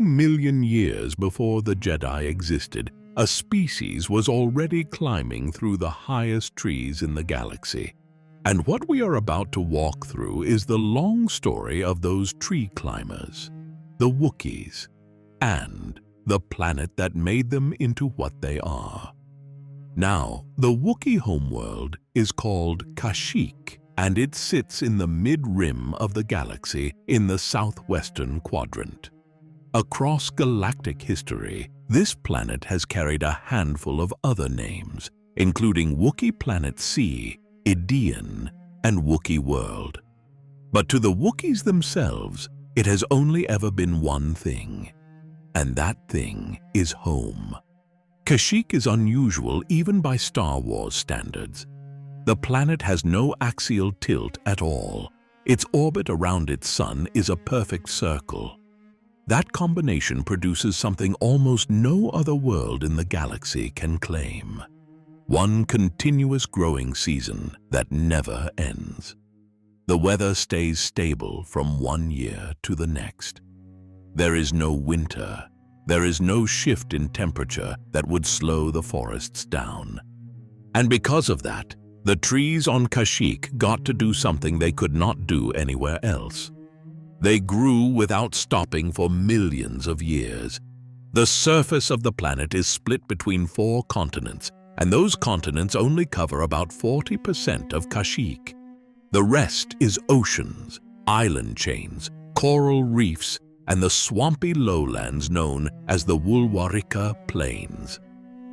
million years before the Jedi existed, a species was already climbing through the highest trees in the galaxy. And what we are about to walk through is the long story of those tree climbers, the Wookiees, and the planet that made them into what they are. Now, the Wookiee homeworld is called Kashyyyk, and it sits in the mid-rim of the galaxy in the southwestern quadrant. Across galactic history, this planet has carried a handful of other names, including Wookiee Planet C, Idian, and Wookiee World. But to the Wookiees themselves, it has only ever been one thing, and that thing is home. Kashyyyk is unusual even by Star Wars standards. The planet has no axial tilt at all. Its orbit around its sun is a perfect circle. That combination produces something almost no other world in the galaxy can claim. One continuous growing season that never ends. The weather stays stable from one year to the next. There is no winter. There is no shift in temperature that would slow the forests down. And because of that, the trees on Kashyyyk got to do something they could not do anywhere else. They grew without stopping for millions of years. The surface of the planet is split between 4 continents, and those continents only cover about 40% of Kashyyyk. The rest is oceans, island chains, coral reefs, and the swampy lowlands known as the Wulwarika Plains.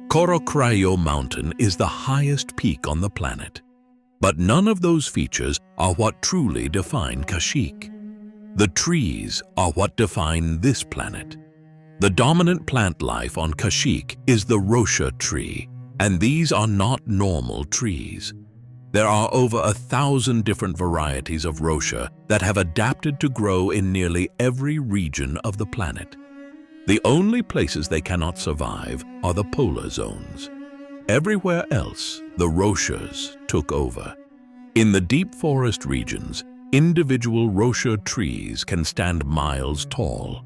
Korokrayo Mountain is the highest peak on the planet. But none of those features are what truly define Kashyyyk. The trees are what define this planet. The dominant plant life on Kashyyyk is the Rosha tree, and these are not normal trees. There are over 1,000 different varieties of Rosha that have adapted to grow in nearly every region of the planet. The only places they cannot survive are the polar zones. Everywhere else, the Roshas took over. In the deep forest regions, individual Rosha trees can stand miles tall.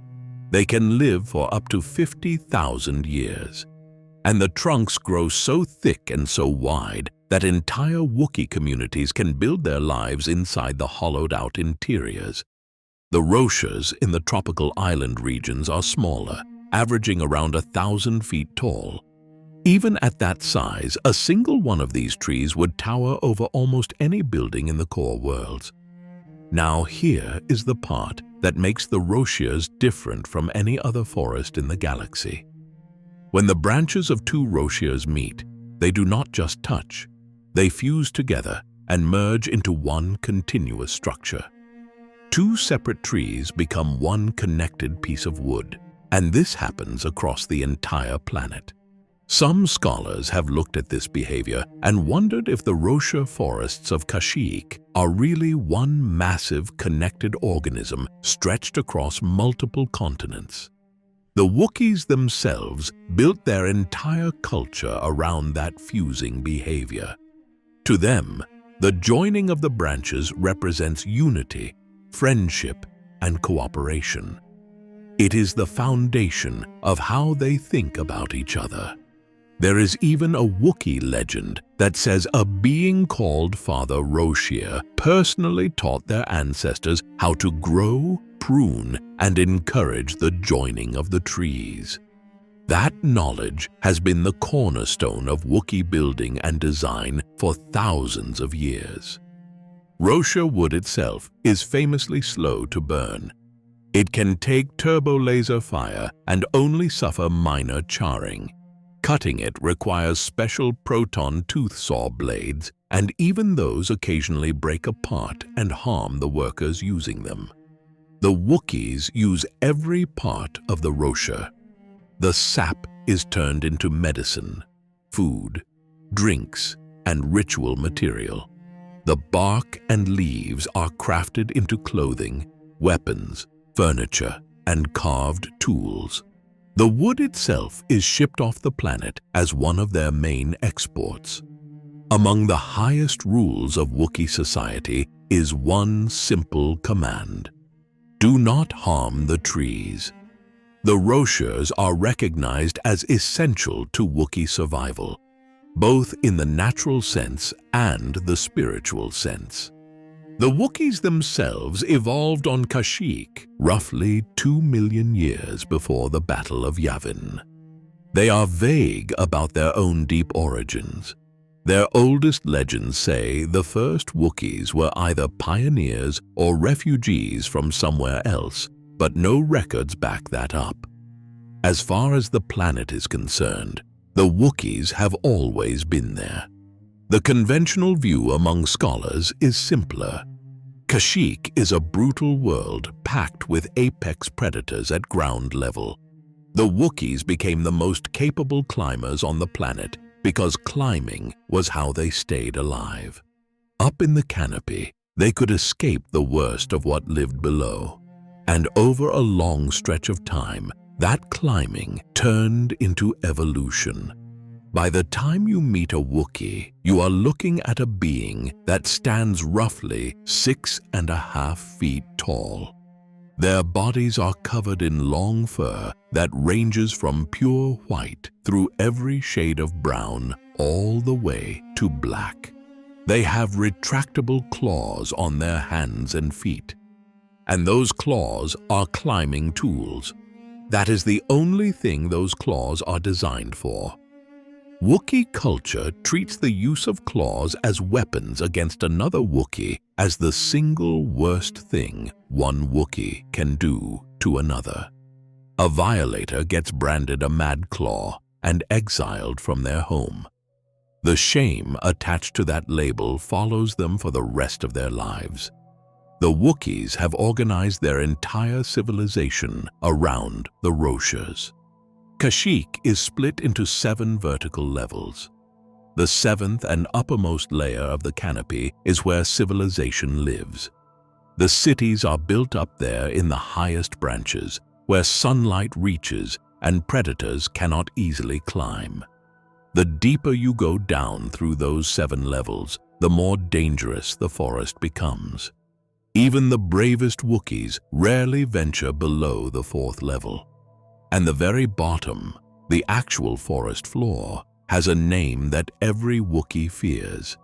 They can live for up to 50,000 years. And the trunks grow so thick and so wide that entire Wookiee communities can build their lives inside the hollowed-out interiors. The Roshas in the tropical island regions are smaller, averaging around 1,000 feet tall. Even at that size, a single one of these trees would tower over almost any building in the core worlds. Now here is the part that makes the Roshas different from any other forest in the galaxy. When the branches of 2 Roshas meet, they do not just touch. They fuse together and merge into one continuous structure. 2 separate trees become one connected piece of wood, and this happens across the entire planet. Some scholars have looked at this behavior and wondered if the Rosha forests of Kashyyyk are really one massive connected organism stretched across multiple continents. The Wookiees themselves built their entire culture around that fusing behavior. To them, the joining of the branches represents unity, friendship, and cooperation. It is the foundation of how they think about each other. There is even a Wookiee legend that says a being called Father Roshia personally taught their ancestors how to grow, prune, and encourage the joining of the trees. That knowledge has been the cornerstone of Wookiee building and design for thousands of years. Rosha wood itself is famously slow to burn. It can take turbo laser fire and only suffer minor charring. Cutting it requires special proton tooth saw blades, and even those occasionally break apart and harm the workers using them. The Wookiees use every part of the Rosha. The sap is turned into medicine, food, drinks, and ritual material. The bark and leaves are crafted into clothing, weapons, furniture, and carved tools. The wood itself is shipped off the planet as one of their main exports. Among the highest rules of Wookiee society is one simple command: do not harm the trees. The Roshers are recognized as essential to Wookiee survival, both in the natural sense and the spiritual sense. The Wookiees themselves evolved on Kashyyyk roughly 2 million years before the Battle of Yavin. They are vague about their own deep origins. Their oldest legends say the first Wookiees were either pioneers or refugees from somewhere else, but no records back that up. As far as the planet is concerned, the Wookiees have always been there. The conventional view among scholars is simpler. Kashyyyk is a brutal world packed with apex predators at ground level. The Wookiees became the most capable climbers on the planet because climbing was how they stayed alive. Up in the canopy, they could escape the worst of what lived below. And over a long stretch of time, that climbing turned into evolution. By the time you meet a Wookiee, you are looking at a being that stands roughly 6.5 feet tall. Their bodies are covered in long fur that ranges from pure white through every shade of brown all the way to black. They have retractable claws on their hands and feet. And those claws are climbing tools. That is the only thing those claws are designed for. Wookiee culture treats the use of claws as weapons against another Wookiee as the single worst thing one Wookiee can do to another. A violator gets branded a mad claw and exiled from their home. The shame attached to that label follows them for the rest of their lives. The Wookiees have organized their entire civilization around the Roshers. Kashyyyk is split into 7 vertical levels. The 7th and uppermost layer of the canopy is where civilization lives. The cities are built up there in the highest branches, where sunlight reaches and predators cannot easily climb. The deeper you go down through those 7 levels, the more dangerous the forest becomes. Even the bravest Wookiees rarely venture below the 4th level. And the very bottom, the actual forest floor, has a name that every Wookiee fears.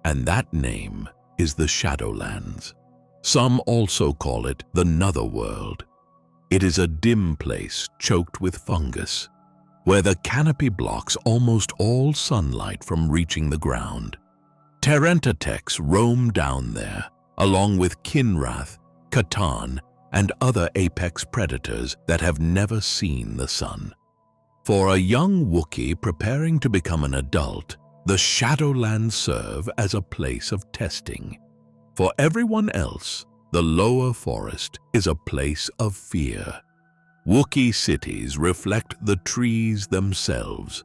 And that name is the Shadowlands. Some also call it the Netherworld. It is a dim place choked with fungus, where the canopy blocks almost all sunlight from reaching the ground. Terentatex roam down there, along with Kinrath, Rakatan, and other apex predators that have never seen the sun. For a young Wookiee preparing to become an adult, the Shadowlands serve as a place of testing. For everyone else, the lower forest is a place of fear. Wookiee cities reflect the trees themselves.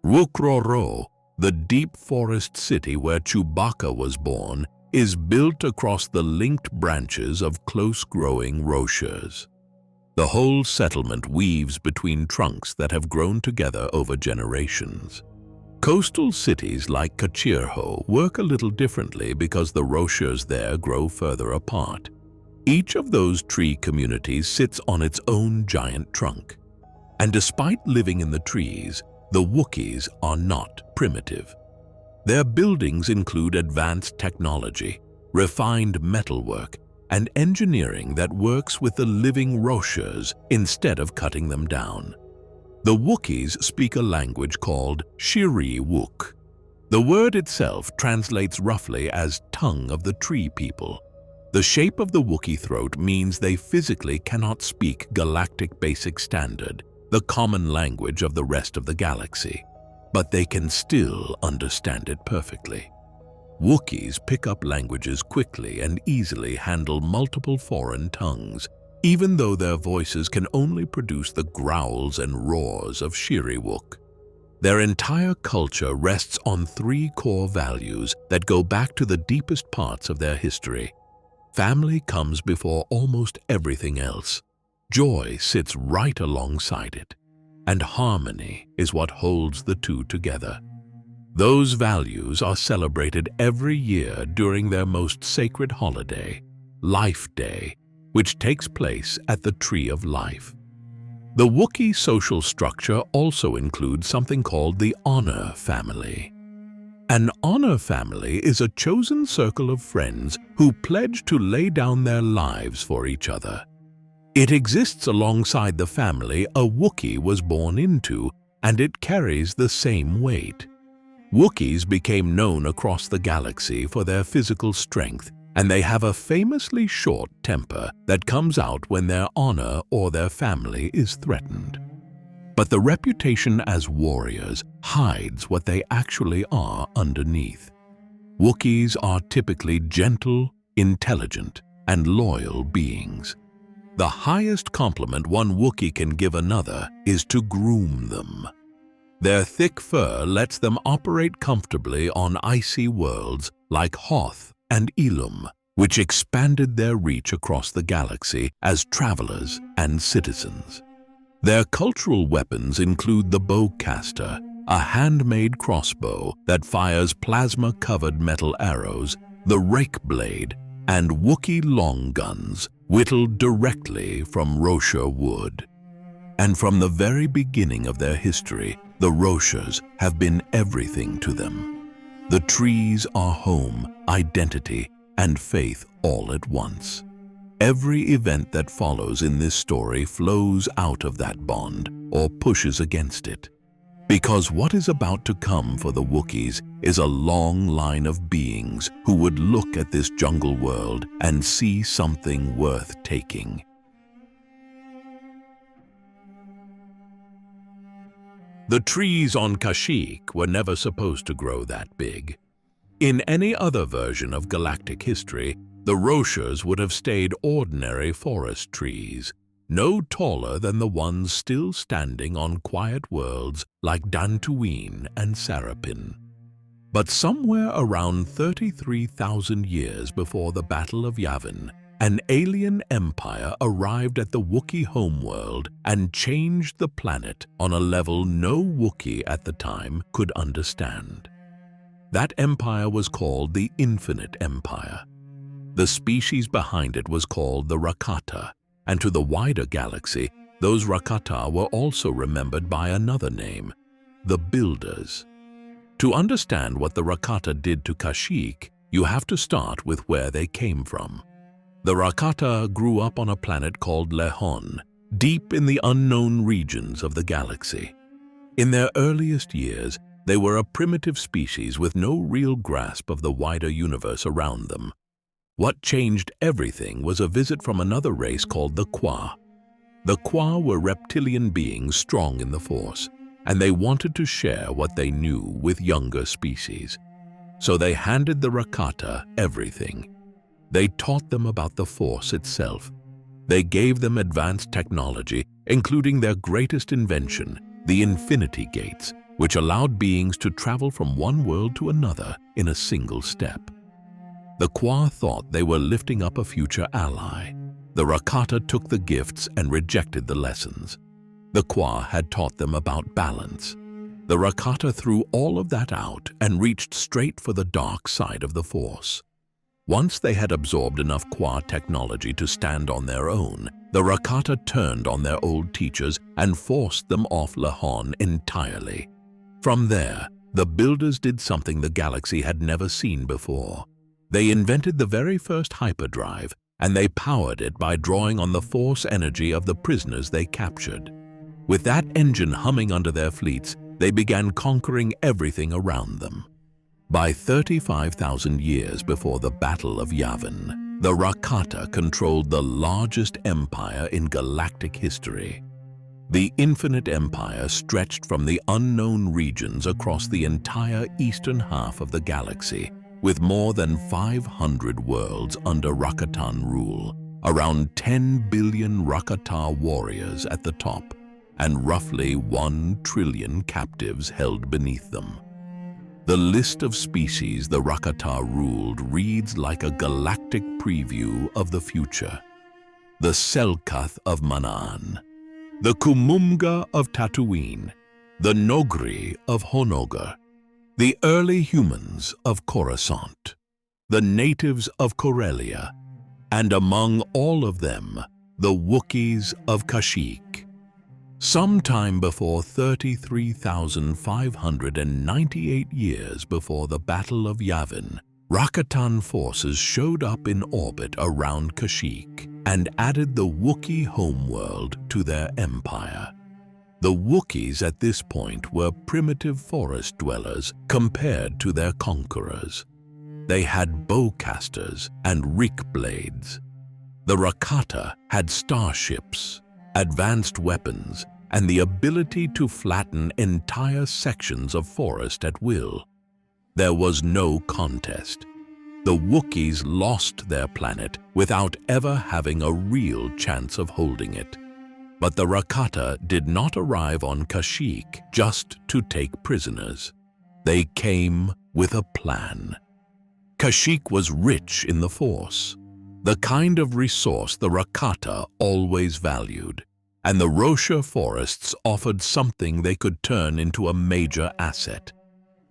Wookrooro, the deep forest city where Chewbacca was born, is built across the linked branches of close-growing Roshers. The whole settlement weaves between trunks that have grown together over generations. Coastal cities like Kachirho work a little differently because the Roshers there grow further apart. Each of those tree communities sits on its own giant trunk. And despite living in the trees, the Wookiees are not primitive. Their buildings include advanced technology, refined metalwork, and engineering that works with the living Roshers instead of cutting them down. The Wookiees speak a language called Shiri Wook. The word itself translates roughly as tongue of the tree people. The shape of the Wookiee throat means they physically cannot speak Galactic Basic Standard, the common language of the rest of the galaxy, but they can still understand it perfectly. Wookiees pick up languages quickly and easily handle multiple foreign tongues, even though their voices can only produce the growls and roars of Shiri Wook. Their entire culture rests on 3 core values that go back to the deepest parts of their history. Family comes before almost everything else. Joy sits right alongside it, and harmony is what holds the two together. Those values are celebrated every year during their most sacred holiday, Life Day, which takes place at the Tree of Life. The Wookiee social structure also includes something called the Honor Family. An Honor Family is a chosen circle of friends who pledge to lay down their lives for each other. It exists alongside the family a Wookiee was born into, and it carries the same weight. Wookiees became known across the galaxy for their physical strength, and they have a famously short temper that comes out when their honor or their family is threatened. But the reputation as warriors hides what they actually are underneath. Wookiees are typically gentle, intelligent, and loyal beings. The highest compliment one Wookiee can give another is to groom them. Their thick fur lets them operate comfortably on icy worlds like Hoth and Ilum, which expanded their reach across the galaxy as travelers and citizens. Their cultural weapons include the bowcaster, a handmade crossbow that fires plasma-covered metal arrows, the rake blade, and Wookiee long guns whittled directly from Roshar wood. And from the very beginning of their history, the Roshars have been everything to them. The trees are home, identity, and faith all at once. Every event that follows in this story flows out of that bond or pushes against it. Because what is about to come for the Wookiees is a long line of beings who would look at this jungle world and see something worth taking. The trees on Kashyyyk were never supposed to grow that big. In any other version of galactic history, the Roshars would have stayed ordinary forest trees, no taller than the ones still standing on quiet worlds like Dantooine and Sarapin. But somewhere around 33,000 years before the Battle of Yavin, an alien empire arrived at the Wookiee homeworld and changed the planet on a level no Wookiee at the time could understand. That empire was called the Infinite Empire. The species behind it was called the Rakata, and to the wider galaxy, those Rakata were also remembered by another name, the Builders. To understand what the Rakata did to Kashyyyk, you have to start with where they came from. The Rakata grew up on a planet called Lehon, deep in the unknown regions of the galaxy. In their earliest years, they were a primitive species with no real grasp of the wider universe around them. What changed everything was a visit from another race called the Kwa. The Kwa were reptilian beings strong in the Force, and they wanted to share what they knew with younger species. So they handed the Rakata everything. They taught them about the Force itself. They gave them advanced technology, including their greatest invention, the Infinity Gates, which allowed beings to travel from one world to another in a single step. The Kwa thought they were lifting up a future ally. The Rakata took the gifts and rejected the lessons. The Kwa had taught them about balance. The Rakata threw all of that out and reached straight for the dark side of the Force. Once they had absorbed enough Kwa technology to stand on their own, the Rakata turned on their old teachers and forced them off Lehon entirely. From there, the Builders did something the galaxy had never seen before. They invented the very first hyperdrive, and they powered it by drawing on the Force energy of the prisoners they captured. With that engine humming under their fleets, they began conquering everything around them. By 35,000 years before the Battle of Yavin, the Rakata controlled the largest empire in galactic history. The Infinite Empire stretched from the unknown regions across the entire eastern half of the galaxy, with more than 500 worlds under Rakatan rule, around 10 billion Rakata warriors at the top, and roughly 1 trillion captives held beneath them. The list of species the Rakata ruled reads like a galactic preview of the future. The Selkath of Manaan, the Kumumga of Tatooine, the Nogri of Honogar, the early humans of Coruscant, the natives of Corellia, and among all of them, the Wookiees of Kashyyyk. Sometime before 33,598 years before the Battle of Yavin, Rakatan forces showed up in orbit around Kashyyyk and added the Wookiee homeworld to their empire. The Wookiees at this point were primitive forest dwellers compared to their conquerors. They had bowcasters and reek blades. The Rakata had starships, advanced weapons, and the ability to flatten entire sections of forest at will. There was no contest. The Wookiees lost their planet without ever having a real chance of holding it. But the Rakata did not arrive on Kashyyyk just to take prisoners. They came with a plan. Kashyyyk was rich in the Force, the kind of resource the Rakata always valued, and the Rosha forests offered something they could turn into a major asset.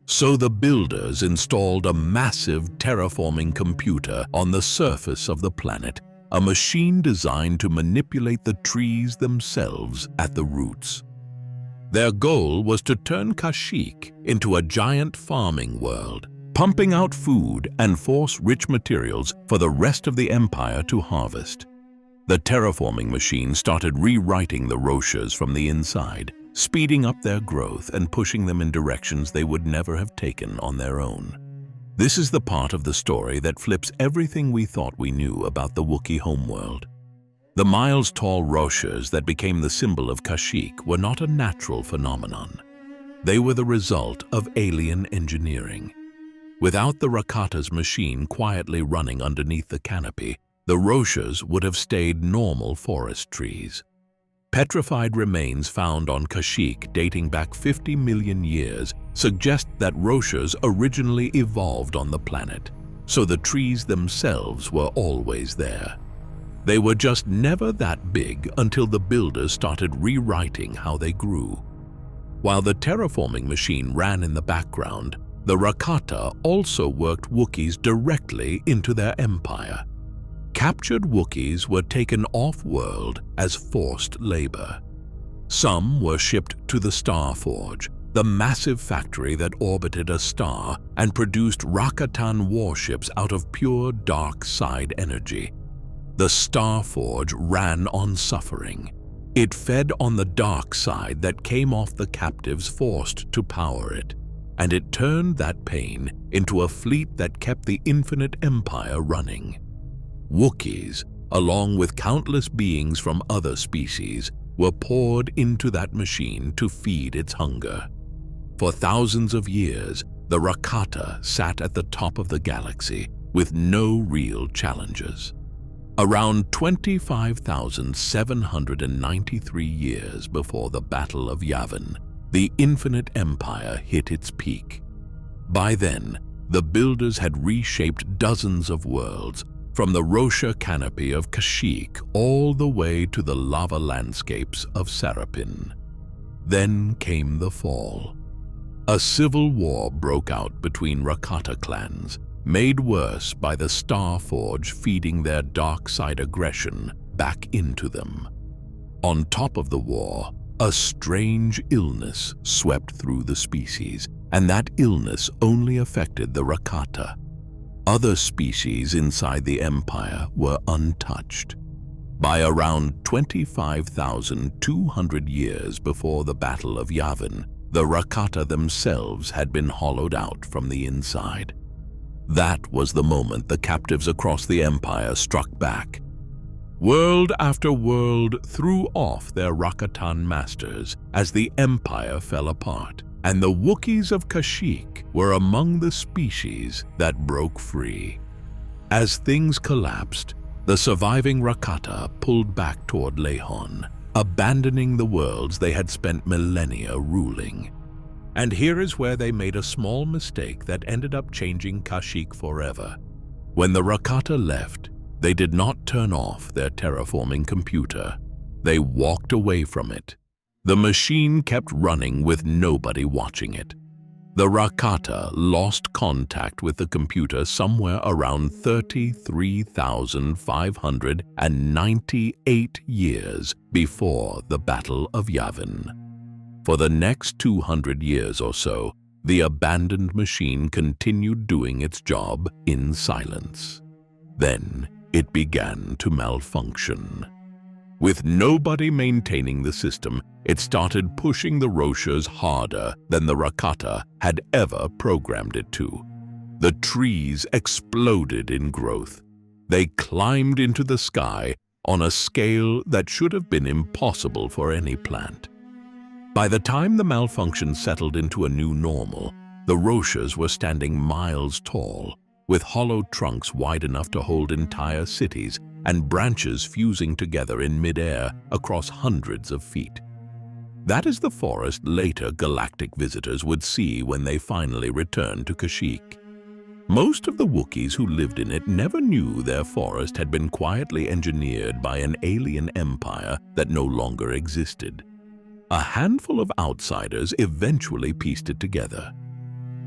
So the builders installed a massive terraforming computer on the surface of the planet, a machine designed to manipulate the trees themselves at the roots. Their goal was to turn Kashyyyk into a giant farming world, pumping out food and force-rich materials for the rest of the empire to harvest. The terraforming machine started rewriting the Roshas from the inside, speeding up their growth and pushing them in directions they would never have taken on their own. This is the part of the story that flips everything we thought we knew about the Wookiee homeworld. The miles-tall Roshas that became the symbol of Kashyyyk were not a natural phenomenon. They were the result of alien engineering. Without the Rakata's machine quietly running underneath the canopy, the Roshas would have stayed normal forest trees. Petrified remains found on Kashyyyk dating back 50 million years suggest that Roshas originally evolved on the planet, so the trees themselves were always there. They were just never that big until the builders started rewriting how they grew. While the terraforming machine ran in the background, the Rakata also worked Wookiees directly into their empire. Captured Wookiees were taken off-world as forced labor. Some were shipped to the Star Forge, the massive factory that orbited a star and produced Rakatan warships out of pure dark side energy. The Star Forge ran on suffering. It fed on the dark side that came off the captives forced to power it, and it turned that pain into a fleet that kept the infinite empire running. Wookiees, along with countless beings from other species, were poured into that machine to feed its hunger. For thousands of years, the Rakata sat at the top of the galaxy with no real challenges. Around 25,793 years before the Battle of Yavin, the Infinite Empire hit its peak. By then, the builders had reshaped dozens of worlds, from the Rosha canopy of Kashyyyk all the way to the lava landscapes of Serapin. Then came the fall. A civil war broke out between Rakata clans, made worse by the Star Forge feeding their dark side aggression back into them. On top of the war, a strange illness swept through the species, and that illness only affected the Rakata. Other species inside the empire were untouched. By around 25,200 years before the Battle of Yavin, the Rakata themselves had been hollowed out from the inside. That was the moment the captives across the empire struck back. World after world threw off their Rakatan masters as the empire fell apart, and the Wookiees of Kashyyyk were among the species that broke free. As things collapsed, the surviving Rakata pulled back toward Lehon, abandoning the worlds they had spent millennia ruling. And here is where they made a small mistake that ended up changing Kashyyyk forever. When the Rakata left, they did not turn off their terraforming computer. They walked away from it. The machine kept running with nobody watching it. The Rakata lost contact with the computer somewhere around 33,598 years before the Battle of Yavin. For the next 200 years or so, the abandoned machine continued doing its job in silence. Then it began to malfunction. With nobody maintaining the system, it started pushing the Roshas harder than the Rakata had ever programmed it to. The trees exploded in growth. They climbed into the sky on a scale that should have been impossible for any plant. By the time the malfunction settled into a new normal, the Roshas were standing miles tall, with hollow trunks wide enough to hold entire cities and branches fusing together in midair across hundreds of feet. That is the forest later galactic visitors would see when they finally returned to Kashyyyk. Most of the Wookiees who lived in it never knew their forest had been quietly engineered by an alien empire that no longer existed. A handful of outsiders eventually pieced it together.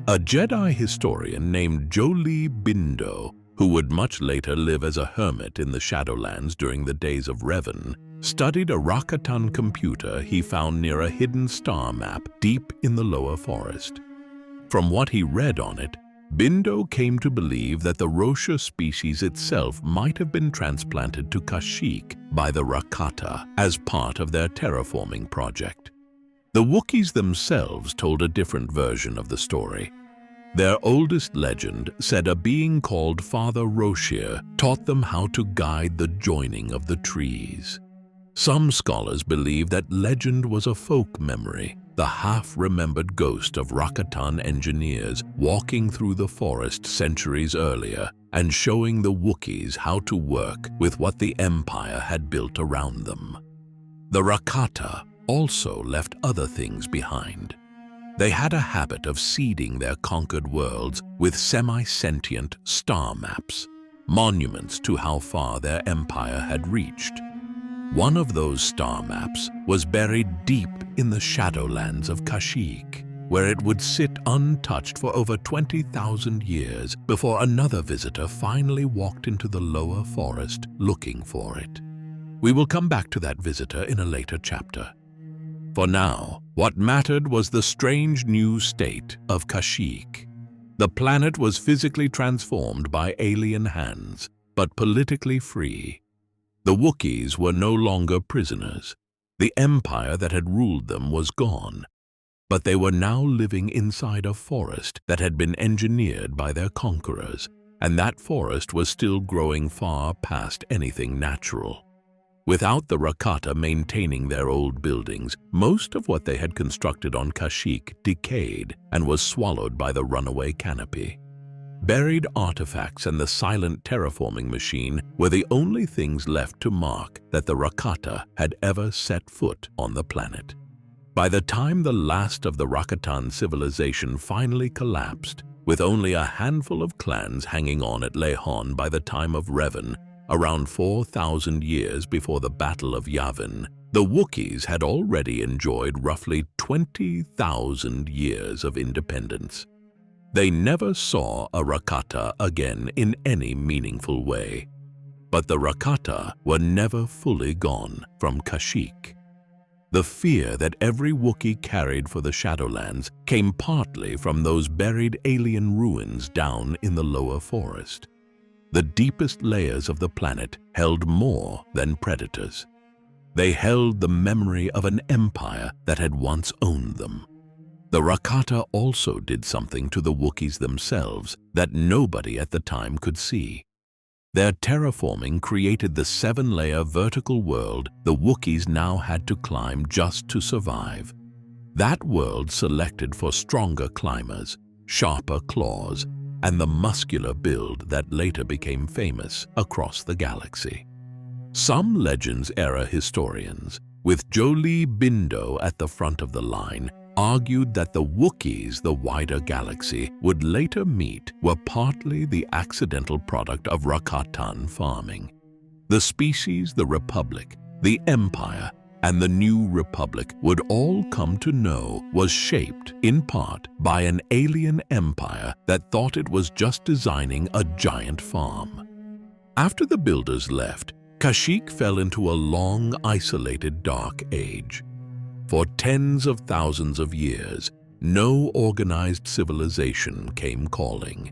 A Jedi historian named Jolee Bindo, who would much later live as a hermit in the Shadowlands during the days of Revan, studied a Rakatan computer he found near a hidden star map deep in the lower forest. From what he read on it, Bindo came to believe that the Rosha species itself might have been transplanted to Kashyyyk by the Rakata as part of their terraforming project. The Wookiees themselves told a different version of the story. Their oldest legend said a being called Father Roshir taught them how to guide the joining of the trees. Some scholars believe that legend was a folk memory, the half-remembered ghost of Rakatan engineers walking through the forest centuries earlier and showing the Wookiees how to work with what the Empire had built around them. The Rakata also left other things behind. They had a habit of seeding their conquered worlds with semi-sentient star maps, monuments to how far their empire had reached. One of those star maps was buried deep in the Shadowlands of Kashyyyk, where it would sit untouched for over 20,000 years before another visitor finally walked into the lower forest looking for it. We will come back to that visitor in a later chapter. For now, what mattered was the strange new state of Kashyyyk. The planet was physically transformed by alien hands, but politically free. The Wookiees were no longer prisoners. The empire that had ruled them was gone, but they were now living inside a forest that had been engineered by their conquerors, and that forest was still growing far past anything natural. Without the Rakata maintaining their old buildings, most of what they had constructed on Kashyyyk decayed and was swallowed by the runaway canopy. Buried artifacts and the silent terraforming machine were the only things left to mark that the Rakata had ever set foot on the planet. By the time the last of the Rakatan civilization finally collapsed, with only a handful of clans hanging on at Lehon by the time of Revan, around 4,000 years before the Battle of Yavin, the Wookiees had already enjoyed roughly 20,000 years of independence. They never saw a Rakata again in any meaningful way. But the Rakata were never fully gone from Kashyyyk. The fear that every Wookiee carried for the Shadowlands came partly from those buried alien ruins down in the lower forest. The deepest layers of the planet held more than predators. They held the memory of an empire that had once owned them. The Rakata also did something to the Wookiees themselves that nobody at the time could see. Their terraforming created the 7-layer vertical world the Wookiees now had to climb just to survive. That world selected for stronger climbers, sharper claws, and the muscular build that later became famous across the galaxy. Some Legends-era historians, with Jolee Bindo at the front of the line, argued that the Wookiees the wider galaxy would later meet were partly the accidental product of Rakatan farming. The species, the Republic, the Empire, and the new republic would all come to know was shaped, in part, by an alien empire that thought it was just designing a giant farm. After the builders left, Kashyyyk fell into a long, isolated dark age. For tens of thousands of years, no organized civilization came calling.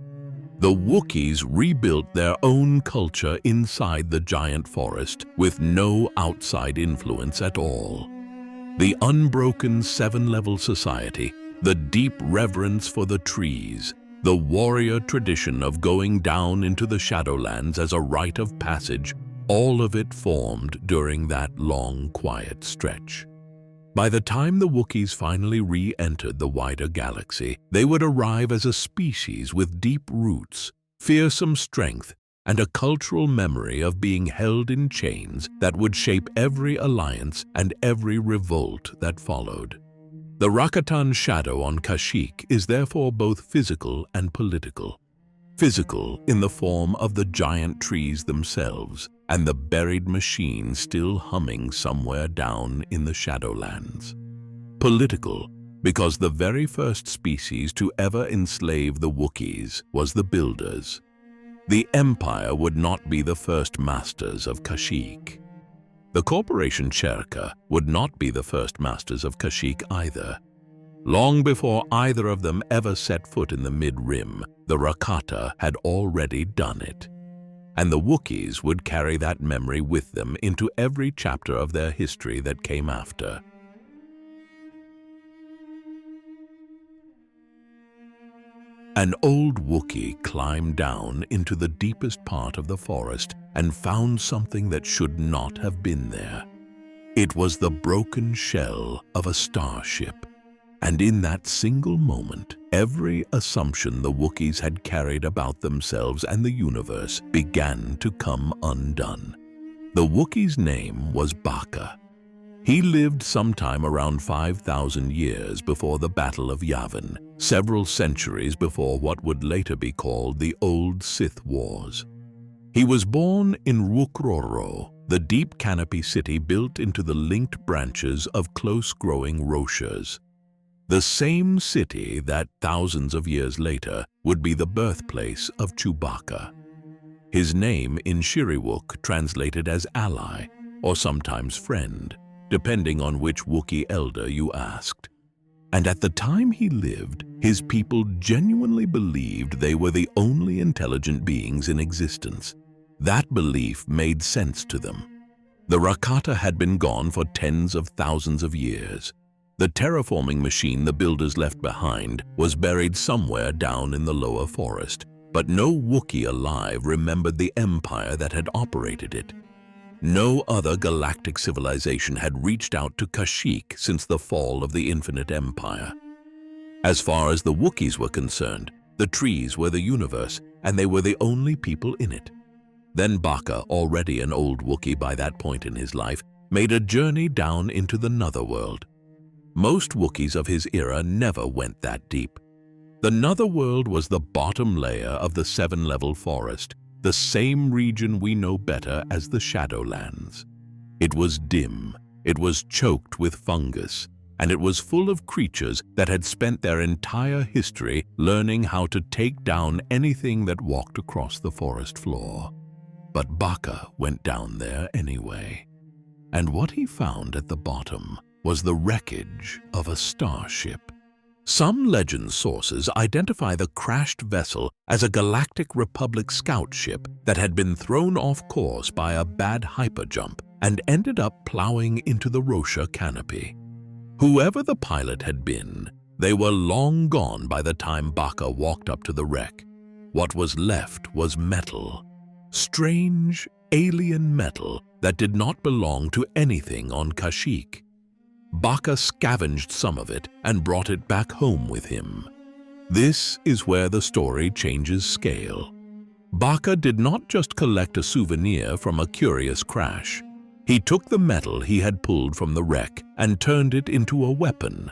The Wookiees rebuilt their own culture inside the giant forest with no outside influence at all. The unbroken seven-level society, the deep reverence for the trees, the warrior tradition of going down into the Shadowlands as a rite of passage, all of it formed during that long, quiet stretch. By the time the Wookiees finally re-entered the wider galaxy, they would arrive as a species with deep roots, fearsome strength, and a cultural memory of being held in chains that would shape every alliance and every revolt that followed. The Rakatan shadow on Kashyyyk is therefore both physical and political. Physical in the form of the giant trees themselves, and the buried machine still humming somewhere down in the Shadowlands. Political, because the very first species to ever enslave the Wookiees was the Builders. The Empire would not be the first masters of Kashyyyk. The corporation Czerka would not be the first masters of Kashyyyk either. Long before either of them ever set foot in the Mid-Rim, the Rakata had already done it. And the Wookiees would carry that memory with them into every chapter of their history that came after. An old Wookiee climbed down into the deepest part of the forest and found something that should not have been there. It was the broken shell of a starship. And in that single moment, every assumption the Wookiees had carried about themselves and the universe began to come undone. The Wookiee's name was Bacca. He lived sometime around 5,000 years before the Battle of Yavin, several centuries before what would later be called the Old Sith Wars. He was born in Wookiee, the deep canopy city built into the linked branches of close-growing rochers. The same city that, thousands of years later, would be the birthplace of Chewbacca. His name in Shiriwook translated as ally, or sometimes friend, depending on which Wookiee elder you asked. And at the time he lived, his people genuinely believed they were the only intelligent beings in existence. That belief made sense to them. The Rakata had been gone for tens of thousands of years. The terraforming machine the builders left behind was buried somewhere down in the lower forest, but no Wookiee alive remembered the empire that had operated it. No other galactic civilization had reached out to Kashyyyk since the fall of the Infinite Empire. As far as the Wookiees were concerned, the trees were the universe, and they were the only people in it. Then Bacca, already an old Wookiee by that point in his life, made a journey down into the Netherworld. Most Wookiees of his era never went that deep. The Netherworld was the bottom layer of the seven-level forest, the same region we know better as the Shadowlands. It was dim, it was choked with fungus, and it was full of creatures that had spent their entire history learning how to take down anything that walked across the forest floor. But Bacca went down there anyway. And what he found at the bottom was the wreckage of a starship. Some legend sources identify the crashed vessel as a Galactic Republic scout ship that had been thrown off course by a bad hyperjump and ended up plowing into the Rocha canopy. Whoever the pilot had been, they were long gone by the time Bacca walked up to the wreck. What was left was metal. Strange, alien metal that did not belong to anything on Kashyyyk. Bacca scavenged some of it and brought it back home with him. This is where the story changes scale. Bacca did not just collect a souvenir from a curious crash. He took the metal he had pulled from the wreck and turned it into a weapon.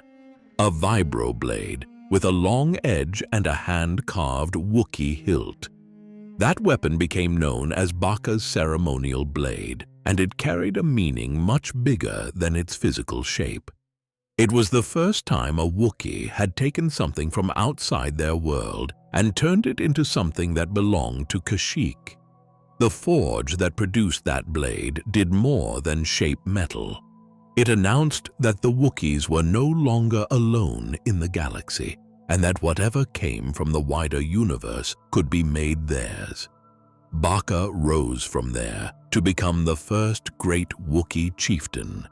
A vibroblade with a long edge and a hand-carved Wookiee hilt. That weapon became known as Bacca's ceremonial blade, and it carried a meaning much bigger than its physical shape. It was the first time a Wookiee had taken something from outside their world and turned it into something that belonged to Kashyyyk. The forge that produced that blade did more than shape metal. It announced that the Wookiees were no longer alone in the galaxy, and that whatever came from the wider universe could be made theirs. Bacca rose from there to become the first great Wookiee chieftain.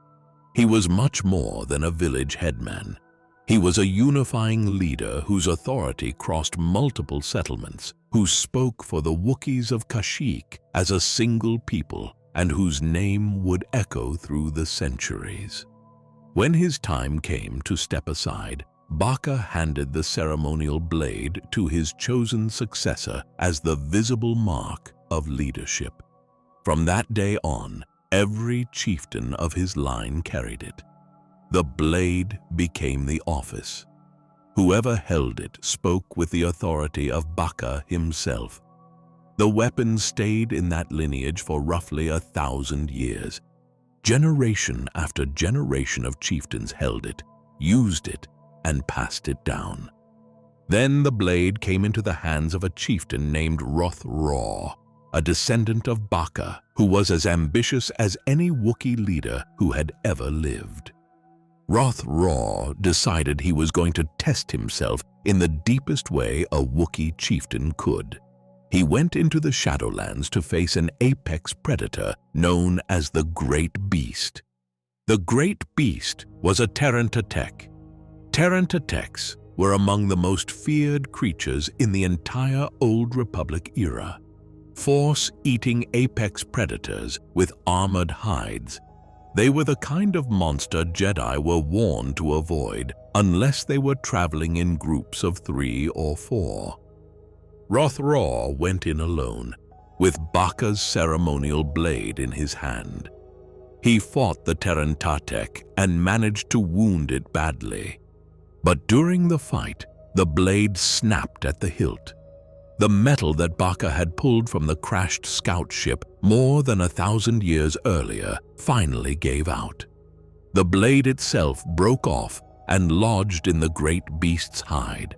He was much more than a village headman. He was a unifying leader whose authority crossed multiple settlements, who spoke for the Wookiees of Kashyyyk as a single people, and whose name would echo through the centuries. When his time came to step aside, Bacca handed the ceremonial blade to his chosen successor as the visible mark of leadership. From that day on, every chieftain of his line carried it. The blade became the office. Whoever held it spoke with the authority of Bacca himself. The weapon stayed in that lineage for roughly 1,000 years. Generation after generation of chieftains held it, used it, and passed it down. Then the blade came into the hands of a chieftain named Roth-Raw, a descendant of Bacca, who was as ambitious as any Wookiee leader who had ever lived. Roth-Raw decided he was going to test himself in the deepest way a Wookiee chieftain could. He went into the Shadowlands to face an apex predator known as the Great Beast. The Great Beast was a Terran-Tatek. Terran-Tateks were among the most feared creatures in the entire Old Republic era. Force-eating apex predators with armored hides. They were the kind of monster Jedi were warned to avoid unless they were traveling in groups of 3 or 4. Roth-Raw went in alone, with Bacca's ceremonial blade in his hand. He fought the Terran-Tatek and managed to wound it badly. But during the fight, the blade snapped at the hilt. The metal that Bacca had pulled from the crashed scout ship more than 1,000 years earlier finally gave out. The blade itself broke off and lodged in the Great Beast's hide.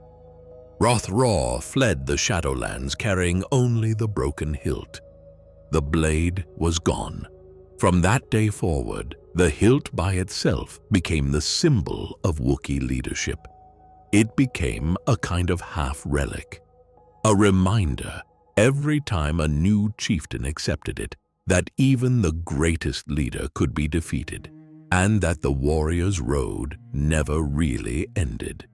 Roth-Raw fled the Shadowlands carrying only the broken hilt. The blade was gone. From that day forward, the hilt by itself became the symbol of Wookiee leadership. It became a kind of half-relic, a reminder every time a new chieftain accepted it that even the greatest leader could be defeated, and that the warrior's road never really ended.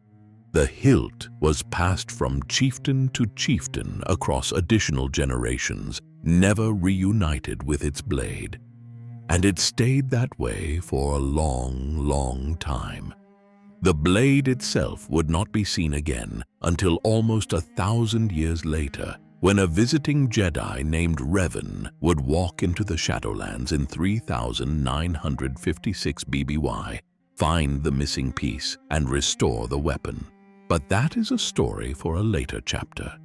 The hilt was passed from chieftain to chieftain across additional generations, never reunited with its blade. And it stayed that way for a long, long time. The blade itself would not be seen again until almost 1,000 years later, when a visiting Jedi named Revan would walk into the Shadowlands in 3956 BBY, find the missing piece, and restore the weapon. But that is a story for a later chapter.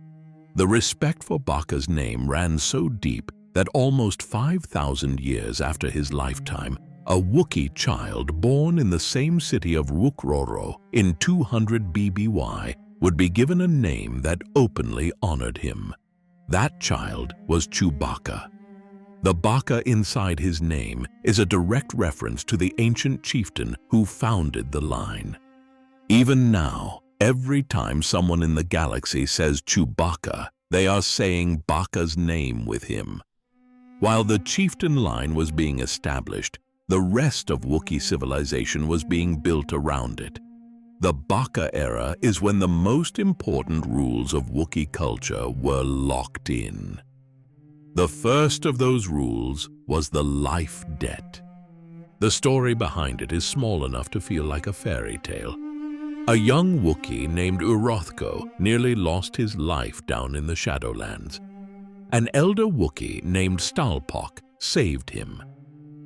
The respect for Bacca's name ran so deep that almost 5,000 years after his lifetime, a Wookiee child born in the same city of Wookroro in 200 BBY would be given a name that openly honored him. That child was Chewbacca. The Bacca inside his name is a direct reference to the ancient chieftain who founded the line. Even now, every time someone in the galaxy says Chewbacca, they are saying Bacca's name with him. While the chieftain line was being established, the rest of Wookiee civilization was being built around it. The Bacca era is when the most important rules of Wookiee culture were locked in. The first of those rules was the life debt. The story behind it is small enough to feel like a fairy tale. A young Wookiee named Urothko nearly lost his life down in the Shadowlands. An elder Wookiee named Stalpok saved him.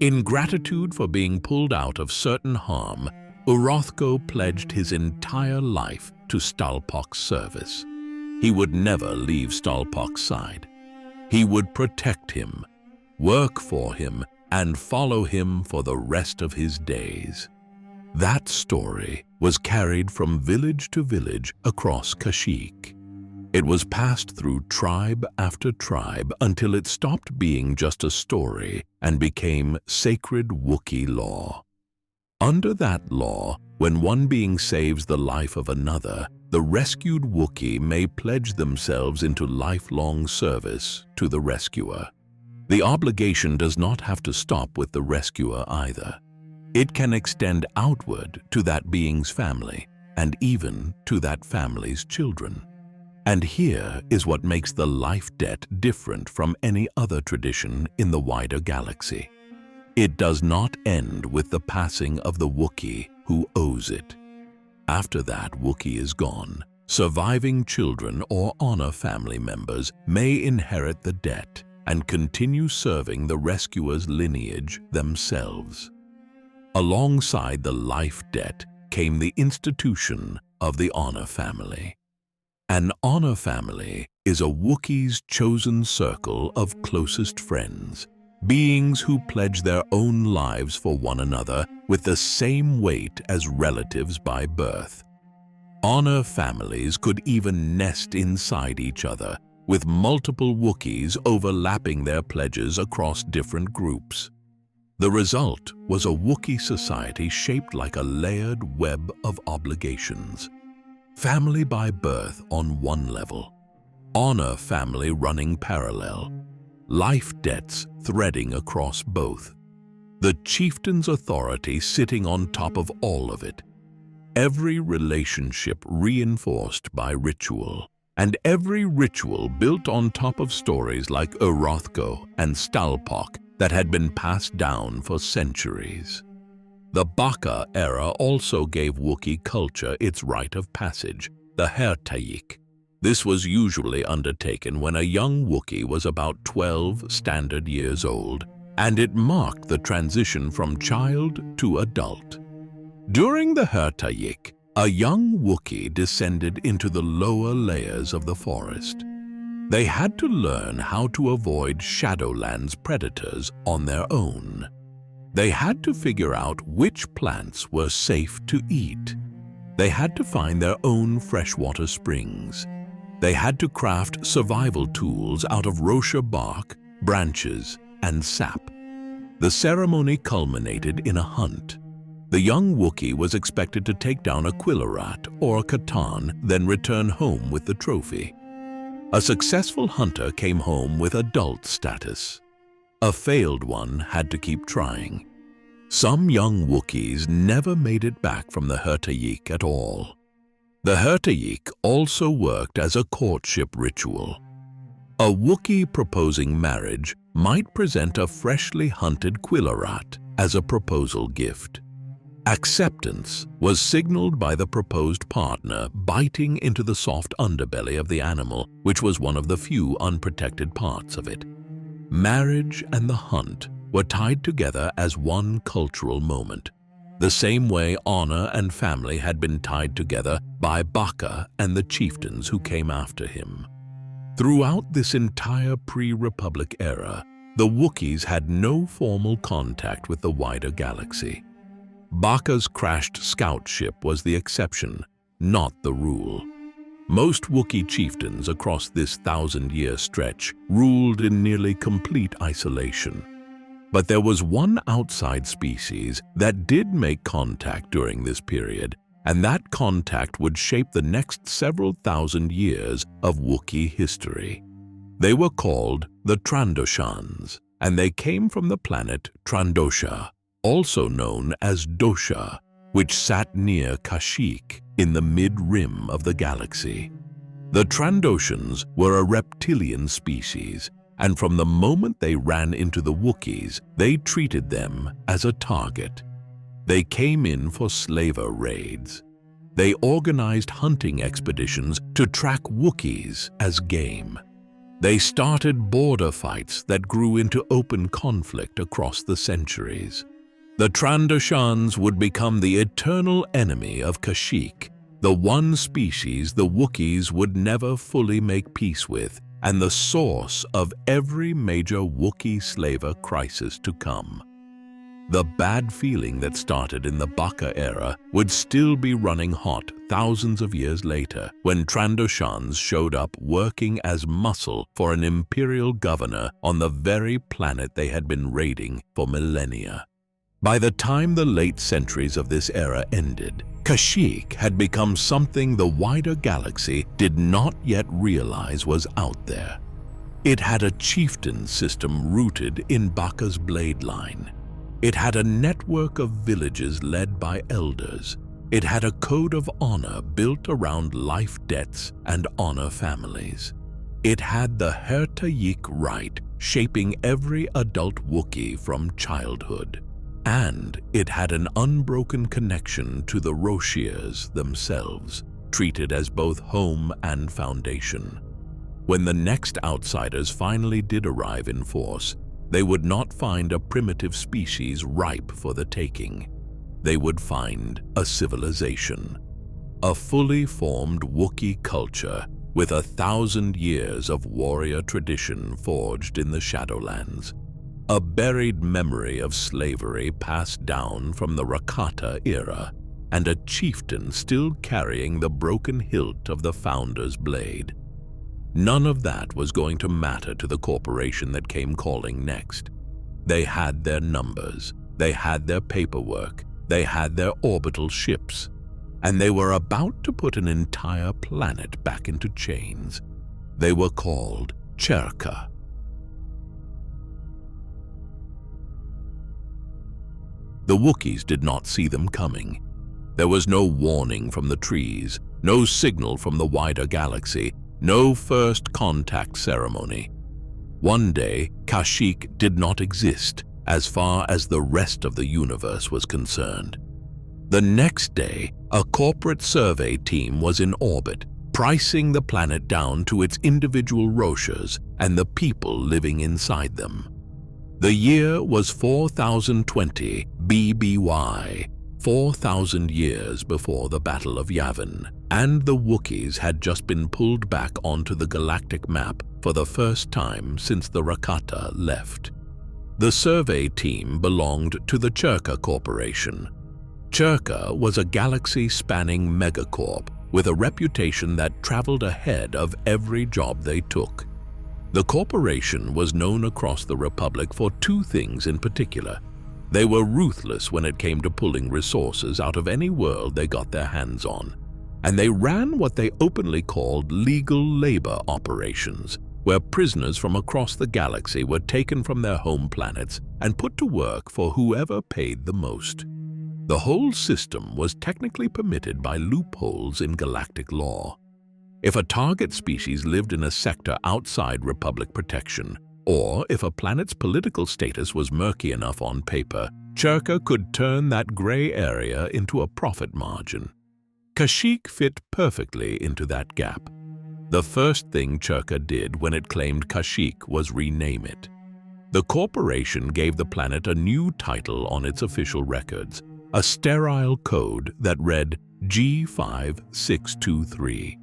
In gratitude for being pulled out of certain harm, Urothko pledged his entire life to Stalpok's service. He would never leave Stalpok's side. He would protect him, work for him, and follow him for the rest of his days. That story was carried from village to village across Kashyyyk. It was passed through tribe after tribe until it stopped being just a story and became sacred Wookiee law. Under that law, when one being saves the life of another, the rescued Wookiee may pledge themselves into lifelong service to the rescuer. The obligation does not have to stop with the rescuer either. It can extend outward to that being's family and even to that family's children. And here is what makes the life debt different from any other tradition in the wider galaxy. It does not end with the passing of the Wookiee who owes it. After that Wookiee is gone, surviving children or honor family members may inherit the debt and continue serving the rescuer's lineage themselves. Alongside the life debt came the institution of the honor family. An honor family is a Wookiee's chosen circle of closest friends, beings who pledge their own lives for one another with the same weight as relatives by birth. Honor families could even nest inside each other, with multiple Wookiees overlapping their pledges across different groups. The result was a Wookiee society shaped like a layered web of obligations. Family by birth on one level, honor family running parallel, life debts threading across both. The chieftain's authority sitting on top of all of it. Every relationship reinforced by ritual, and every ritual built on top of stories like Urothko and Stalpok that had been passed down for centuries. The Bacca era also gave Wookiee culture its rite of passage, the Kashyyyk. This was usually undertaken when a young Wookiee was about 12 standard years old, and it marked the transition from child to adult. During the Kashyyyk, a young Wookiee descended into the lower layers of the forest. They had to learn how to avoid Shadowlands predators on their own. They had to figure out which plants were safe to eat. They had to find their own freshwater springs. They had to craft survival tools out of Rosha bark, branches, and sap. The ceremony culminated in a hunt. The young Wookiee was expected to take down a Quillorat or a Katan, then return home with the trophy. A successful hunter came home with adult status. A failed one had to keep trying. Some young Wookiees never made it back from the Kashyyyk at all. The Kashyyyk also worked as a courtship ritual. A Wookiee proposing marriage might present a freshly hunted Quillorat as a proposal gift. Acceptance was signaled by the proposed partner biting into the soft underbelly of the animal, which was one of the few unprotected parts of it. Marriage and the hunt were tied together as one cultural moment, the same way honor and family had been tied together by Bacca and the chieftains who came after him. Throughout this entire pre-Republic era, the Wookiees had no formal contact with the wider galaxy. Bacca's crashed scout ship was the exception, not the rule. Most Wookiee chieftains across this 1,000-year stretch ruled in nearly complete isolation. But there was one outside species that did make contact during this period, and that contact would shape the next several thousand years of Wookiee history. They were called the Trandoshans, and they came from the planet Trandosha, also known as Dosha, which sat near Kashyyyk in the mid-rim of the galaxy. The Trandoshans were a reptilian species, and from the moment they ran into the Wookiees, they treated them as a target. They came in for slaver raids. They organized hunting expeditions to track Wookiees as game. They started border fights that grew into open conflict across the centuries. The Trandoshans would become the eternal enemy of Kashyyyk, the one species the Wookiees would never fully make peace with, and the source of every major Wookiee slaver crisis to come. The bad feeling that started in the Bacca era would still be running hot thousands of years later when Trandoshans showed up working as muscle for an imperial governor on the very planet they had been raiding for millennia. By the time the late centuries of this era ended, Kashyyyk had become something the wider galaxy did not yet realize was out there. It had a chieftain system rooted in Bacca's blade line. It had a network of villages led by elders. It had a code of honor built around life debts and honor families. It had the Kashyyyk rite shaping every adult Wookiee from childhood. And it had an unbroken connection to the Roshiers themselves, treated as both home and foundation. When the next outsiders finally did arrive in force, they would not find a primitive species ripe for the taking. They would find a civilization, a fully formed Wookiee culture with 1,000 years of warrior tradition forged in the Shadowlands, a buried memory of slavery passed down from the Rakata era, and a chieftain still carrying the broken hilt of the founder's blade. None of that was going to matter to the corporation that came calling next. They had their numbers, they had their paperwork, they had their orbital ships, and they were about to put an entire planet back into chains. They were called Czerka. The Wookiees did not see them coming. There was no warning from the trees, no signal from the wider galaxy, no first contact ceremony. One day, Kashyyyk did not exist as far as the rest of the universe was concerned. The next day, a corporate survey team was in orbit, pricing the planet down to its individual Roshers and the people living inside them. The year was 4020 BBY, 4,000 years before the Battle of Yavin, and the Wookiees had just been pulled back onto the galactic map for the first time since the Rakata left. The survey team belonged to the Czerka Corporation. Czerka was a galaxy-spanning megacorp with a reputation that traveled ahead of every job they took. The corporation was known across the Republic for two things in particular. They were ruthless when it came to pulling resources out of any world they got their hands on, and they ran what they openly called legal labor operations, where prisoners from across the galaxy were taken from their home planets and put to work for whoever paid the most. The whole system was technically permitted by loopholes in galactic law. If a target species lived in a sector outside Republic protection, or if a planet's political status was murky enough on paper, Czerka could turn that gray area into a profit margin. Kashyyyk fit perfectly into that gap. The first thing Czerka did when it claimed Kashyyyk was rename it. The corporation gave the planet a new title on its official records, a sterile code that read G5623.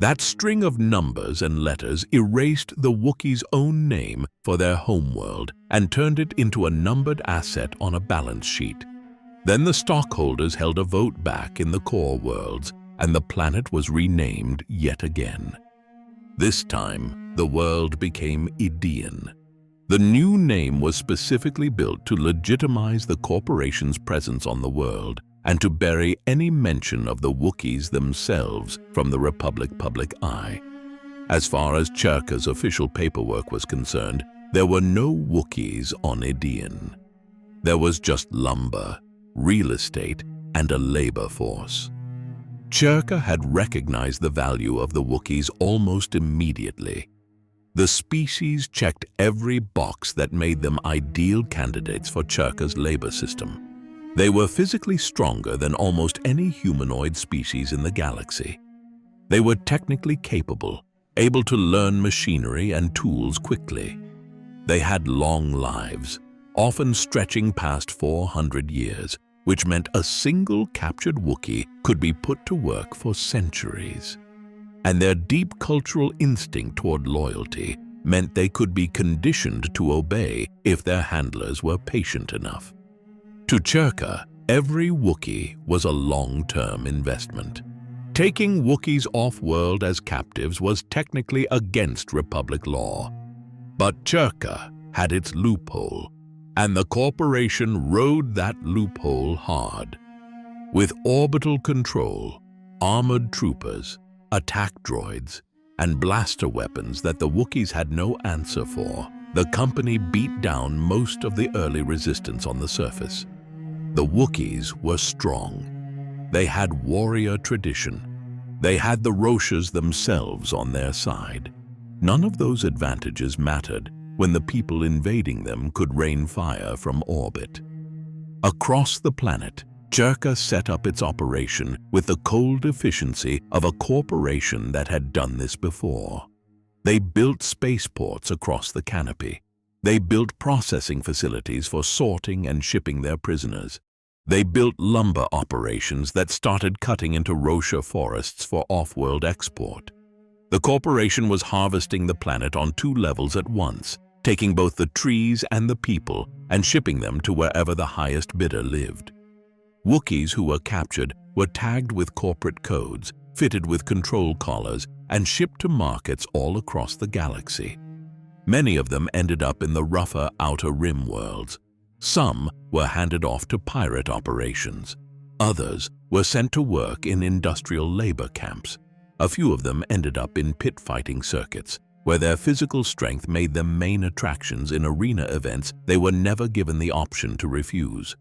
That string of numbers and letters erased the Wookiees' own name for their homeworld and turned it into a numbered asset on a balance sheet. Then the stockholders held a vote back in the core worlds, and the planet was renamed yet again. This time, the world became Idean. The new name was specifically built to legitimize the corporation's presence on the world and to bury any mention of the Wookiees themselves from the Republic public eye. As far as Czerka's official paperwork was concerned, there were no Wookiees on Idean. There was just lumber, real estate, and a labor force. Czerka had recognized the value of the Wookiees almost immediately. The species checked every box that made them ideal candidates for Czerka's labor system. They were physically stronger than almost any humanoid species in the galaxy. They were technically capable, able to learn machinery and tools quickly. They had long lives, often stretching past 400 years, which meant a single captured Wookiee could be put to work for centuries. and their deep cultural instinct toward loyalty meant they could be conditioned to obey if their handlers were patient enough. To Czerka, every Wookiee was a long-term investment. Taking Wookiees off-world as captives was technically against Republic law. But Czerka had its loophole, and the corporation rode that loophole hard. With orbital control, armored troopers, attack droids, and blaster weapons that the Wookiees had no answer for, the company beat down most of the early resistance on the surface. The Wookiees were strong. They had warrior tradition. They had the Roshas themselves on their side. None of those advantages mattered when the people invading them could rain fire from orbit. Across the planet, Czerka set up its operation with the cold efficiency of a corporation that had done this before. They built spaceports across the canopy. They built processing facilities for sorting and shipping their prisoners. They built lumber operations that started cutting into Rosha forests for off-world export. The corporation was harvesting the planet on 2 levels at once, taking both the trees and the people and shipping them to wherever the highest bidder lived. Wookiees who were captured were tagged with corporate codes, fitted with control collars, and shipped to markets all across the galaxy. Many of them ended up in the rougher Outer Rim worlds. Some were handed off to pirate operations. Others were sent to work in industrial labor camps. A few of them ended up in pit-fighting circuits, where their physical strength made them main attractions in arena events they were never given the option to refuse.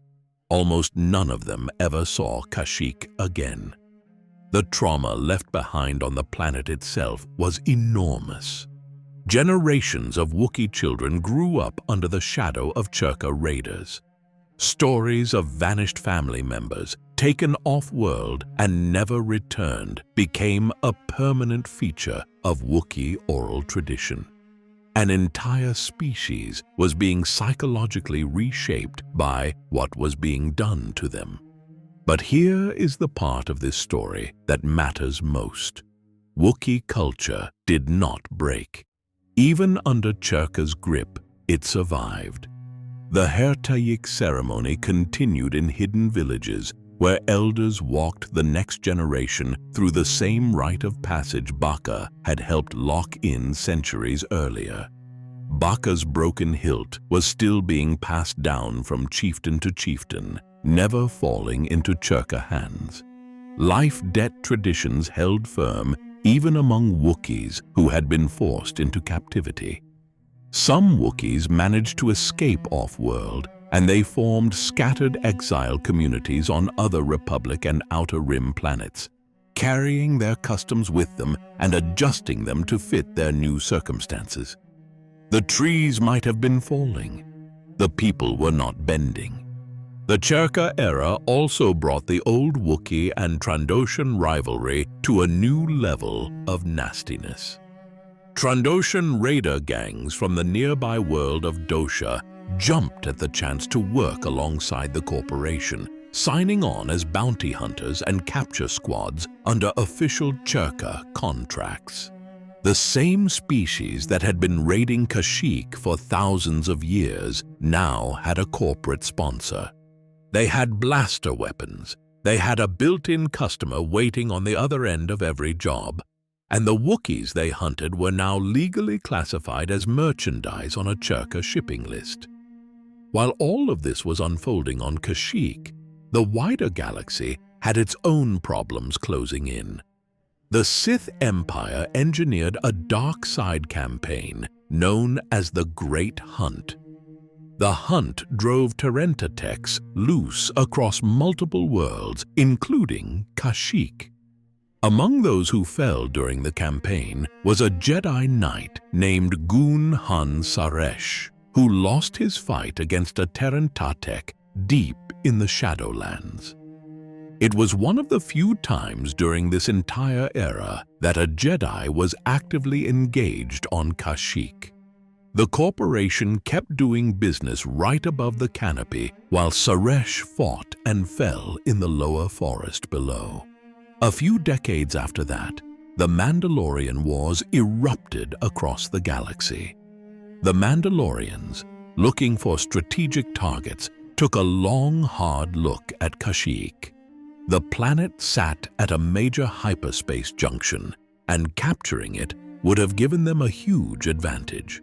Almost none of them ever saw Kashyyyk again. The trauma left behind on the planet itself was enormous. Generations of Wookiee children grew up under the shadow of Czerka raiders. Stories of vanished family members, taken off-world and never returned, became a permanent feature of Wookiee oral tradition. An entire species was being psychologically reshaped by what was being done to them. But here is the part of this story that matters most. Wookiee culture did not break. Even under Czerka's grip, it survived. The Kashyyyk ceremony continued in hidden villages where elders walked the next generation through the same rite of passage Bacca had helped lock in centuries earlier. Bacca's broken hilt was still being passed down from chieftain to chieftain, never falling into Czerka hands. Life debt traditions held firm even among Wookiees who had been forced into captivity. Some Wookiees managed to escape off-world, and they formed scattered exile communities on other Republic and Outer Rim planets, carrying their customs with them and adjusting them to fit their new circumstances. The trees might have been falling. The people were not bending. The Czerka era also brought the old Wookiee and Trandoshan rivalry to a new level of nastiness. Trandoshan raider gangs from the nearby world of Dosha jumped at the chance to work alongside the corporation, signing on as bounty hunters and capture squads under official Czerka contracts. The same species that had been raiding Kashyyyk for thousands of years now had a corporate sponsor. They had blaster weapons. They had a built-in customer waiting on the other end of every job. And the Wookiees they hunted were now legally classified as merchandise on a Czerka shipping list. While all of this was unfolding on Kashyyyk, the wider galaxy had its own problems closing in. The Sith Empire engineered a dark side campaign known as the Great Hunt. The hunt drove Terentatex loose across multiple worlds, including Kashyyyk. Among those who fell during the campaign was a Jedi Knight named Gun Han Saresh, who lost his fight against a Terentatek deep in the Shadowlands. It was one of the few times during this entire era that a Jedi was actively engaged on Kashyyyk. The corporation kept doing business right above the canopy while Saresh fought and fell in the lower forest below. A few decades after that, the Mandalorian Wars erupted across the galaxy. The Mandalorians, looking for strategic targets, took a long, hard look at Kashyyyk. The planet sat at a major hyperspace junction, and capturing it would have given them a huge advantage.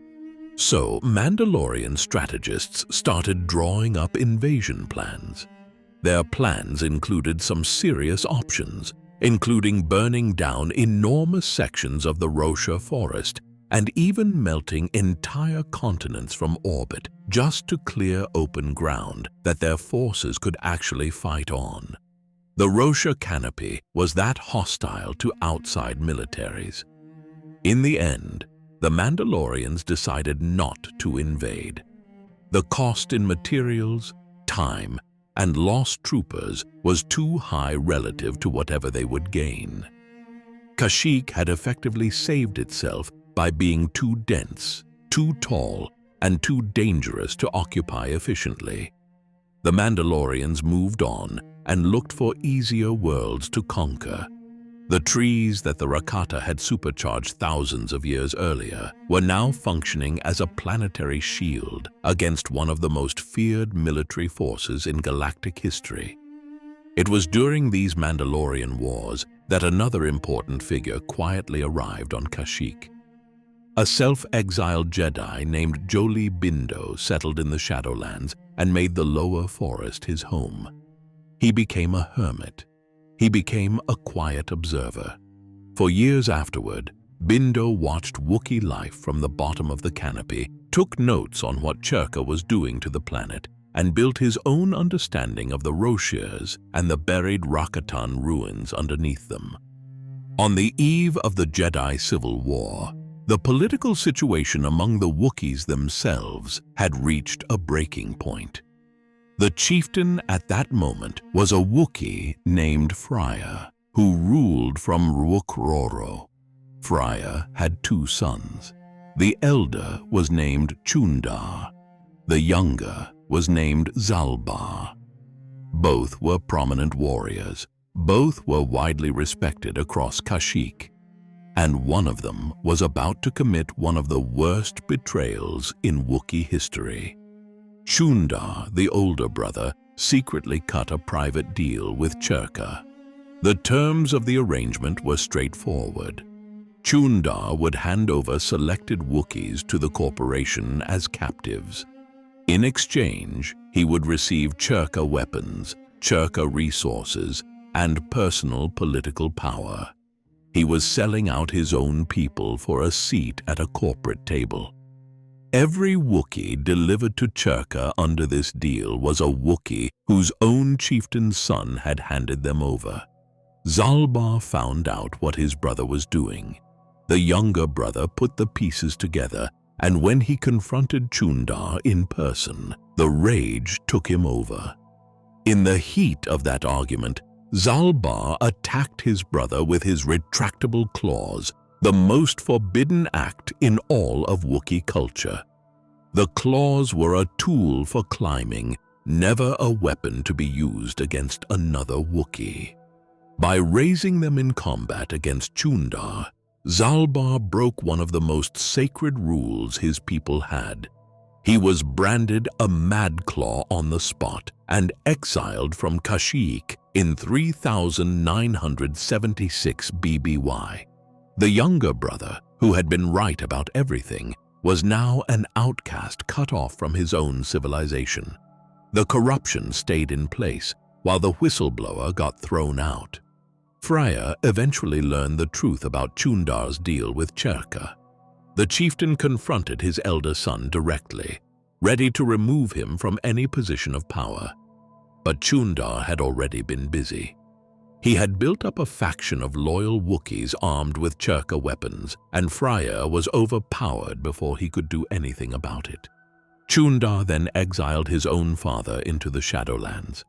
So Mandalorian strategists started drawing up invasion plans. Their plans included some serious options, including burning down enormous sections of the Rosha forest and even melting entire continents from orbit just to clear open ground that their forces could actually fight on. The Rosha canopy was that hostile to outside militaries. In the end, the Mandalorians decided not to invade. The cost in materials, time, and lost troopers was too high relative to whatever they would gain. Kashyyyk had effectively saved itself by being too dense, too tall, and too dangerous to occupy efficiently. The Mandalorians moved on and looked for easier worlds to conquer. The trees that the Rakata had supercharged thousands of years earlier were now functioning as a planetary shield against one of the most feared military forces in galactic history. It was during these Mandalorian Wars that another important figure quietly arrived on Kashyyyk. A self-exiled Jedi named Jolee Bindo settled in the Shadowlands and made the lower forest his home. He became a hermit. He became a quiet observer. For years afterward, Bindo watched Wookiee life from the bottom of the canopy, took notes on what Czerka was doing to the planet, and built his own understanding of the Roshiers and the buried Rakatan ruins underneath them. On the eve of the Jedi Civil War, the political situation among the Wookiees themselves had reached a breaking point. The chieftain at that moment was a Wookiee named Freya, who ruled from Wookrooro. Freya had two sons. The elder was named Chundar. The younger was named Zalbar. Both were prominent warriors. Both were widely respected across Kashyyyk. And one of them was about to commit one of the worst betrayals in Wookiee history. Chundar, the older brother, secretly cut a private deal with Czerka. The terms of the arrangement were straightforward. Chundar would hand over selected Wookiees to the corporation as captives. In exchange, he would receive Czerka weapons, Czerka resources, and personal political power. He was selling out his own people for a seat at a corporate table. Every Wookiee delivered to Czerka under this deal was a Wookiee whose own chieftain's son had handed them over. Zalbar found out what his brother was doing. The younger brother put the pieces together, and when he confronted Chundar in person, the rage took him over. In the heat of that argument, Zalbar attacked his brother with his retractable claws, the most forbidden act in all of Wookiee culture. The claws were a tool for climbing, never a weapon to be used against another Wookiee. By raising them in combat against Chundar, Zalbar broke one of the most sacred rules his people had. He was branded a Madclaw on the spot and exiled from Kashyyyk in 3976 BBY. The younger brother, who had been right about everything, was now an outcast cut off from his own civilization. The corruption stayed in place, while the whistleblower got thrown out. Freya eventually learned the truth about Chundar's deal with Czerka. The chieftain confronted his elder son directly, ready to remove him from any position of power. But Chundar had already been busy. He had built up a faction of loyal Wookiees armed with Czerka weapons, and Freya was overpowered before he could do anything about it. Chundar then exiled his own father into the Shadowlands.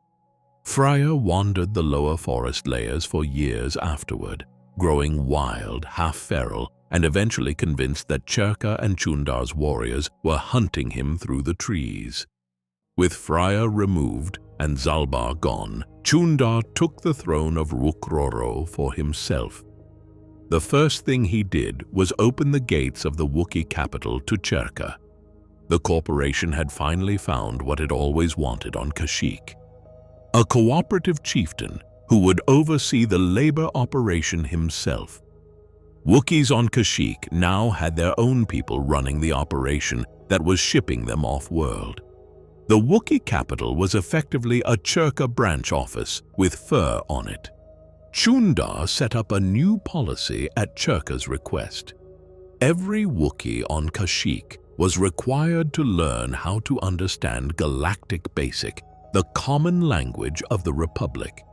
Freya wandered the lower forest layers for years afterward, growing wild, half-feral, and eventually convinced that Czerka and Chundar's warriors were hunting him through the trees. With Freya removed and Zalbar gone, Chundar took the throne of Wookrooro for himself. The first thing he did was open the gates of the Wookiee capital to Czerka. The corporation had finally found what it always wanted on Kashyyyk: a cooperative chieftain who would oversee the labor operation himself. Wookiees on Kashyyyk now had their own people running the operation that was shipping them off-world. The Wookiee capital was effectively a Czerka branch office with fur on it. Chuundar set up a new policy at Czerka's request. Every Wookiee on Kashyyyk was required to learn how to understand Galactic Basic, the common language of the Republic.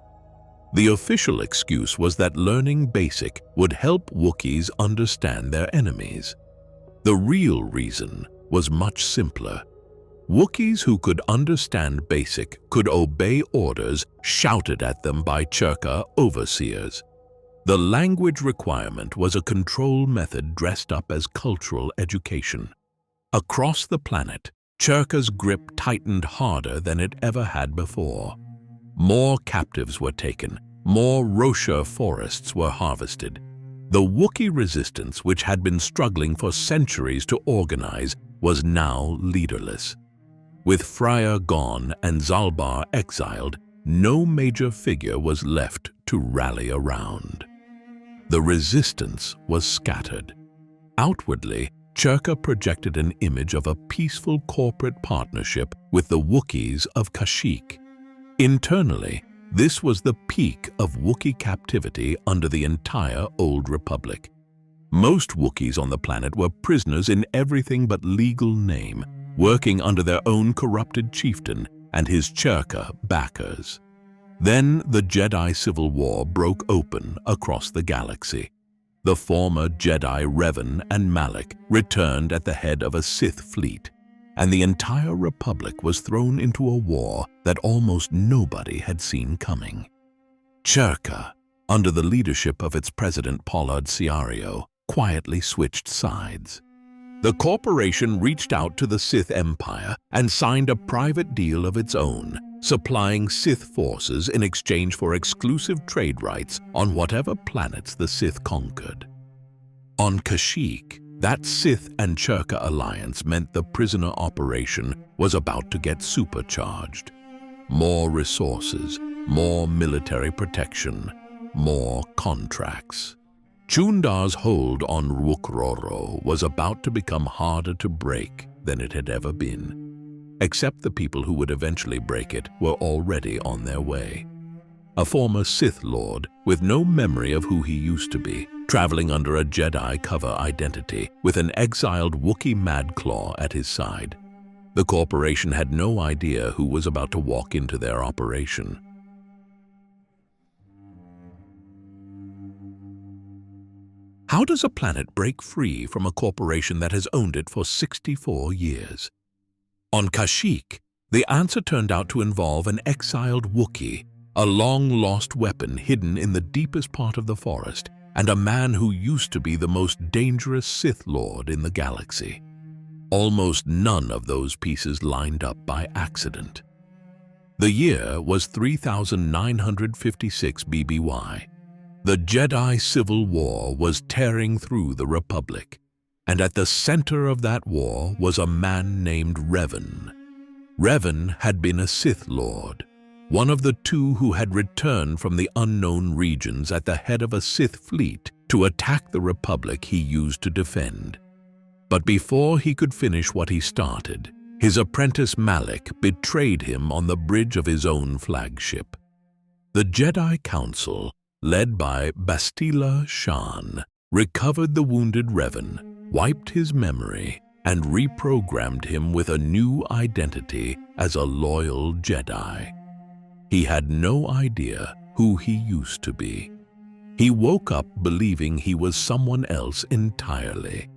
The official excuse was that learning Basic would help Wookiees understand their enemies. The real reason was much simpler. Wookiees who could understand Basic could obey orders shouted at them by Czerka overseers. The language requirement was a control method dressed up as cultural education. Across the planet, Czerka's grip tightened harder than it ever had before. More captives were taken, more Roshar forests were harvested. The Wookiee resistance, which had been struggling for centuries to organize, was now leaderless. With Freyr gone and Zalbar exiled, no major figure was left to rally around. The resistance was scattered. Outwardly, Czerka projected an image of a peaceful corporate partnership with the Wookiees of Kashyyyk. Internally, this was the peak of Wookiee captivity under the entire Old Republic. Most Wookiees on the planet were prisoners in everything but legal name, working under their own corrupted chieftain and his Czerka backers. Then the Jedi Civil War broke open across the galaxy. The former Jedi Revan and Malak returned at the head of a Sith fleet, and the entire Republic was thrown into a war that almost nobody had seen coming. Czerka, under the leadership of its president Pollard Ciario, quietly switched sides. The corporation reached out to the Sith Empire and signed a private deal of its own, supplying Sith forces in exchange for exclusive trade rights on whatever planets the Sith conquered. On Kashyyyk, that Sith and Czerka alliance meant the prisoner operation was about to get supercharged. More resources, more military protection, more contracts. Chuundar's hold on Wookrooro was about to become harder to break than it had ever been. Except the people who would eventually break it were already on their way. A former Sith Lord with no memory of who he used to be, traveling under a Jedi cover identity with an exiled Wookiee Madclaw at his side. The corporation had no idea who was about to walk into their operation. How does a planet break free from a corporation that has owned it for 64 years? On Kashyyyk, the answer turned out to involve an exiled Wookiee, a long-lost weapon hidden in the deepest part of the forest, and a man who used to be the most dangerous Sith Lord in the galaxy. Almost none of those pieces lined up by accident. The year was 3956 BBY. The Jedi Civil War was tearing through the Republic, and at the center of that war was a man named Revan. Revan had been a Sith Lord, one of the two who had returned from the unknown regions at the head of a Sith fleet to attack the Republic he used to defend. But before he could finish what he started, his apprentice Malak betrayed him on the bridge of his own flagship. The Jedi Council, led by Bastila Shan, recovered the wounded Revan, wiped his memory, and reprogrammed him with a new identity as a loyal Jedi. He had no idea who he used to be. He woke up believing he was someone else entirely,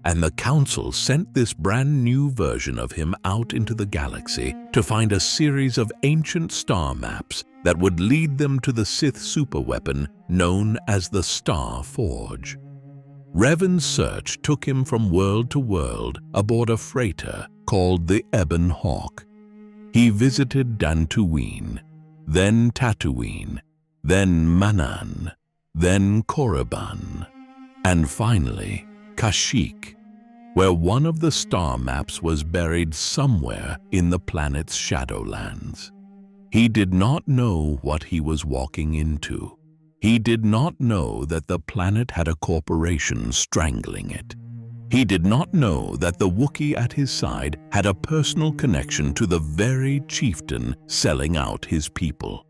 and the Council sent this brand new version of him out into the galaxy to find a series of ancient star maps that would lead them to the Sith superweapon known as the Star Forge. Revan's search took him from world to world aboard a freighter called the Ebon Hawk. He visited Dantooine, then Tatooine, then Manaan, then Korriban, And finally, Kashyyyk, where one of the star maps was buried somewhere in the planet's Shadowlands. He did not know what he was walking into. He did not know that the planet had a corporation strangling it. He did not know that the Wookiee at his side had a personal connection to the very chieftain selling out his people.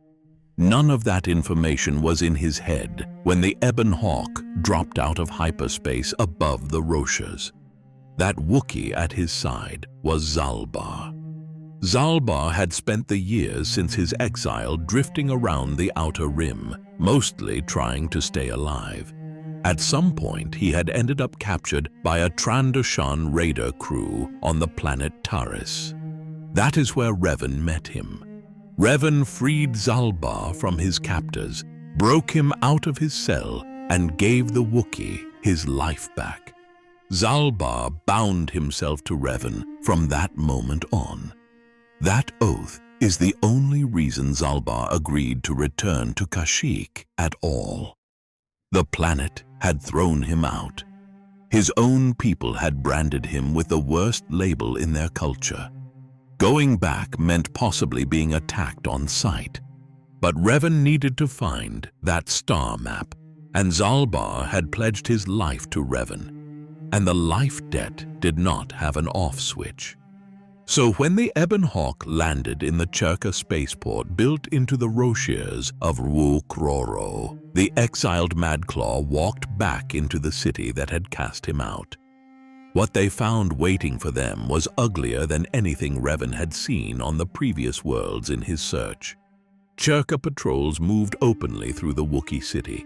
None of that information was in his head when the Ebon Hawk dropped out of hyperspace above the Roshas. That Wookiee at his side was Zalbar. Zalbar had spent the years since his exile drifting around the Outer Rim, mostly trying to stay alive. At some point, he had ended up captured by a Trandoshan raider crew on the planet Taris. That is where Revan met him. Revan freed Zalbar from his captors, broke him out of his cell, and gave the Wookiee his life back. Zalbar bound himself to Revan from that moment on. That oath is the only reason Zalbar agreed to return to Kashyyyk at all. The planet had thrown him out. His own people had branded him with the worst label in their culture. Going back meant possibly being attacked on sight. But Revan needed to find that star map, and Zalbar had pledged his life to Revan. And the life debt did not have an off switch. So when the Ebon Hawk landed in the Czerka spaceport built into the Roshas of Wookiees, the exiled Madclaw walked back into the city that had cast him out. What they found waiting for them was uglier than anything Revan had seen on the previous worlds in his search. Czerka patrols moved openly through the Wookiee city.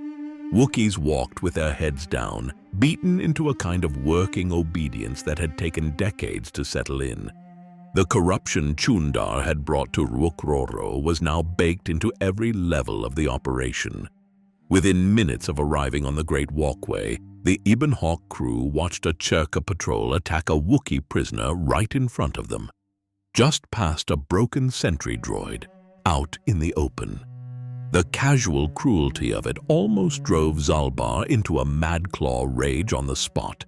Wookiees walked with their heads down, beaten into a kind of working obedience that had taken decades to settle in. The corruption Chundar had brought to Wookiees was now baked into every level of the operation. Within minutes of arriving on the Great Walkway, the Ebon Hawk crew watched a Czerka patrol attack a Wookiee prisoner right in front of them, just past a broken sentry droid, out in the open. The casual cruelty of it almost drove Zalbar into a Madclaw rage on the spot.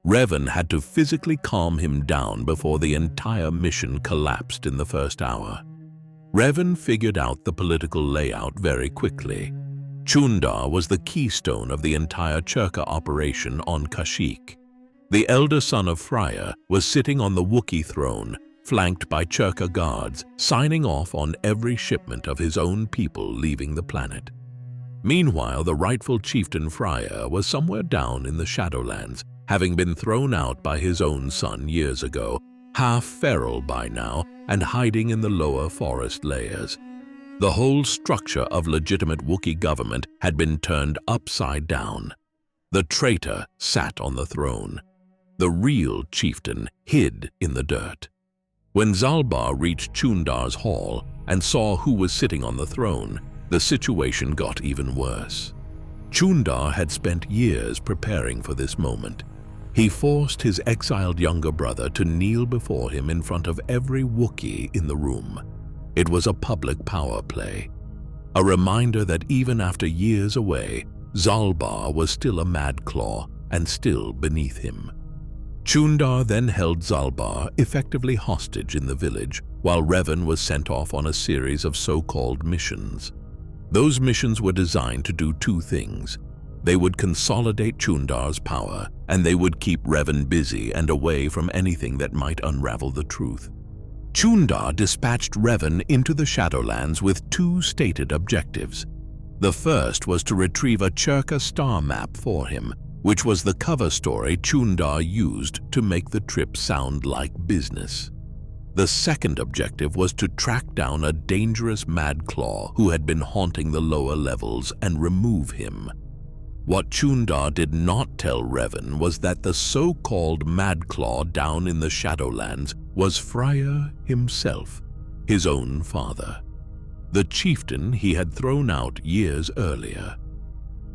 Revan had to physically calm him down before the entire mission collapsed in the first hour. Revan figured out the political layout very quickly. Chundar was the keystone of the entire Czerka operation on Kashyyyk. The elder son of Freya was sitting on the Wookiee throne, flanked by Czerka guards, signing off on every shipment of his own people leaving the planet. Meanwhile, the rightful chieftain Freya was somewhere down in the Shadowlands, having been thrown out by his own son years ago, half feral by now and hiding in the lower forest layers. The whole structure of legitimate Wookiee government had been turned upside down. The traitor sat on the throne. The real chieftain hid in the dirt. When Zalbar reached Chundar's hall and saw who was sitting on the throne, the situation got even worse. Chundar had spent years preparing for this moment. He forced his exiled younger brother to kneel before him in front of every Wookiee in the room. It was a public power play, a reminder that even after years away, Zalbar was still a Madclaw and still beneath him. Chundar then held Zalbar effectively hostage in the village, while Revan was sent off on a series of so-called missions. Those missions were designed to do two things. They would consolidate Chundar's power, and they would keep Revan busy and away from anything that might unravel the truth. Chundar dispatched Revan into the Shadowlands with two stated objectives. The first was to retrieve a Czerka star map for him, which was the cover story Chundar used to make the trip sound like business. The second objective was to track down a dangerous Madclaw who had been haunting the lower levels and remove him. What Chundar did not tell Revan was that the so-called Madclaw down in the Shadowlands was Freya himself, his own father, the chieftain he had thrown out years earlier.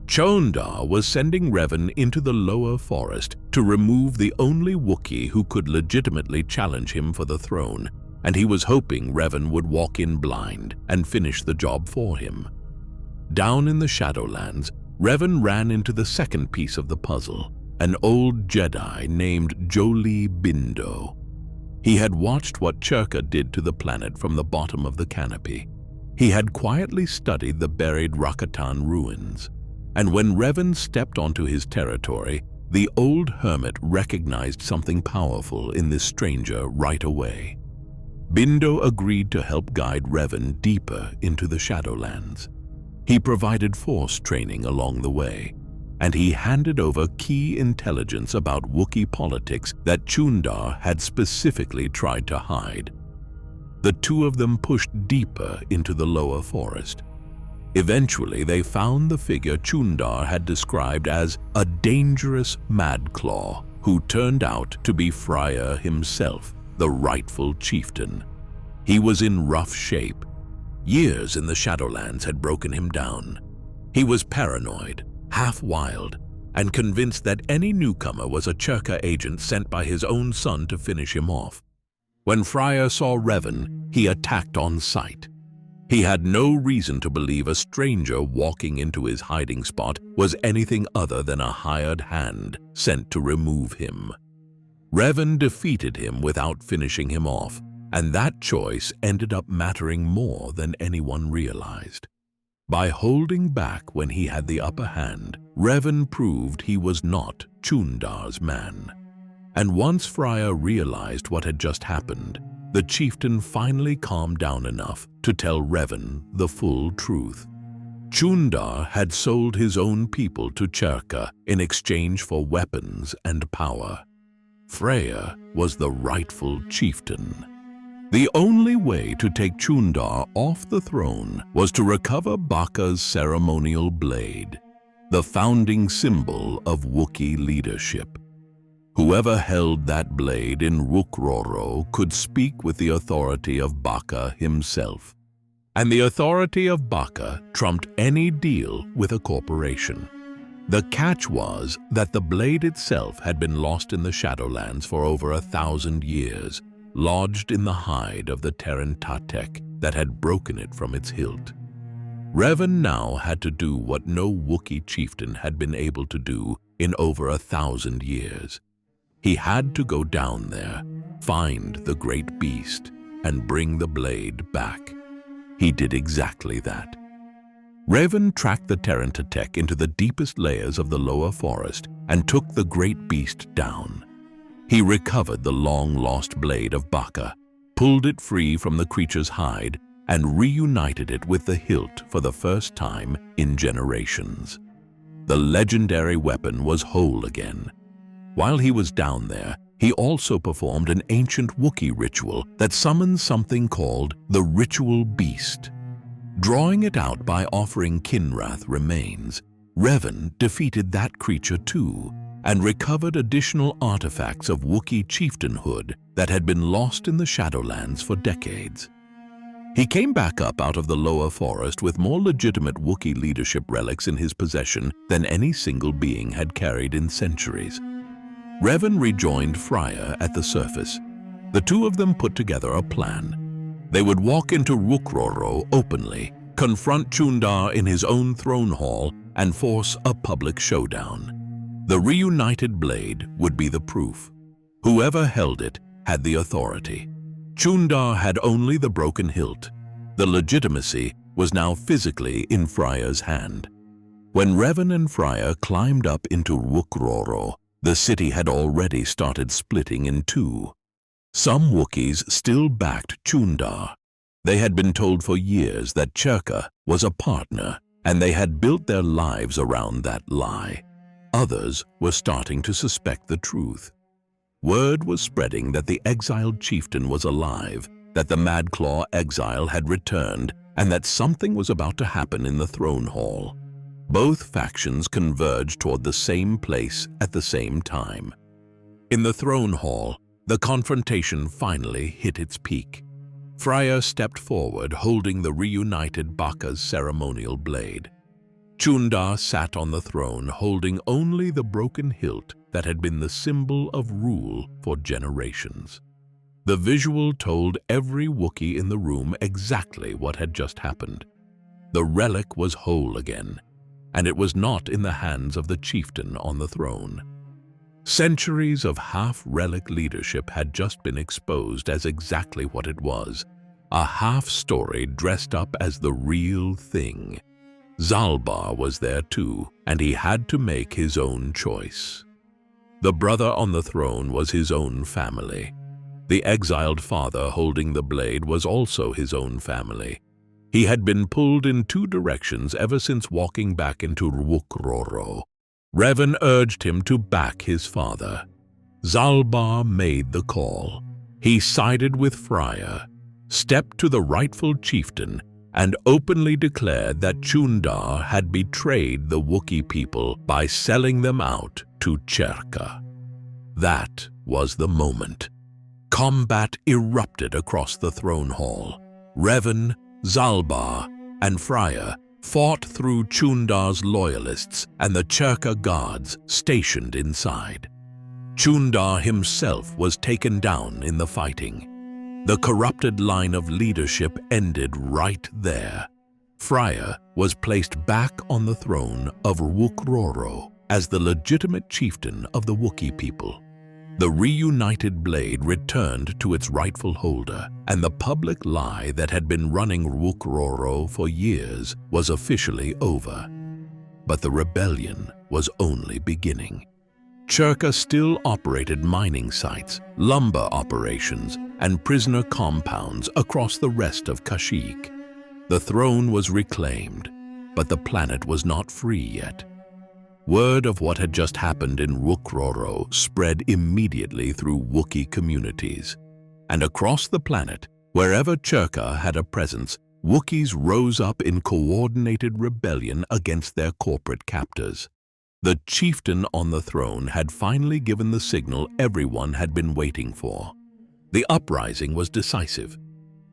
Chundar was sending Revan into the lower forest to remove the only Wookiee who could legitimately challenge him for the throne, and he was hoping Revan would walk in blind and finish the job for him. Down in the Shadowlands, Revan ran into the second piece of the puzzle, an old Jedi named Jolee Bindo. He had watched what Czerka did to the planet from the bottom of the canopy. He had quietly studied the buried Rakatan ruins, and when Revan stepped onto his territory, the old hermit recognized something powerful in this stranger right away. Bindo agreed to help guide Revan deeper into the Shadowlands. He provided force training along the way, and he handed over key intelligence about Wookiee politics that Chuundar had specifically tried to hide. The two of them pushed deeper into the lower forest. Eventually, they found the figure Chuundar had described as a dangerous madclaw who turned out to be Fryer himself, the rightful chieftain. He was in rough shape. Years in the Shadowlands had broken him down. He was paranoid, half-wild, and convinced that any newcomer was a Czerka agent sent by his own son to finish him off. When Fryer saw Revan, he attacked on sight. He had no reason to believe a stranger walking into his hiding spot was anything other than a hired hand sent to remove him. Revan defeated him without finishing him off, and that choice ended up mattering more than anyone realized. By holding back when he had the upper hand, Revan proved he was not Chuundar's man. And once Fryer realized what had just happened, the chieftain finally calmed down enough to tell Revan the full truth. Chuundar had sold his own people to Czerka in exchange for weapons and power. Fryer was the rightful chieftain. The only way to take Chuundar off the throne was to recover Bacca's ceremonial blade, the founding symbol of Wookiee leadership. Whoever held that blade in Wookroro could speak with the authority of Bacca himself. And the authority of Bacca trumped any deal with a corporation. The catch was that the blade itself had been lost in the Shadowlands for over 1,000 years, lodged in the hide of the Terran Tatek that had broken it from its hilt. Revan now had to do what no Wookiee chieftain had been able to do in over 1,000 years. He had to go down there, find the great beast, and bring the blade back. He did exactly that. Revan tracked the Terran Tatek into the deepest layers of the lower forest and took the great beast down. He recovered the long-lost blade of Bacca, pulled it free from the creature's hide, and reunited it with the hilt for the first time in generations. The legendary weapon was whole again. While he was down there, he also performed an ancient Wookiee ritual that summons something called the Ritual Beast. Drawing it out by offering Kinrath remains, Revan defeated that creature too, and recovered additional artifacts of Wookiee chieftainhood that had been lost in the Shadowlands for decades. He came back up out of the lower forest with more legitimate Wookiee leadership relics in his possession than any single being had carried in centuries. Revan rejoined Fryer at the surface. The two of them put together a plan. They would walk into Wookroro openly, confront Chuundar in his own throne hall, and force a public showdown. The reunited blade would be the proof. Whoever held it had the authority. Chuundar had only the broken hilt. The legitimacy was now physically in Fryer's hand. When Revan and Fryer climbed up into Wookroro, the city had already started splitting in two. Some Wookiees still backed Chuundar. They had been told for years that Czerka was a partner, and they had built their lives around that lie. Others were starting to suspect the truth. Word was spreading that the exiled chieftain was alive, that the Madclaw exile had returned, and that something was about to happen in the throne hall. Both factions converged toward the same place at the same time. In the throne hall, the confrontation finally hit its peak. Fryer stepped forward, holding the reunited Bacca's ceremonial blade. Chuundar sat on the throne, holding only the broken hilt that had been the symbol of rule for generations. The visual told every Wookiee in the room exactly what had just happened. The relic was whole again. and it was not in the hands of the chieftain on the throne. Centuries of half-relic leadership had just been exposed as exactly what it was, a half-story dressed up as the real thing. Zalbar was there too, and he had to make his own choice. The brother on the throne was his own family. The exiled father holding the blade was also his own family. He had been pulled in two directions ever since walking back into Wookiees. Revan urged him to back his father. Zalbar made the call. He sided with Freya, stepped to the rightful chieftain, and openly declared that Chuundar had betrayed the Wookiee people by selling them out to Czerka. That was the moment. Combat erupted across the throne hall. Revan, Zalbar, and Freya fought through Chuundar's loyalists and the Czerka guards stationed inside. Chuundar himself was taken down in the fighting. The corrupted line of leadership ended right there. Freya was placed back on the throne of Wookiees as the legitimate chieftain of the Wookiee people. The reunited blade returned to its rightful holder, and the public lie that had been running Wookiees for years was officially over. But the rebellion was only beginning. Czerka still operated mining sites, lumber operations, and prisoner compounds across the rest of Kashyyyk. The throne was reclaimed, but the planet was not free yet. Word of what had just happened in Wookiees spread immediately through Wookiee communities. And across the planet, wherever Czerka had a presence, Wookiees rose up in coordinated rebellion against their corporate captors. The chieftain on the throne had finally given the signal everyone had been waiting for. The uprising was decisive.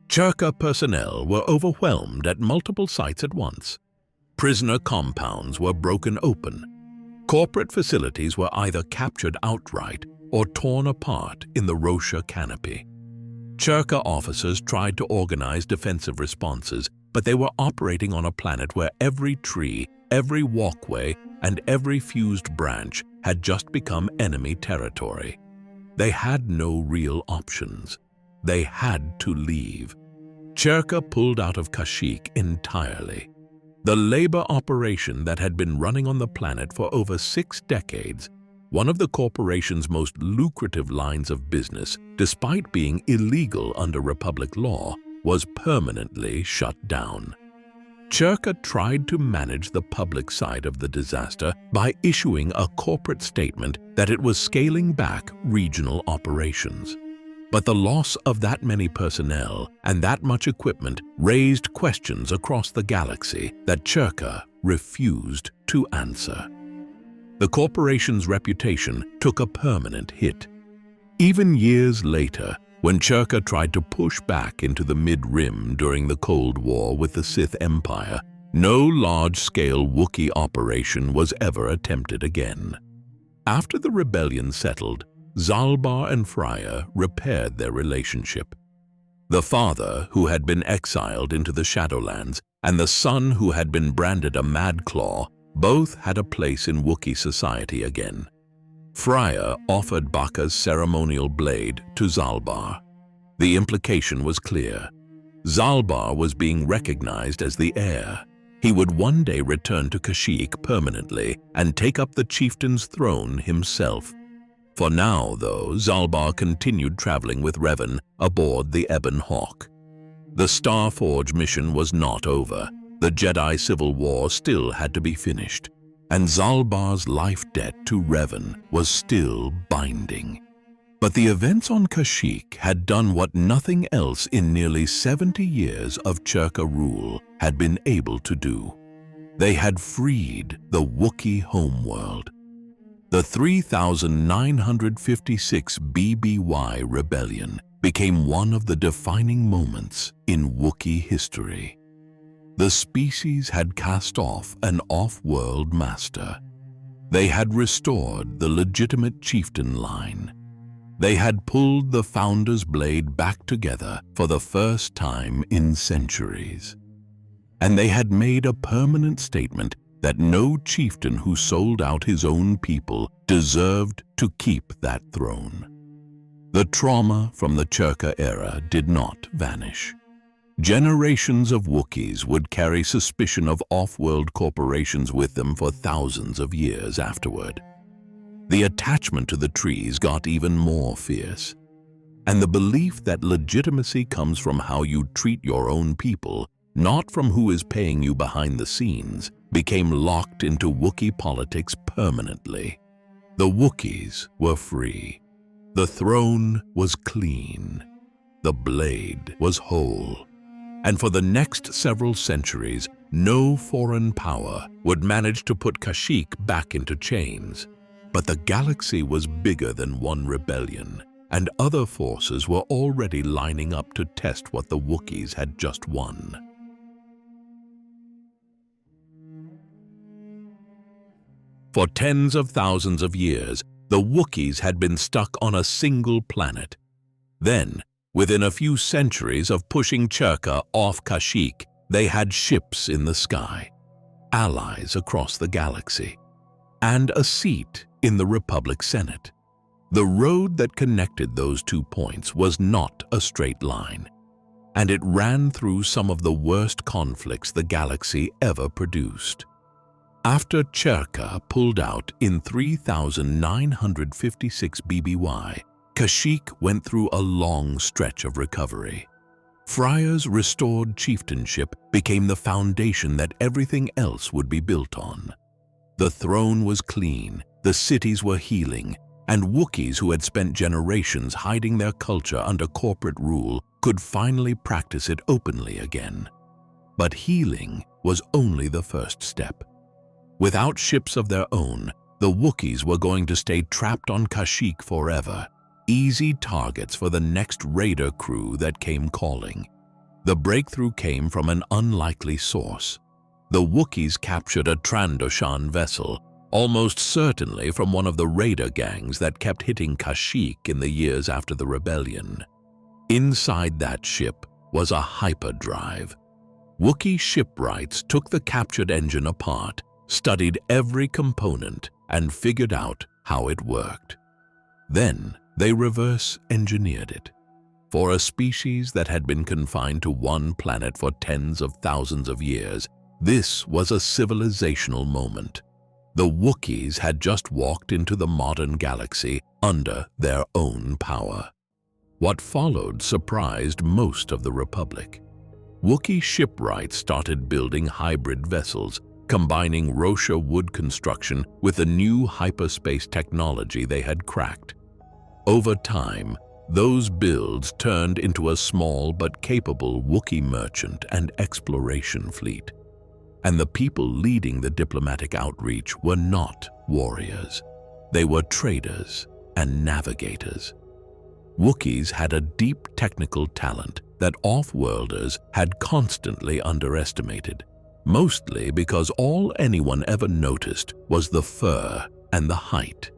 Czerka personnel were overwhelmed at multiple sites at once. Prisoner compounds were broken open. Corporate facilities were either captured outright or torn apart in the Rosha canopy. Czerka officers tried to organize defensive responses, but they were operating on a planet where every tree, every walkway, and every fused branch had just become enemy territory. They had no real options. They had to leave. Czerka pulled out of Kashyyyk entirely. The labor operation that had been running on the planet for over 6 decades, one of the corporation's most lucrative lines of business, despite being illegal under Republic law, was permanently shut down. Czerka tried to manage the public side of the disaster by issuing a corporate statement that it was scaling back regional operations. But the loss of that many personnel and that much equipment raised questions across the galaxy that Czerka refused to answer. The corporation's reputation took a permanent hit. Even years later, when Czerka tried to push back into the Mid-Rim during the Cold War with the Sith Empire, no large-scale Wookiee operation was ever attempted again. After the rebellion settled, Zalbar and Freya repaired their relationship. The father, who had been exiled into the Shadowlands, and the son who had been branded a Madclaw, both had a place in Wookiee society again. Freya offered Bacca's ceremonial blade to Zalbar. The implication was clear. Zalbar was being recognized as the heir. He would one day return to Kashyyyk permanently and take up the chieftain's throne himself. For now, though, Zalbar continued traveling with Revan aboard the Ebon Hawk. The Starforge mission was not over. The Jedi Civil War still had to be finished, and Zalbar's life debt to Revan was still binding. But the events on Kashyyyk had done what nothing else in nearly 70 years of Czerka rule had been able to do. They had freed the Wookiee homeworld. The 3956 BBY rebellion became one of the defining moments in Wookiee history. The species had cast off an off-world master. They had restored the legitimate chieftain line. They had pulled the Founder's blade back together for the first time in centuries. And they had made a permanent statement that no chieftain who sold out his own people deserved to keep that throne. The trauma from the Czerka era did not vanish. Generations of Wookiees would carry suspicion of off-world corporations with them for thousands of years afterward. The attachment to the trees got even more fierce, and the belief that legitimacy comes from how you treat your own people, not from who is paying you behind the scenes, became locked into Wookiee politics permanently. The Wookiees were free. The throne was clean. The blade was whole. And for the next several centuries, no foreign power would manage to put Kashyyyk back into chains. But the galaxy was bigger than one rebellion, and other forces were already lining up to test what the Wookiees had just won. For tens of thousands of years, the Wookiees had been stuck on a single planet. Then, within a few centuries of pushing Czerka off Kashyyyk, they had ships in the sky, allies across the galaxy, and a seat in the Republic Senate. The road that connected those 2 points was not a straight line, and it ran through some of the worst conflicts the galaxy ever produced. After Czerka pulled out in 3956 BBY, Kashyyyk went through a long stretch of recovery. Friar's restored chieftainship became the foundation that everything else would be built on. The throne was clean, the cities were healing, and Wookiees who had spent generations hiding their culture under corporate rule could finally practice it openly again. But healing was only the first step. Without ships of their own, the Wookiees were going to stay trapped on Kashyyyk forever, easy targets for the next raider crew that came calling. The breakthrough came from an unlikely source. The Wookiees captured a Trandoshan vessel, almost certainly from one of the raider gangs that kept hitting Kashyyyk in the years after the rebellion. Inside that ship was a hyperdrive. Wookiee shipwrights took the captured engine apart, studied every component, and figured out how it worked. Then they reverse-engineered it. For a species that had been confined to one planet for tens of thousands of years, this was a civilizational moment. The Wookiees had just walked into the modern galaxy under their own power. What followed surprised most of the Republic. Wookiee shipwrights started building hybrid vessels, combining Rosha wood construction with the new hyperspace technology they had cracked. Over time, those builds turned into a small but capable Wookiee merchant and exploration fleet. And the people leading the diplomatic outreach were not warriors. They were traders and navigators. Wookiees had a deep technical talent that off-worlders had constantly underestimated, mostly because all anyone ever noticed was the fur and the height.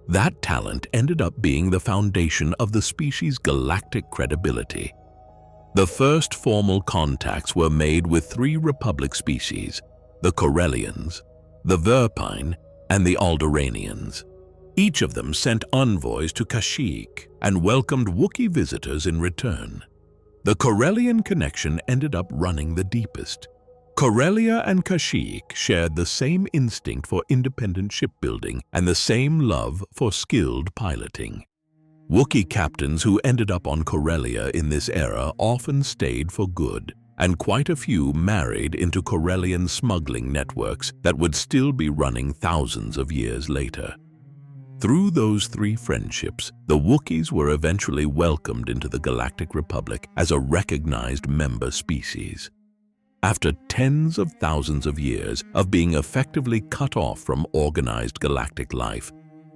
That talent ended up being the foundation of the species' galactic credibility. The first formal contacts were made with 3 Republic species, the Corellians, the Verpine, and the Alderaanians. Each of them sent envoys to Kashyyyk and welcomed Wookiee visitors in return. The Corellian connection ended up running the deepest. Corellia and Kashyyyk shared the same instinct for independent shipbuilding and the same love for skilled piloting. Wookiee captains who ended up on Corellia in this era often stayed for good, and quite a few married into Corellian smuggling networks that would still be running thousands of years later. Through those 3 friendships, the Wookiees were eventually welcomed into the Galactic Republic as a recognized member species. After tens of thousands of years of being effectively cut off from organized galactic life,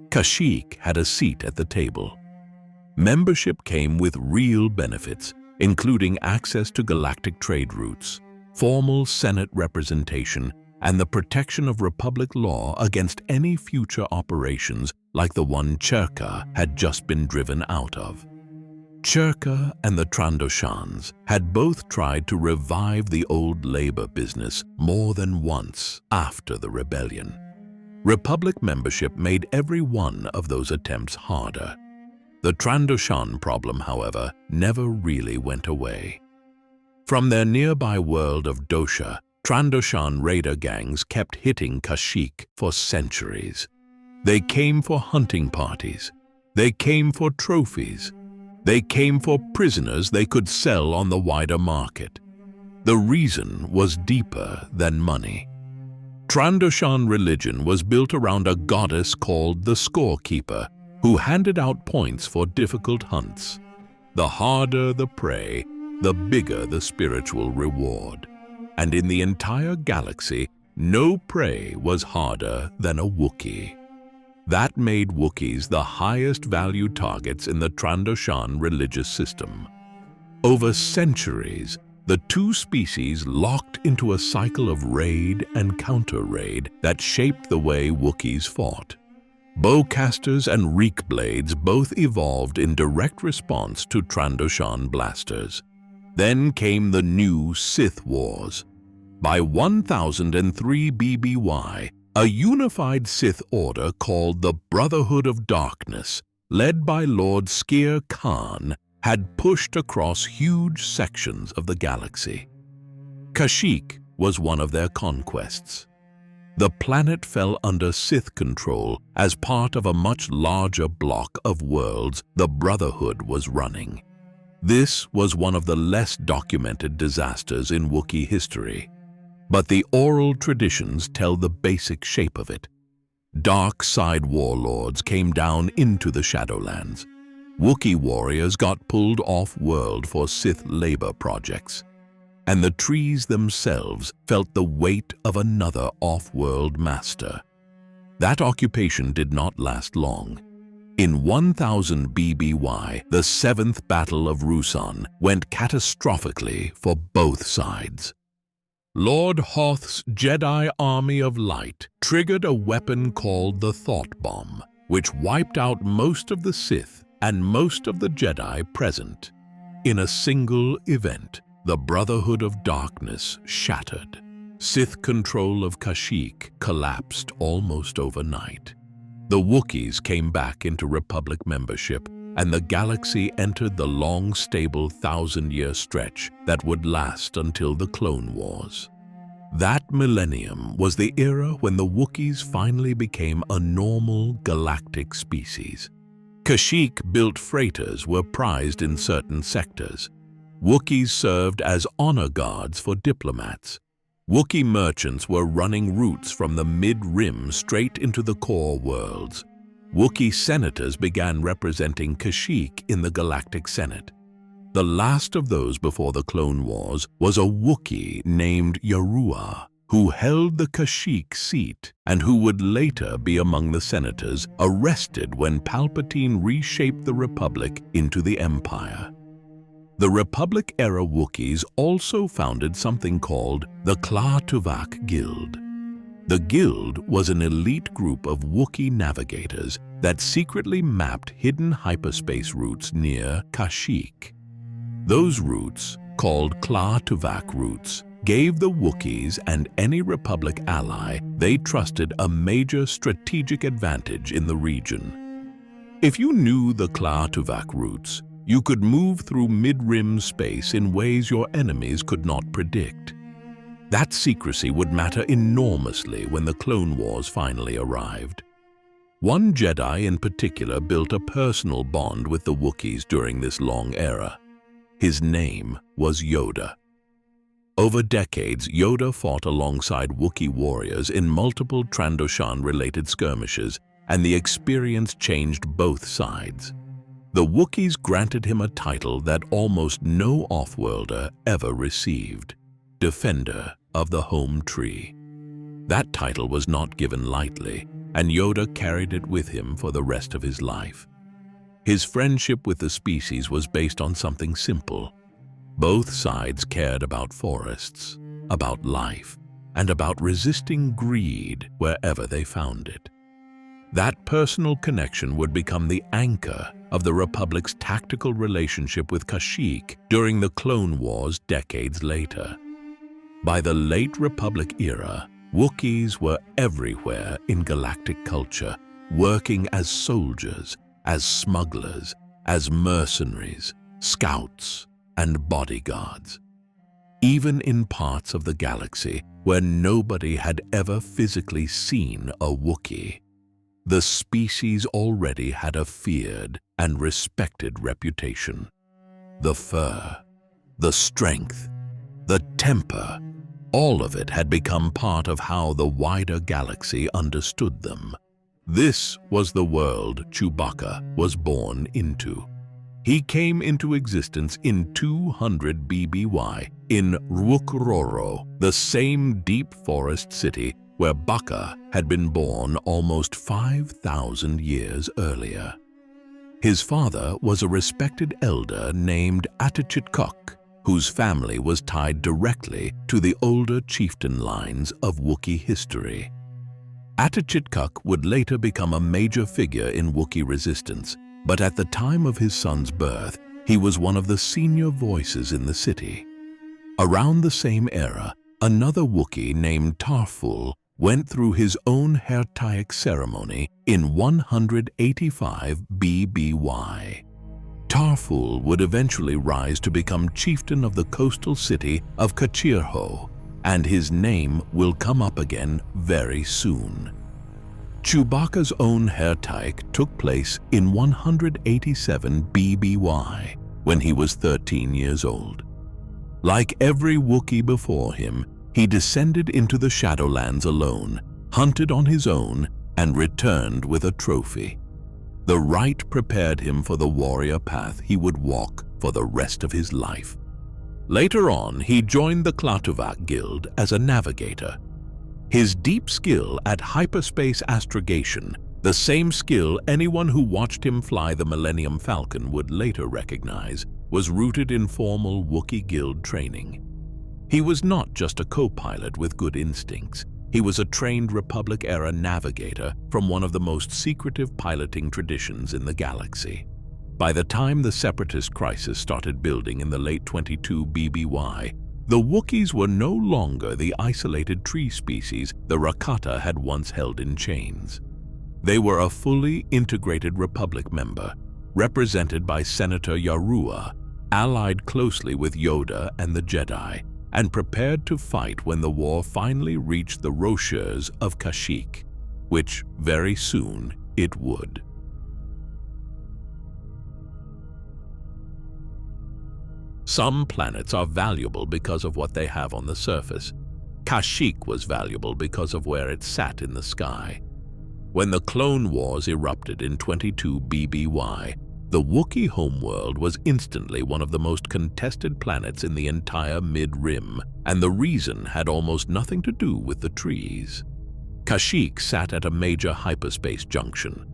Kashyyyk had a seat at the table. Membership came with real benefits, including access to galactic trade routes, formal Senate representation, and the protection of Republic law against any future operations like the one Czerka had just been driven out of. Czerka and the Trandoshans had both tried to revive the old labor business more than once after the rebellion. Republic membership made every one of those attempts harder. The Trandoshan problem, however, never really went away. From their nearby world of Dosha, Trandoshan raider gangs kept hitting Kashyyyk for centuries. They came for hunting parties. They came for trophies. They came for prisoners they could sell on the wider market. The reason was deeper than money. Trandoshan religion was built around a goddess called the Scorekeeper, who handed out points for difficult hunts. The harder the prey, the bigger the spiritual reward. And in the entire galaxy, no prey was harder than a Wookiee. That made Wookiees the highest value targets in the Trandoshan religious system. Over centuries, the two species locked into a cycle of raid and counter-raid that shaped the way Wookiees fought. Bowcasters and reek blades both evolved in direct response to Trandoshan blasters. Then came the new Sith Wars. By 1003 BBY, a unified Sith order called the Brotherhood of Darkness, led by Lord Skier Khan, had pushed across huge sections of the galaxy. Kashyyyk was one of their conquests. The planet fell under Sith control as part of a much larger block of worlds the Brotherhood was running. This was one of the less documented disasters in Wookiee history, but the oral traditions tell the basic shape of it. Dark side warlords came down into the Shadowlands. Wookiee warriors got pulled off-world for Sith labor projects, and the trees themselves felt the weight of another off-world master. That occupation did not last long. In 1000 BBY, the 7th Battle of Yuuzhan went catastrophically for both sides. Lord Hoth's Jedi Army of Light triggered a weapon called the Thought Bomb, which wiped out most of the Sith and most of the Jedi present. In a single event, the Brotherhood of Darkness shattered. Sith control of Kashyyyk collapsed almost overnight. The Wookiees came back into Republic membership, and the galaxy entered the long, stable 1,000-year stretch that would last until the Clone Wars. That millennium was the era when the Wookiees finally became a normal galactic species. Kashyyyk-built freighters were prized in certain sectors. Wookiees served as honor guards for diplomats. Wookiee merchants were running routes from the mid-rim straight into the core worlds. Wookiee senators began representing Kashyyyk in the Galactic Senate. The last of those before the Clone Wars was a Wookiee named Yaruah, who held the Kashyyyk seat and who would later be among the senators arrested when Palpatine reshaped the Republic into the Empire. The Republic-era Wookiees also founded something called the Kla Tuvok Guild. The Guild was an elite group of Wookiee navigators that secretly mapped hidden hyperspace routes near Kashyyyk. Those routes, called Kla Tuvok routes, gave the Wookiees and any Republic ally they trusted a major strategic advantage in the region. If you knew the Kla Tuvok routes, you could move through mid-rim space in ways your enemies could not predict. That secrecy would matter enormously when the Clone Wars finally arrived. One Jedi in particular built a personal bond with the Wookiees during this long era. His name was Yoda. Over decades, Yoda fought alongside Wookiee warriors in multiple Trandoshan-related skirmishes, and the experience changed both sides. The Wookiees granted him a title that almost no off-worlder ever received: Defender of the Home Tree. That title was not given lightly, and Yoda carried it with him for the rest of his life. His friendship with the species was based on something simple. Both sides cared about forests, about life, and about resisting greed wherever they found it. That personal connection would become the anchor of the Republic's tactical relationship with Kashyyyk during the Clone Wars decades later. By the late Republic era, Wookiees were everywhere in galactic culture, working as soldiers, as smugglers, as mercenaries, scouts, and bodyguards. Even in parts of the galaxy where nobody had ever physically seen a Wookiee, the species already had a feared and respected reputation. The fur, the strength, the temper, all of it had become part of how the wider galaxy understood them. This was the world Chewbacca was born into. He came into existence in 200 BBY in Rwukroro, the same deep forest city where Bacca had been born almost 5,000 years earlier. His father was a respected elder named Czerka, whose family was tied directly to the older chieftain lines of Wookiee history. Czerka would later become a major figure in Wookiee resistance, but at the time of his son's birth, he was one of the senior voices in the city. Around the same era, another Wookiee named Tarful went through his own Heirtaik ceremony in 185 BBY. Tarful would eventually rise to become chieftain of the coastal city of Kachirho, and his name will come up again very soon. Chewbacca's own Heirtaik took place in 187 BBY, when he was 13 years old. Like every Wookiee before him, he descended into the Shadowlands alone, hunted on his own, and returned with a trophy. The rite prepared him for the warrior path he would walk for the rest of his life. Later on, he joined the Klatuvak Guild as a navigator. His deep skill at hyperspace astrogation, the same skill anyone who watched him fly the Millennium Falcon would later recognize, was rooted in formal Wookiee Guild training. He was not just a co-pilot with good instincts. He was a trained Republic-era navigator from one of the most secretive piloting traditions in the galaxy. By the time the Separatist crisis started building in the late 22 BBY, the Wookiees were no longer the isolated tree species the Rakata had once held in chains. They were a fully integrated Republic member, represented by Senator Yarua, allied closely with Yoda and the Jedi, and prepared to fight when the war finally reached the rochers of Kashyyyk, which very soon it would. Some planets are valuable because of what they have on the surface. Kashyyyk was valuable because of where it sat in the sky. When the Clone Wars erupted in 22 BBY, the Wookiee homeworld was instantly one of the most contested planets in the entire Mid-Rim, and the reason had almost nothing to do with the trees. Kashyyyk sat at a major hyperspace junction.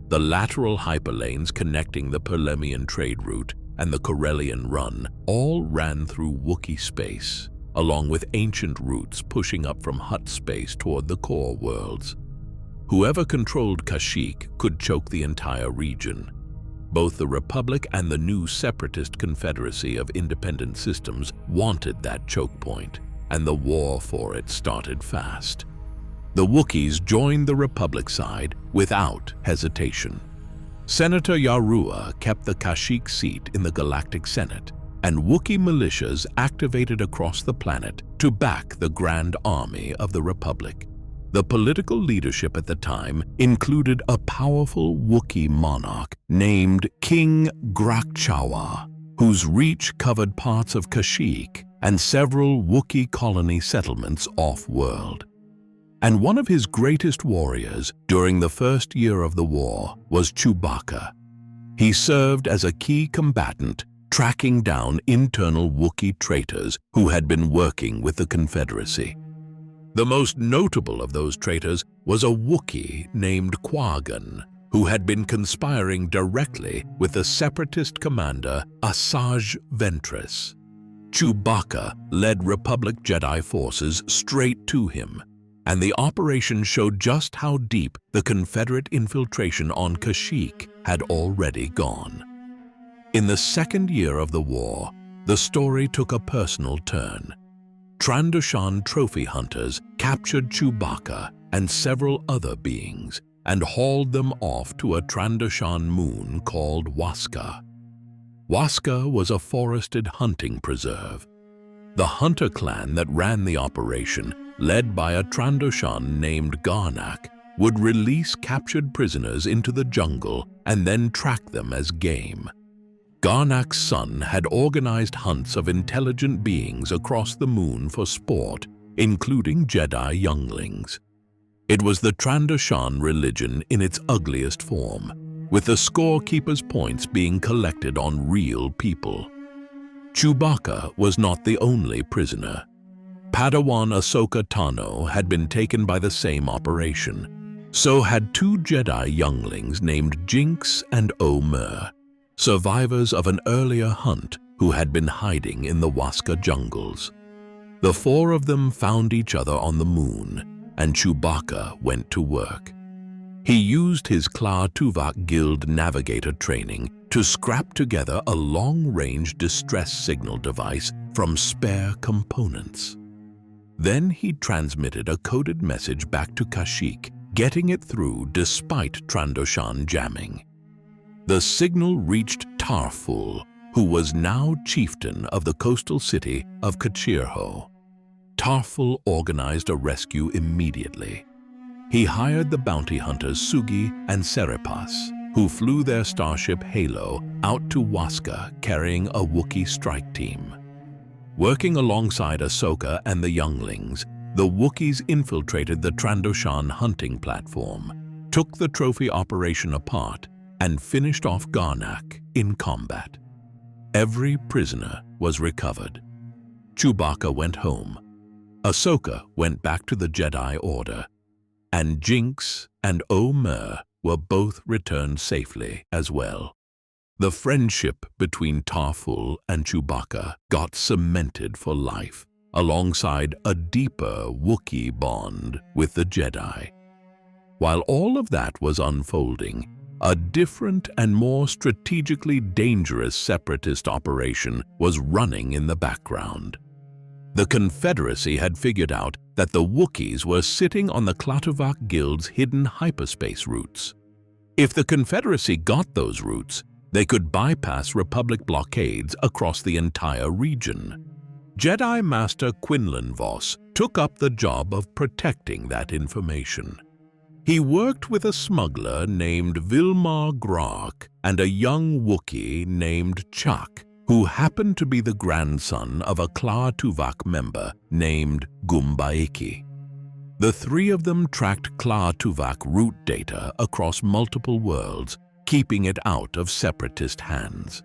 The lateral hyperlanes connecting the Perlemian trade route and the Corellian Run all ran through Wookiee space, along with ancient routes pushing up from Hutt space toward the core worlds. Whoever controlled Kashyyyk could choke the entire region. Both the Republic and the new Separatist Confederacy of Independent Systems wanted that choke point, and the war for it started fast. The Wookiees joined the Republic side without hesitation. Senator Yarua kept the Kashyyyk seat in the Galactic Senate, and Wookiee militias activated across the planet to back the Grand Army of the Republic. The political leadership at the time included a powerful Wookiee monarch named King Grakchawa, whose reach covered parts of Kashyyyk and several Wookiee colony settlements off-world. And one of his greatest warriors during the first year of the war was Chewbacca. He served as a key combatant, tracking down internal Wookiee traitors who had been working with the Confederacy. The most notable of those traitors was a Wookiee named Qui-Gon, who had been conspiring directly with the Separatist commander Asajj Ventress. Chewbacca led Republic Jedi forces straight to him, and the operation showed just how deep the Confederate infiltration on Kashyyyk had already gone. In the second year of the war, the story took a personal turn. Trandoshan trophy hunters captured Chewbacca and several other beings and hauled them off to a Trandoshan moon called Waska. Waska was a forested hunting preserve. The hunter clan that ran the operation, led by a Trandoshan named Garnak, would release captured prisoners into the jungle and then track them as game. Garnak's son had organized hunts of intelligent beings across the moon for sport, including Jedi younglings. It was the Trandoshan religion in its ugliest form, with the scorekeeper's points being collected on real people. Chewbacca was not the only prisoner. Padawan Ahsoka Tano had been taken by the same operation. So had two Jedi younglings named Jinx and Omer, survivors of an earlier hunt who had been hiding in the Waska jungles. The four of them found each other on the moon, and Chewbacca went to work. He used his Kla Tuvok Guild navigator training to scrap together a long-range distress signal device from spare components. Then he transmitted a coded message back to Kashyyyk, getting it through despite Trandoshan jamming. The signal reached Tarful, who was now chieftain of the coastal city of Kachirho. Tarful organized a rescue immediately. He hired the bounty hunters Sugi and Seripas, who flew their starship Halo out to Waska carrying a Wookiee strike team. Working alongside Ahsoka and the younglings, the Wookiees infiltrated the Trandoshan hunting platform, took the trophy operation apart, and finished off Garnak in combat. Every prisoner was recovered. Chewbacca went home. Ahsoka went back to the Jedi Order, and Jinx and Omer were both returned safely as well. The friendship between Tarful and Chewbacca got cemented for life, alongside a deeper Wookiee bond with the Jedi. While all of that was unfolding, a different and more strategically dangerous separatist operation was running in the background. The Confederacy had figured out that the Wookiees were sitting on the Kla Tuvok Guild's hidden hyperspace routes. If the Confederacy got those routes, they could bypass Republic blockades across the entire region. Jedi Master Quinlan Vos took up the job of protecting that information. He worked with a smuggler named Vilmar Grok and a young Wookiee named Chuck, who happened to be the grandson of a Kla Tuvok member named Gumbaiki. The three of them tracked Kla Tuvok route data across multiple worlds, keeping it out of separatist hands.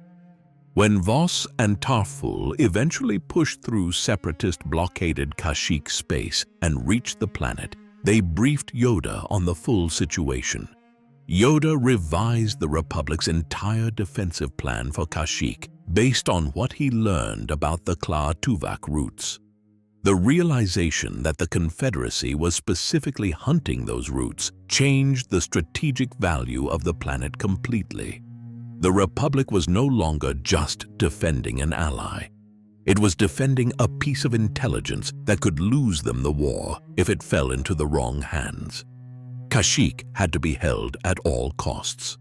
When Vos and Tarful eventually pushed through separatist-blockaded Kashyyyk space and reached the planet, they briefed Yoda on the full situation. Yoda revised the Republic's entire defensive plan for Kashyyyk based on what he learned about the Kla Tuvok routes. The realization that the Confederacy was specifically hunting those routes changed the strategic value of the planet completely. The Republic was no longer just defending an ally. It was defending a piece of intelligence that could lose them the war if it fell into the wrong hands. Kashyyyk had to be held at all costs.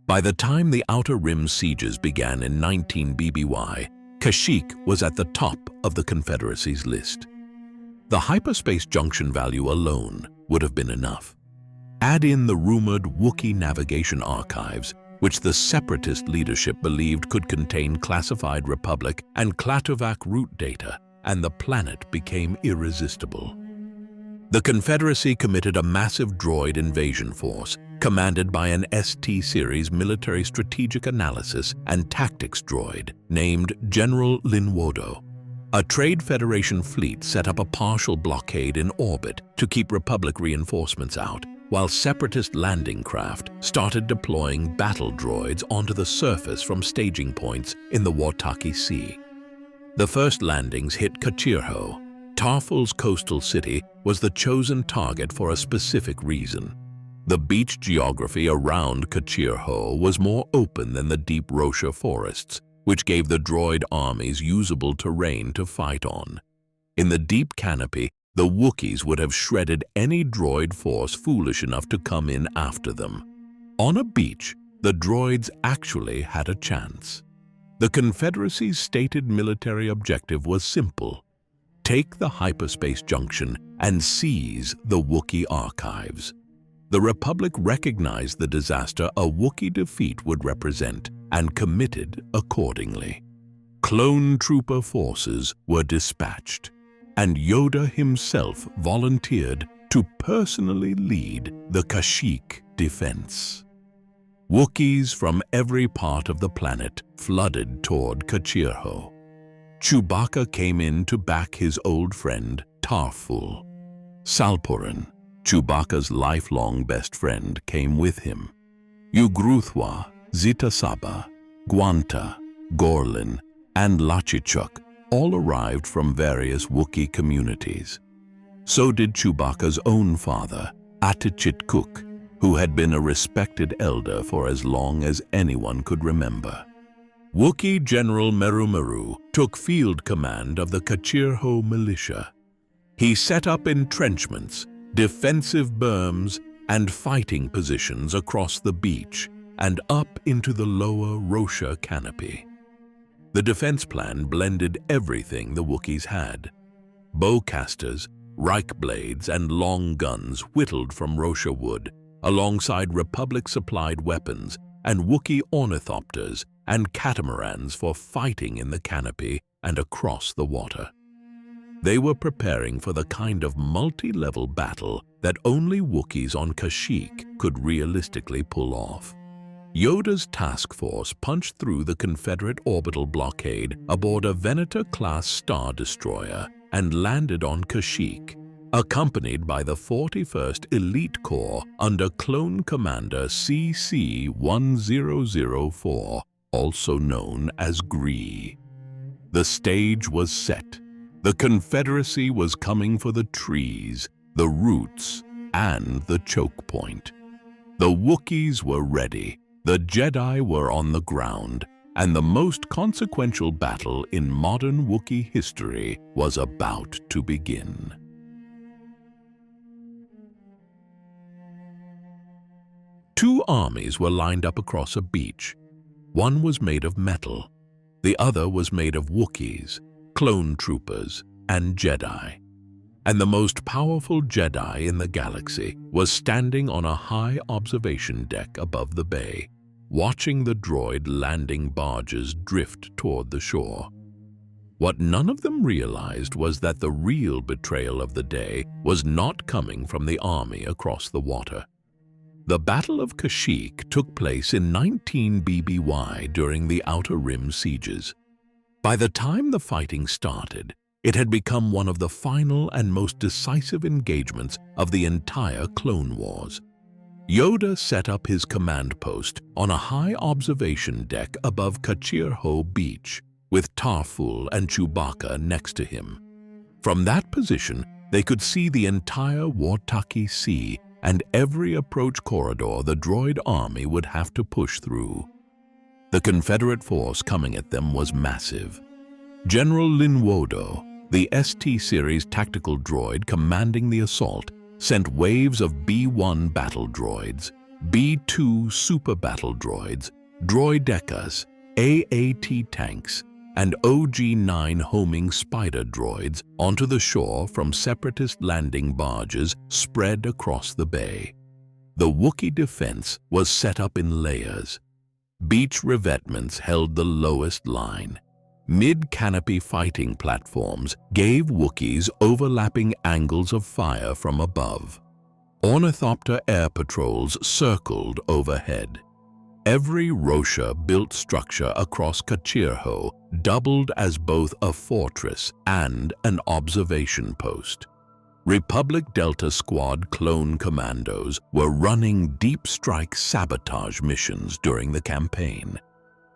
By the time the Outer Rim sieges began in 19 BBY, Kashyyyk was at the top of the Confederacy's list. The hyperspace junction value alone would have been enough. Add in the rumored Wookiee navigation archives, which the separatist leadership believed could contain classified Republic and Kla Tuvok route data, and the planet became irresistible. The Confederacy committed a massive droid invasion force, commanded by an ST-series military strategic analysis and tactics droid named General Linwodo. A Trade Federation fleet set up a partial blockade in orbit to keep Republic reinforcements out, while separatist landing craft started deploying battle droids onto the surface from staging points in the Wartaki Sea. The first landings hit Kachirho. Tarful's coastal city was the chosen target for a specific reason. The beach geography around Kachirho was more open than the deep Rosha forests, which gave the droid armies usable terrain to fight on. In the deep canopy, the Wookiees would have shredded any droid force foolish enough to come in after them. On a beach, the droids actually had a chance. The Confederacy's stated military objective was simple: take the hyperspace junction and seize the Wookiee archives. The Republic recognized the disaster a Wookiee defeat would represent and committed accordingly. Clone trooper forces were dispatched, and Yoda himself volunteered to personally lead the Kashyyyk defense. Wookiees from every part of the planet flooded toward Kachirho. Chewbacca came in to back his old friend Tarful. Salpurin, Chewbacca's lifelong best friend, came with him. Ugruthwa, Zita Saba, Guanta, Gorlin, and Lachichuk all arrived from various Wookiee communities. So did Chewbacca's own father, Atichitkuk, who had been a respected elder for as long as anyone could remember. Wookiee General Meru Meru took field command of the Kachirho militia. He set up entrenchments, defensive berms, and fighting positions across the beach and up into the lower Rosha canopy. The defense plan blended everything the Wookiees had: bowcasters, Reich blades, and long guns whittled from Rosha wood, alongside Republic-supplied weapons and Wookiee ornithopters and catamarans for fighting in the canopy and across the water. They were preparing for the kind of multi-level battle that only Wookiees on Kashyyyk could realistically pull off. Yoda's task force punched through the Confederate orbital blockade aboard a Venator-class star destroyer and landed on Kashyyyk, accompanied by the 41st Elite Corps under Clone Commander CC-1004, also known as Gree. The stage was set. The Confederacy was coming for the trees, the roots, and the choke point. The Wookiees were ready, the Jedi were on the ground, and the most consequential battle in modern Wookiee history was about to begin. Two armies were lined up across a beach. One was made of metal. The other was made of Wookiees, clone troopers, and Jedi. And the most powerful Jedi in the galaxy was standing on a high observation deck above the bay, watching the droid landing barges drift toward the shore. What none of them realized was that the real betrayal of the day was not coming from the army across the water. The Battle of Kashyyyk took place in 19 BBY during the Outer Rim sieges. By the time the fighting started, it had become one of the final and most decisive engagements of the entire Clone Wars. Yoda set up his command post on a high observation deck above Kachirho Beach, with Tarful and Chewbacca next to him. From that position, they could see the entire Wartaki Sea and every approach corridor the droid army would have to push through. The Confederate force coming at them was massive. General Linwodo, the ST-series tactical droid commanding the assault, sent waves of B-1 battle droids, B-2 super battle droids, droidekas, AAT tanks, and OG-9 homing spider droids onto the shore from separatist landing barges spread across the bay. The Wookiee defense was set up in layers. Beach revetments held the lowest line. Mid-canopy fighting platforms gave Wookiees overlapping angles of fire from above. Ornithopter air patrols circled overhead. Every Rosha-built structure across Kachirho doubled as both a fortress and an observation post. Republic Delta Squad clone commandos were running deep strike sabotage missions during the campaign.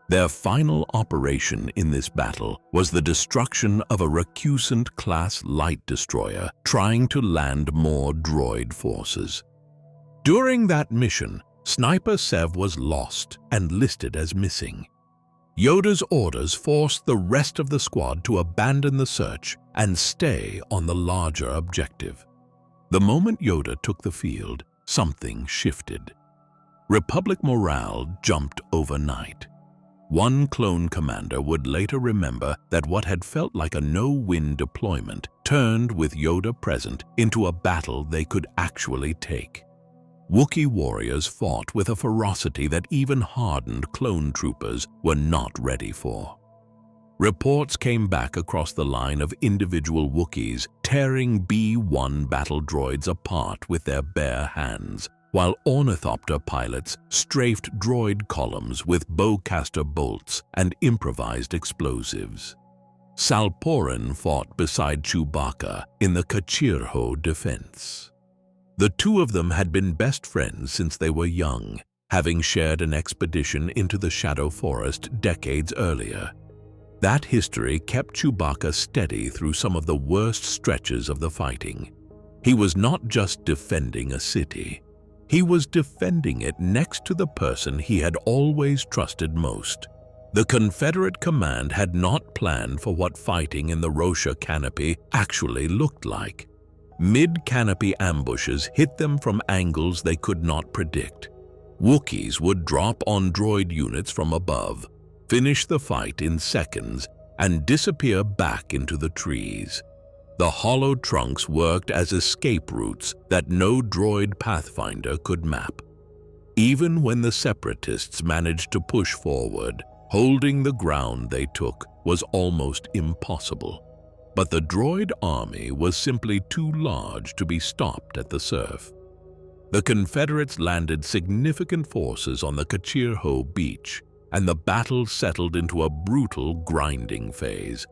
Their final operation in this battle was the destruction of a recusant-class light destroyer trying to land more droid forces. During that mission, Sniper Sev was lost and listed as missing. Yoda's orders forced the rest of the squad to abandon the search and stay on the larger objective. The moment Yoda took the field, something shifted. Republic morale jumped overnight. One clone commander would later remember that what had felt like a no-win deployment turned, with Yoda present, into a battle they could actually take. Wookiee warriors fought with a ferocity that even hardened clone troopers were not ready for. Reports came back across the line of individual Wookiees tearing B-1 battle droids apart with their bare hands, while ornithopter pilots strafed droid columns with bowcaster bolts and improvised explosives. Salporin fought beside Chewbacca in the Kachirho defense. The two of them had been best friends since they were young, having shared an expedition into the Shadow Forest decades earlier. That history kept Chewbacca steady through some of the worst stretches of the fighting. He was not just defending a city. He was defending it next to the person he had always trusted most. The Confederate command had not planned for what fighting in the Rosha canopy actually looked like. Mid-canopy ambushes hit them from angles they could not predict. Wookiees would drop on droid units from above, finish the fight in seconds, and disappear back into the trees. The hollow trunks worked as escape routes that no droid pathfinder could map. Even when the Separatists managed to push forward, holding the ground they took was almost impossible. But the droid army was simply too large to be stopped at the surf. The Confederates landed significant forces on the Kachirho beach, and the battle settled into a brutal grinding phase.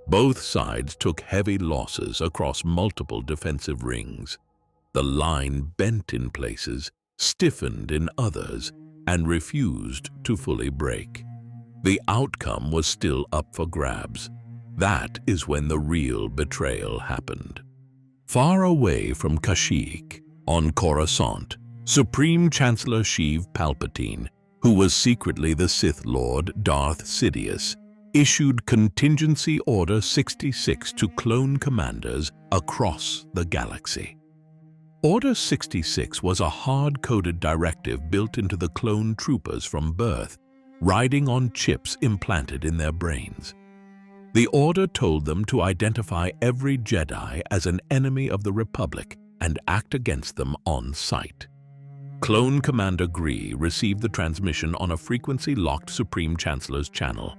Both sides took heavy losses across multiple defensive rings. The line bent in places, stiffened in others, and refused to fully break. The outcome was still up for grabs. That is when the real betrayal happened. Far away from Kashyyyk, on Coruscant, Supreme Chancellor Sheev Palpatine, who was secretly the Sith Lord Darth Sidious, issued Contingency Order 66 to clone commanders across the galaxy. Order 66 was a hard-coded directive built into the clone troopers from birth, riding on chips implanted in their brains. The order told them to identify every Jedi as an enemy of the Republic and act against them on sight. Clone Commander Gree received the transmission on a frequency-locked Supreme Chancellor's channel.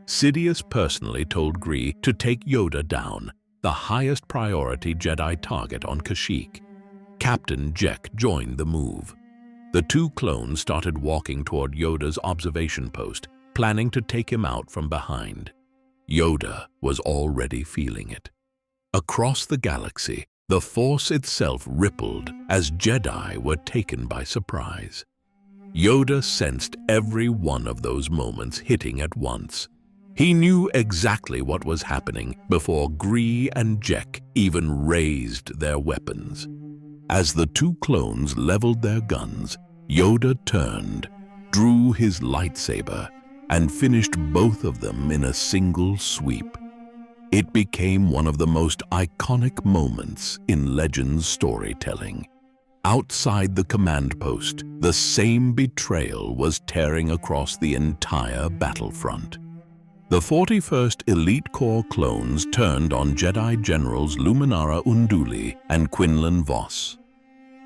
Sidious personally told Gree to take Yoda down, the highest priority Jedi target on Kashyyyk. Captain Czerka joined the move. The two clones started walking toward Yoda's observation post, planning to take him out from behind. Yoda was already feeling it. Across the galaxy, the Force itself rippled as Jedi were taken by surprise. Yoda sensed every one of those moments hitting at once. He knew exactly what was happening before Gree and Czerka even raised their weapons. As the two clones leveled their guns, Yoda turned, drew his lightsaber, and finished both of them in a single sweep. It became one of the most iconic moments in Legends storytelling. Outside the command post, the same betrayal was tearing across the entire battlefront. The 41st Elite Corps clones turned on Jedi Generals Luminara Unduli and Quinlan Vos.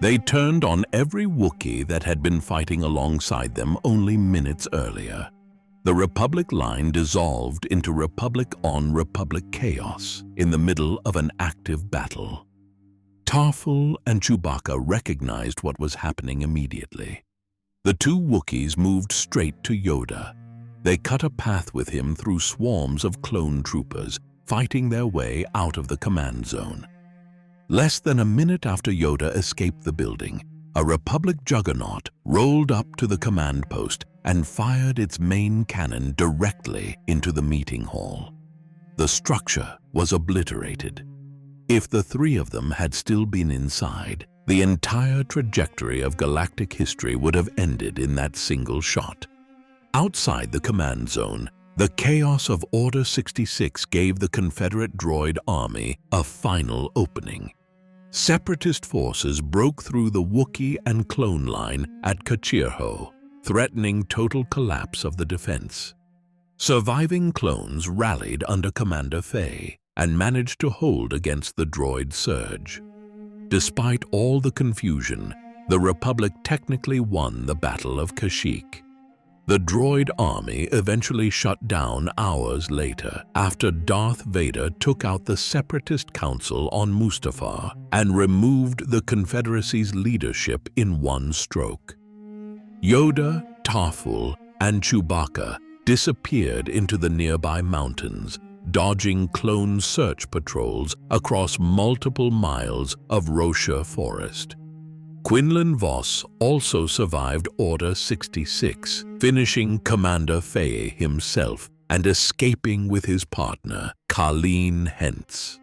They turned on every Wookiee that had been fighting alongside them only minutes earlier. The Republic line dissolved into Republic-on-Republic chaos in the middle of an active battle. Tarful and Chewbacca recognized what was happening immediately. The two Wookiees moved straight to Yoda. They cut a path with him through swarms of clone troopers, fighting their way out of the command zone. Less than a minute after Yoda escaped the building, a Republic juggernaut rolled up to the command post and fired its main cannon directly into the meeting hall. The structure was obliterated. If the three of them had still been inside, The entire trajectory of galactic history would have ended in that single shot. Outside the command zone, the chaos of Order 66 gave the Confederate droid army a final opening. Separatist forces broke through the Wookiee and clone line at Kachirho, threatening total collapse of the defense. Surviving clones rallied under Commander Fey and managed to hold against the droid surge. Despite all the confusion, the Republic technically won the Battle of Kashyyyk. The droid army eventually shut down hours later after Darth Vader took out the Separatist Council on Mustafar and removed the Confederacy's leadership in one stroke. Yoda, Tarful, and Chewbacca disappeared into the nearby mountains, dodging clone search patrols across multiple miles of Rocher Forest. Quinlan Vos also survived Order 66, finishing Commander Fey himself and escaping with his partner, Colleen Hentz.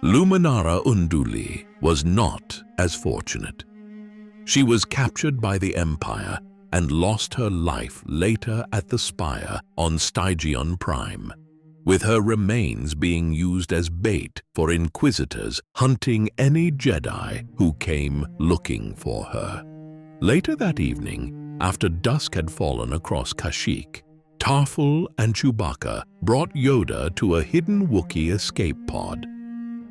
Luminara Unduli was not as fortunate. She was captured by the Empire and lost her life later at the Spire on Stygion Prime, with her remains being used as bait for Inquisitors hunting any Jedi who came looking for her. Later that evening, after dusk had fallen across Kashyyyk, Tarful and Chewbacca brought Yoda to a hidden Wookiee escape pod.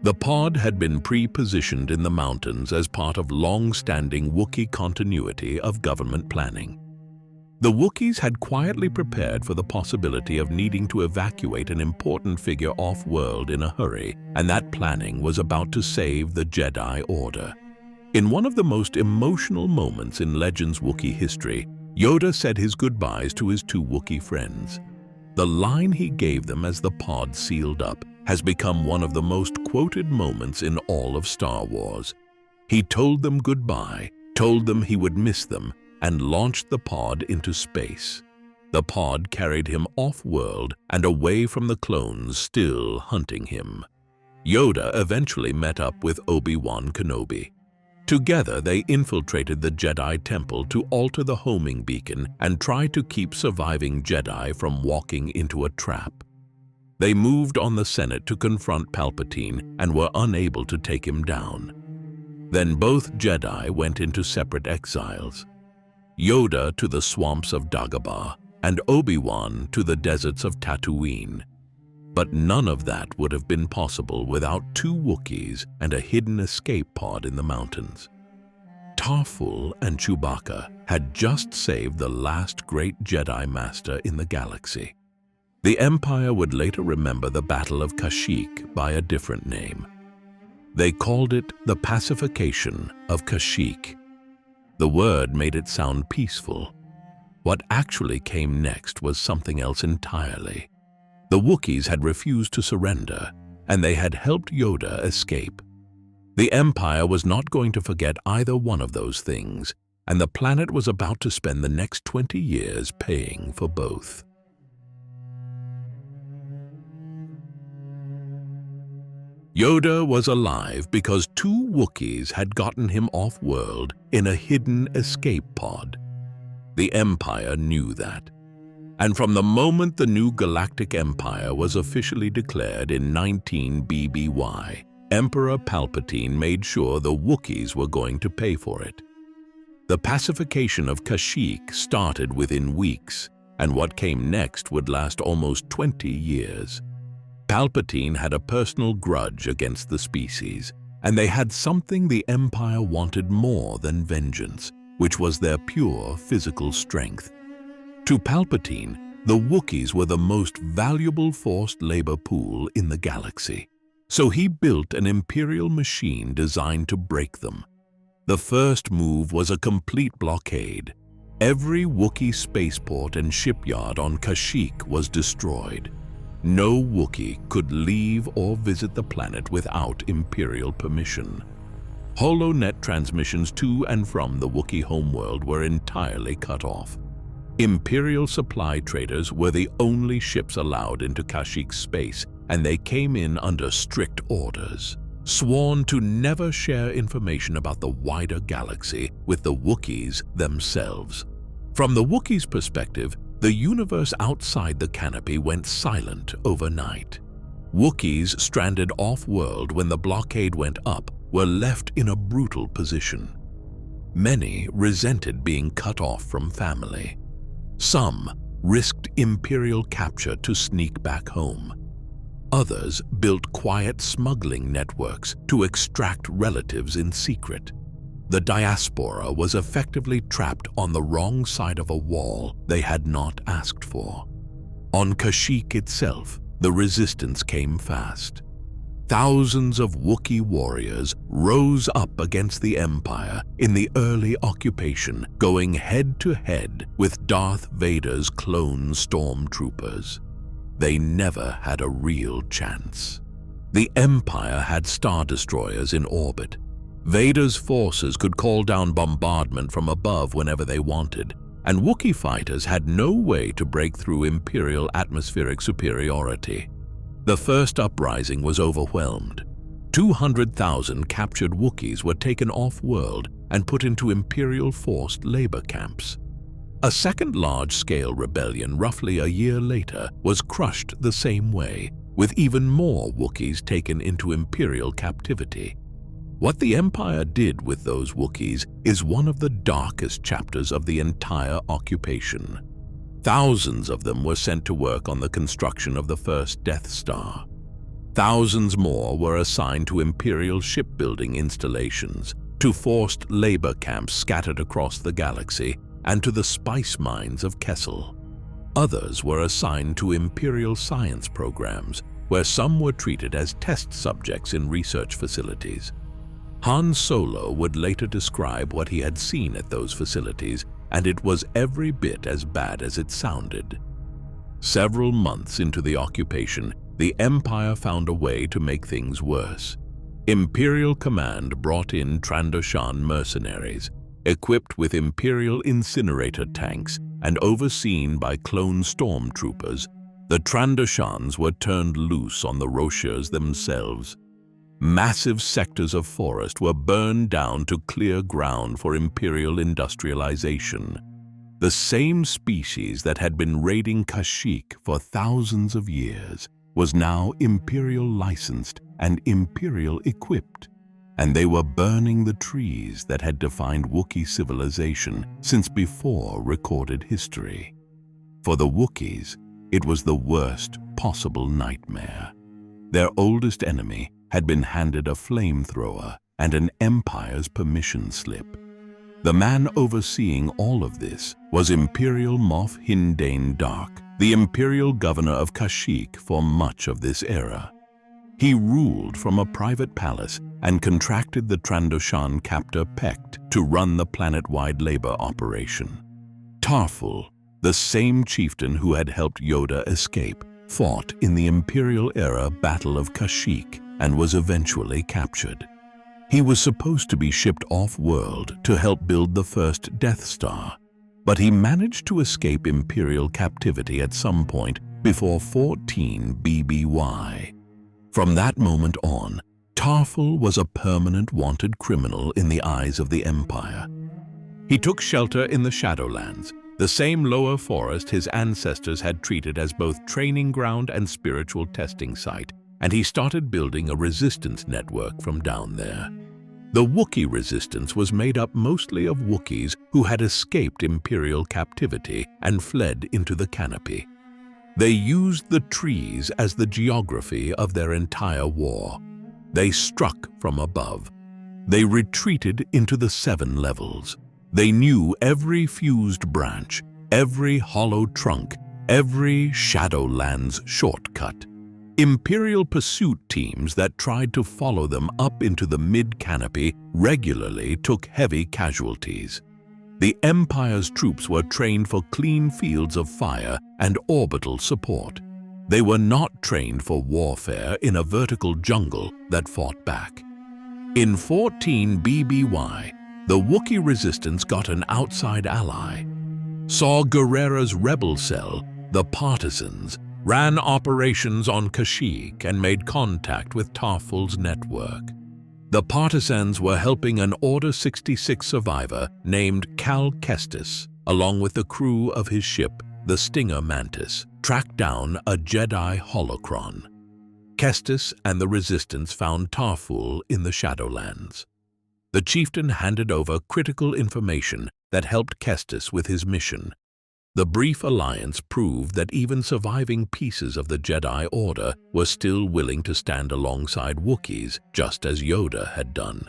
The pod had been pre-positioned in the mountains as part of long-standing Wookiee continuity of government planning. The Wookiees had quietly prepared for the possibility of needing to evacuate an important figure off-world in a hurry, and that planning was about to save the Jedi Order. In one of the most emotional moments in Legends Wookiee history, Yoda said his goodbyes to his two Wookiee friends. The line he gave them as the pod sealed up has become one of the most quoted moments in all of Star Wars. He told them goodbye, told them he would miss them, and launched the pod into space. The pod carried him off-world and away from the clones still hunting him. Yoda eventually met up with Obi-Wan Kenobi. Together, they infiltrated the Jedi Temple to alter the homing beacon and try to keep surviving Jedi from walking into a trap. They moved on the Senate to confront Palpatine and were unable to take him down. Then both Jedi went into separate exiles. Yoda to the swamps of Dagobah, and Obi-Wan to the deserts of Tatooine. But none of that would have been possible without two Wookiees and a hidden escape pod in the mountains. Tarful and Chewbacca had just saved the last great Jedi Master in the galaxy. The Empire would later remember the Battle of Kashyyyk by a different name. They called it the Pacification of Kashyyyk. The word made it sound peaceful. What actually came next was something else entirely. The Wookiees had refused to surrender, and they had helped Yoda escape. The Empire was not going to forget either one of those things, and the planet was about to spend the next 20 years paying for both. Yoda was alive because two Wookiees had gotten him off-world in a hidden escape pod. The Empire knew that. And from the moment the new Galactic Empire was officially declared in 19 BBY, Emperor Palpatine made sure the Wookiees were going to pay for it. The pacification of Kashyyyk started within weeks, and what came next would last almost 20 years. Palpatine had a personal grudge against the species, and they had something the Empire wanted more than vengeance, which was their pure physical strength. To Palpatine, the Wookiees were the most valuable forced labor pool in the galaxy, so he built an Imperial machine designed to break them. The first move was a complete blockade. Every Wookiee spaceport and shipyard on Kashyyyk was destroyed. No Wookiee could leave or visit the planet without Imperial permission. HoloNet transmissions to and from the Wookiee homeworld were entirely cut off. Imperial supply traders were the only ships allowed into Kashyyyk space, and they came in under strict orders. sworn to never share information about the wider galaxy with the Wookiees themselves. From the Wookiees' perspective, the universe outside the canopy went silent overnight. Wookiees stranded off-world when the blockade went up were left in a brutal position. Many resented being cut off from family. Some risked Imperial capture to sneak back home. Others built quiet smuggling networks to extract relatives in secret. The diaspora was effectively trapped on the wrong side of a wall they had not asked for. On Kashyyyk itself, the resistance came fast. Thousands of Wookiee warriors rose up against the Empire in the early occupation, going head-to-head with Darth Vader's clone stormtroopers. They never had a real chance. The Empire had Star Destroyers in orbit. Vader's forces could call down bombardment from above whenever they wanted, and Wookiee fighters had no way to break through Imperial atmospheric superiority. The first uprising was overwhelmed. 200,000 captured Wookiees were taken off-world and put into Imperial forced labor camps. A second large-scale rebellion roughly a year later was crushed the same way, with even more Wookiees taken into Imperial captivity. What the Empire did with those Wookiees is one of the darkest chapters of the entire occupation. Thousands of them were sent to work on the construction of the first Death Star. Thousands more were assigned to Imperial shipbuilding installations, to forced labor camps scattered across the galaxy, and to the spice mines of Kessel. Others were assigned to Imperial science programs, where some were treated as test subjects in research facilities. Han Solo would later describe what he had seen at those facilities, and it was every bit as bad as it sounded. Several months into the occupation, the Empire found a way to make things worse. Imperial Command brought in Trandoshan mercenaries, equipped with Imperial incinerator tanks and overseen by clone stormtroopers. The Trandoshans were turned loose on the Roshers themselves. Massive sectors of forest were burned down to clear ground for Imperial industrialization. The same species that had been raiding Kashyyyk for thousands of years was now Imperial licensed and Imperial equipped, and they were burning the trees that had defined Wookiee civilization since before recorded history. For the Wookiees, it was the worst possible nightmare. Their oldest enemy had been handed a flamethrower and an Empire's permission slip. The man overseeing all of this was Imperial Moff Hindane Dark, the Imperial Governor of Kashyyyk for much of this era. He ruled from a private palace and contracted the Trandoshan captor Pect to run the planet-wide labor operation. Tarful, the same chieftain who had helped Yoda escape, fought in the Imperial-era Battle of Kashyyyk and was eventually captured. He was supposed to be shipped off-world to help build the first Death Star, but he managed to escape Imperial captivity at some point before 14 BBY. From that moment on, Tarful was a permanent wanted criminal in the eyes of the Empire. He took shelter in the Shadowlands, the same lower forest his ancestors had treated as both training ground and spiritual testing site, and he started building a resistance network from down there. The Wookiee resistance was made up mostly of Wookiees who had escaped Imperial captivity and fled into the canopy. They used the trees as the geography of their entire war. They struck from above. They retreated into the 7 levels. They knew every fused branch, every hollow trunk, every Shadowlands shortcut. Imperial pursuit teams that tried to follow them up into the mid-canopy regularly took heavy casualties. The Empire's troops were trained for clean fields of fire and orbital support. They were not trained for warfare in a vertical jungle that fought back. In 14 BBY, the Wookiee resistance got an outside ally. Saw Gerrera's rebel cell, the Partisans, ran operations on Kashyyyk and made contact with Tarful's network. The partisans were helping an Order 66 survivor named Cal Kestis, along with the crew of his ship, the Stinger Mantis, track down a Jedi holocron. Kestis and the Resistance found Tarful in the Shadowlands. The chieftain handed over critical information that helped Kestis with his mission. The brief alliance proved that even surviving pieces of the Jedi Order were still willing to stand alongside Wookiees, just as Yoda had done.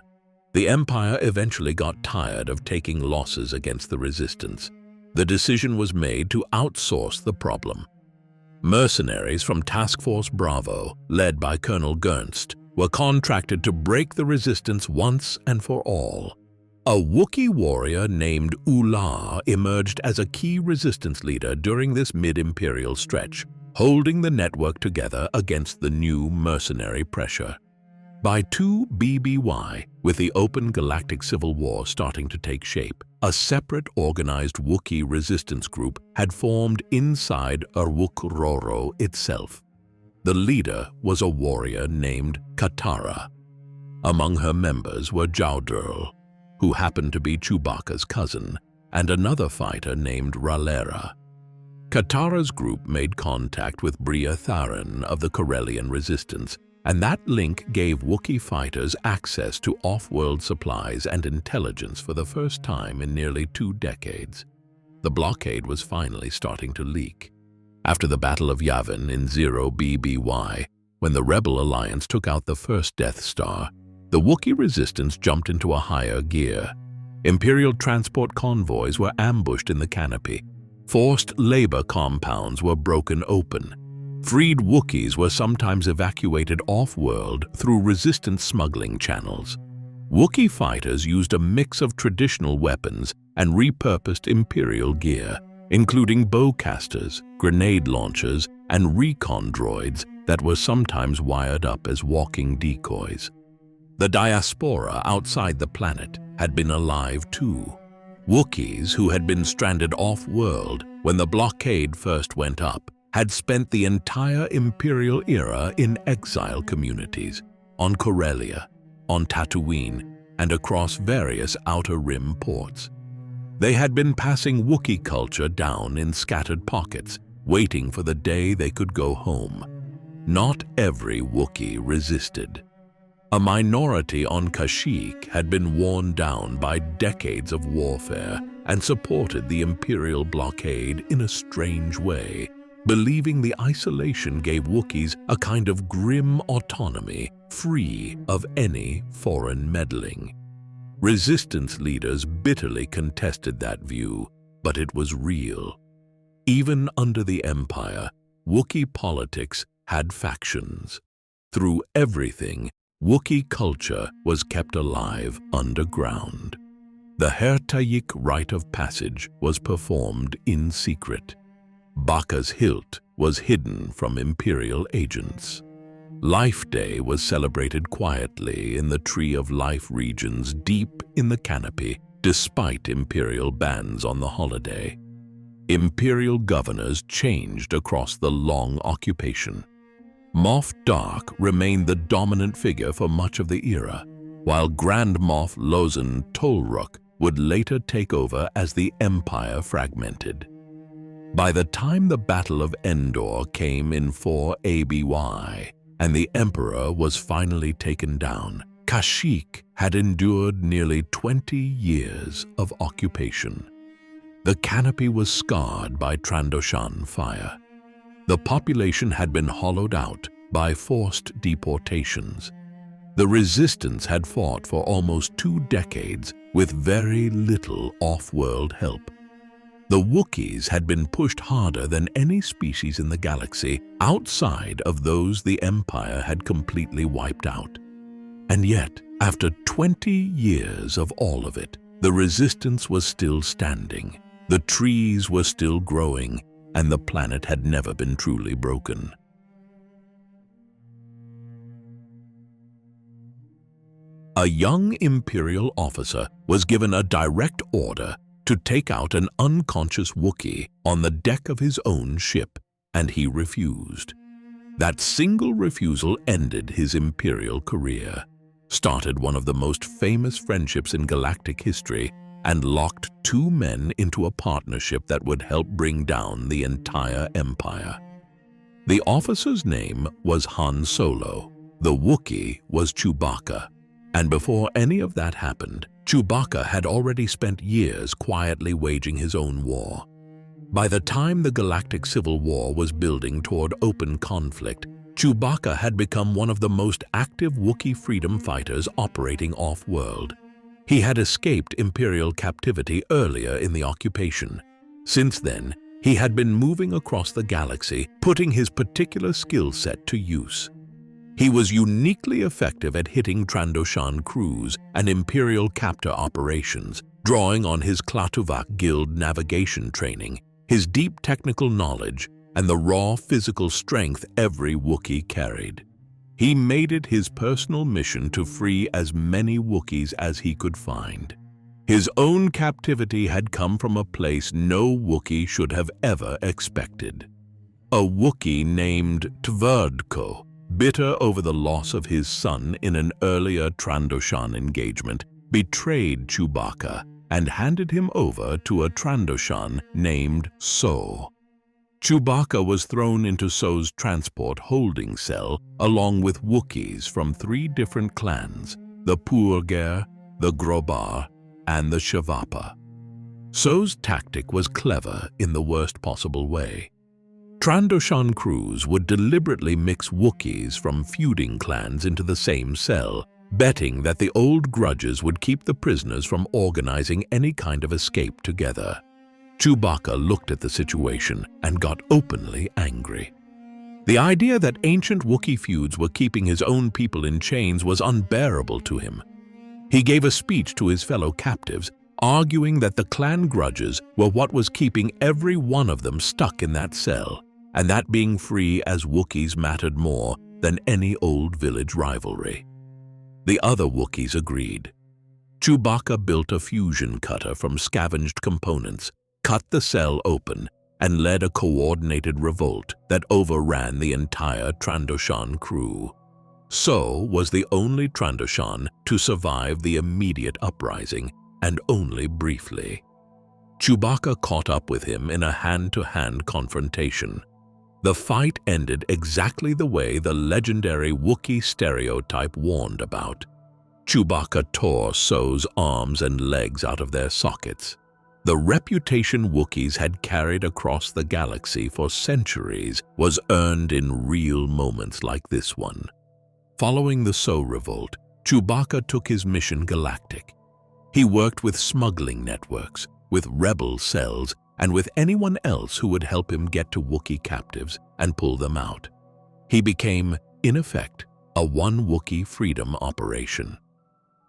The Empire eventually got tired of taking losses against the Resistance. The decision was made to outsource the problem. Mercenaries from Task Force Bravo, led by Colonel Gernst, were contracted to break the Resistance once and for all. A Wookiee warrior named Ula emerged as a key resistance leader during this mid-imperial stretch, holding the network together against the new mercenary pressure. By 2 BBY, with the open galactic civil war starting to take shape, a separate organized Wookiee resistance group had formed inside Urwuk-Roro itself. The leader was a warrior named Katara. Among her members were Jowdurl, who happened to be Chewbacca's cousin, and another fighter named Ralera. Katara's group made contact with Bria Tharan of the Corellian Resistance, and that link gave Wookiee fighters access to off-world supplies and intelligence for the first time in nearly 2 decades. The blockade was finally starting to leak. After the Battle of Yavin in 0 BBY, when the Rebel Alliance took out the first Death Star, the Wookiee resistance jumped into a higher gear. Imperial transport convoys were ambushed in the canopy. Forced labor compounds were broken open. Freed Wookiees were sometimes evacuated off-world through resistance smuggling channels. Wookiee fighters used a mix of traditional weapons and repurposed Imperial gear, including bowcasters, grenade launchers, and recon droids that were sometimes wired up as walking decoys. The diaspora outside the planet had been alive too. Wookiees who had been stranded off-world when the blockade first went up had spent the entire Imperial era in exile communities, on Corellia, on Tatooine, and across various Outer Rim ports. They had been passing Wookiee culture down in scattered pockets, waiting for the day they could go home. Not every Wookiee resisted. A minority on Kashyyyk had been worn down by decades of warfare and supported the Imperial blockade in a strange way, believing the isolation gave Wookiees a kind of grim autonomy, free of any foreign meddling. Resistance leaders bitterly contested that view, but it was real. Even under the Empire, Wookiee politics had factions. Through everything, Wookiee culture was kept alive underground. The Hertayik rite of passage was performed in secret. Bacca's hilt was hidden from Imperial agents. Life Day was celebrated quietly in the Tree of Life regions deep in the canopy, despite Imperial bans on the holiday. Imperial governors changed across the long occupation. Moff Dark remained the dominant figure for much of the era, while Grand Moff Lozin Tolruk would later take over as the Empire fragmented. By the time the Battle of Endor came in 4 ABY and the Emperor was finally taken down, Kashyyyk had endured nearly 20 years of occupation. The canopy was scarred by Trandoshan fire. The population had been hollowed out by forced deportations. The resistance had fought for almost 2 decades with very little off-world help. The Wookiees had been pushed harder than any species in the galaxy outside of those the Empire had completely wiped out. And yet, after 20 years of all of it, the resistance was still standing, the trees were still growing, and the planet had never been truly broken. A young Imperial officer was given a direct order to take out an unconscious Wookiee on the deck of his own ship and he refused. That single refusal ended his Imperial career, started one of the most famous friendships in galactic history, and locked two men into a partnership that would help bring down the entire Empire. The officer's name was Han Solo. The Wookiee was Chewbacca. And before any of that happened, Chewbacca had already spent years quietly waging his own war. By the time the Galactic Civil War was building toward open conflict, Chewbacca had become one of the most active Wookiee freedom fighters operating off-world. He had escaped Imperial captivity earlier in the occupation. Since then, he had been moving across the galaxy, putting his particular skill set to use. He was uniquely effective at hitting Trandoshan crews and Imperial captor operations, drawing on his Klatuvak Guild navigation training, his deep technical knowledge, and the raw physical strength every Wookiee carried. He made it his personal mission to free as many Wookiees as he could find. His own captivity had come from a place no Wookiee should have ever expected. A Wookiee named Tverdko, bitter over the loss of his son in an earlier Trandoshan engagement, betrayed Chewbacca and handed him over to a Trandoshan named So. Chewbacca was thrown into So's transport holding cell along with Wookiees from 3 different clans, the Purger, the Grobar, and the Shavapa. So's tactic was clever in the worst possible way. Trandoshan crews would deliberately mix Wookiees from feuding clans into the same cell, betting that the old grudges would keep the prisoners from organizing any kind of escape together. Chewbacca looked at the situation and got openly angry. The idea that ancient Wookiee feuds were keeping his own people in chains was unbearable to him. He gave a speech to his fellow captives, arguing that the clan grudges were what was keeping every one of them stuck in that cell, and that being free as Wookiees mattered more than any old village rivalry. The other Wookiees agreed. Chewbacca built a fusion cutter from scavenged components, cut the cell open, and led a coordinated revolt that overran the entire Trandoshan crew. So was the only Trandoshan to survive the immediate uprising, and only briefly. Chewbacca caught up with him in a hand-to-hand confrontation. The fight ended exactly the way the legendary Wookiee stereotype warned about. Chewbacca tore So's arms and legs out of their sockets. The reputation Wookiees had carried across the galaxy for centuries was earned in real moments like this one. Following the So revolt, Chewbacca took his mission galactic. He worked with smuggling networks, with rebel cells, and with anyone else who would help him get to Wookiee captives and pull them out. He became, in effect, a one Wookiee freedom operation.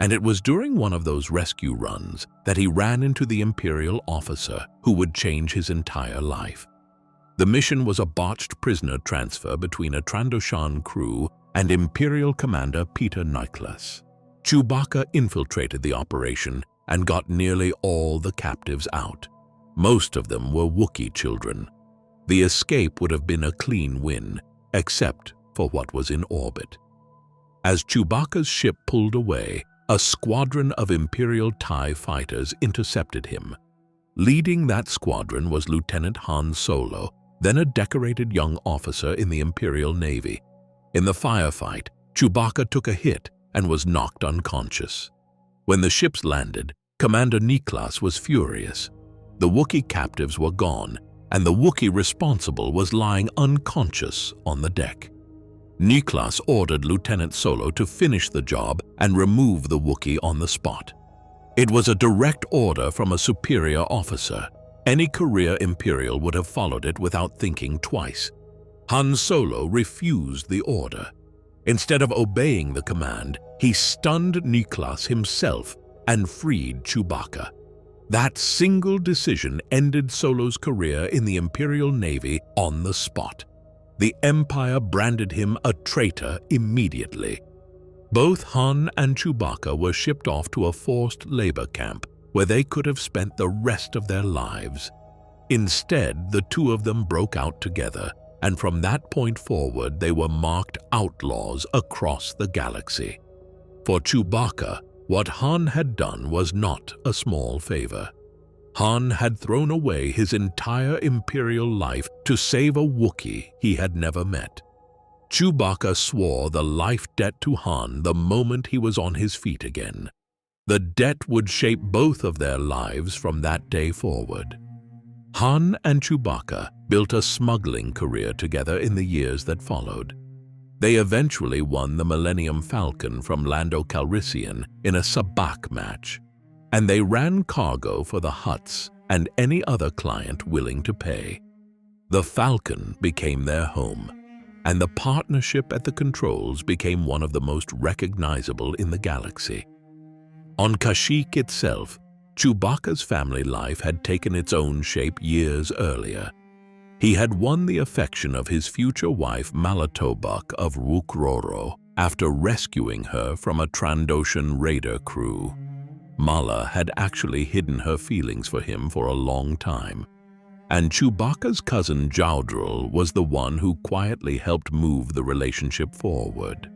And it was during one of those rescue runs that he ran into the Imperial officer who would change his entire life. The mission was a botched prisoner transfer between a Trandoshan crew and Imperial commander Peter Niklas. Chewbacca infiltrated the operation and got nearly all the captives out. Most of them were Wookiee children. The escape would have been a clean win, except for what was in orbit. As Chewbacca's ship pulled away, a squadron of Imperial TIE fighters intercepted him. Leading that squadron was Lieutenant Han Solo, then a decorated young officer in the Imperial Navy. In the firefight, Chewbacca took a hit and was knocked unconscious. When the ships landed, Commander Niklas was furious. The Wookiee captives were gone, and the Wookiee responsible was lying unconscious on the deck. Niklas ordered Lieutenant Solo to finish the job and remove the Wookiee on the spot. It was a direct order from a superior officer. Any career Imperial would have followed it without thinking twice. Han Solo refused the order. Instead of obeying the command, he stunned Niklas himself and freed Chewbacca. That single decision ended Solo's career in the Imperial Navy on the spot. The Empire branded him a traitor immediately. Both Han and Chewbacca were shipped off to a forced labor camp where they could have spent the rest of their lives. Instead, the two of them broke out together, and from that point forward they were marked outlaws across the galaxy. For Chewbacca, what Han had done was not a small favor. Han had thrown away his entire Imperial life to save a Wookiee he had never met. Chewbacca swore the life debt to Han the moment he was on his feet again. The debt would shape both of their lives from that day forward. Han and Chewbacca built a smuggling career together in the years that followed. They eventually won the Millennium Falcon from Lando Calrissian in a sabacc match, and they ran cargo for the Hutts and any other client willing to pay. The Falcon became their home, and the partnership at the controls became one of the most recognizable in the galaxy. On Kashyyyk itself, Chewbacca's family life had taken its own shape years earlier. He had won the affection of his future wife Malatobak of Wookroro after rescuing her from a Trandoshan raider crew. Mala had actually hidden her feelings for him for a long time, and Chewbacca's cousin Jowdrell was the one who quietly helped move the relationship forward.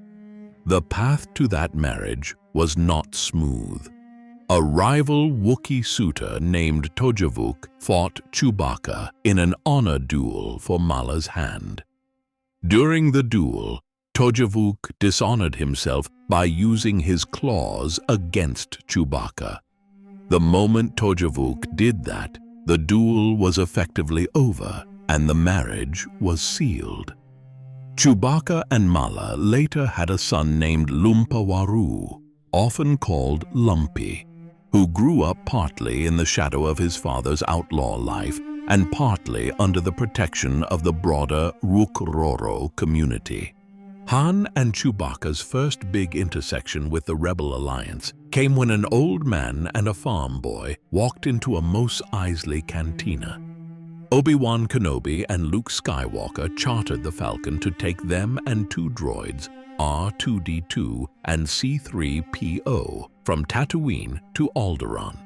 The path to that marriage was not smooth. A rival Wookiee suitor named Tojavuk fought Chewbacca in an honor duel for Mala's hand. During the duel, Tojavuk dishonored himself by using his claws against Chewbacca. The moment Tojavuk did that, the duel was effectively over and the marriage was sealed. Chewbacca and Mala later had a son named Lumpawaru, often called Lumpy, who grew up partly in the shadow of his father's outlaw life and partly under the protection of the broader Wookroro community. Han and Chewbacca's first big intersection with the Rebel Alliance came when an old man and a farm boy walked into a Mos Eisley cantina. Obi-Wan Kenobi and Luke Skywalker chartered the Falcon to take them and two droids, R2-D2 and C-3PO, from Tatooine to Alderaan.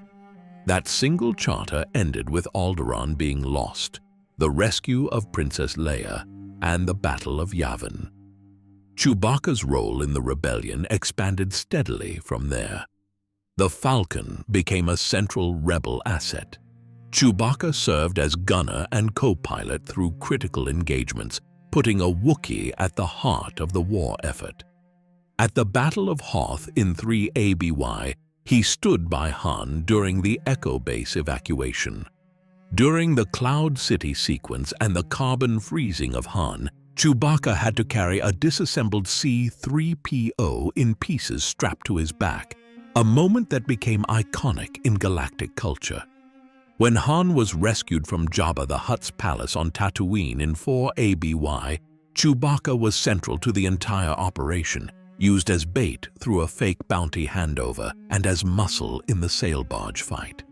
That single charter ended with Alderaan being lost, the rescue of Princess Leia, and the Battle of Yavin. Chewbacca's role in the rebellion expanded steadily from there. The Falcon became a central rebel asset. Chewbacca served as gunner and co-pilot through critical engagements, putting a Wookiee at the heart of the war effort. At the Battle of Hoth in 3 ABY, he stood by Han during the Echo Base evacuation. During the Cloud City sequence and the carbon freezing of Han, Chewbacca had to carry a disassembled C-3PO in pieces strapped to his back, a moment that became iconic in galactic culture. When Han was rescued from Jabba the Hutt's palace on Tatooine in 4 ABY, Chewbacca was central to the entire operation, used as bait through a fake bounty handover and as muscle in the sail barge fight.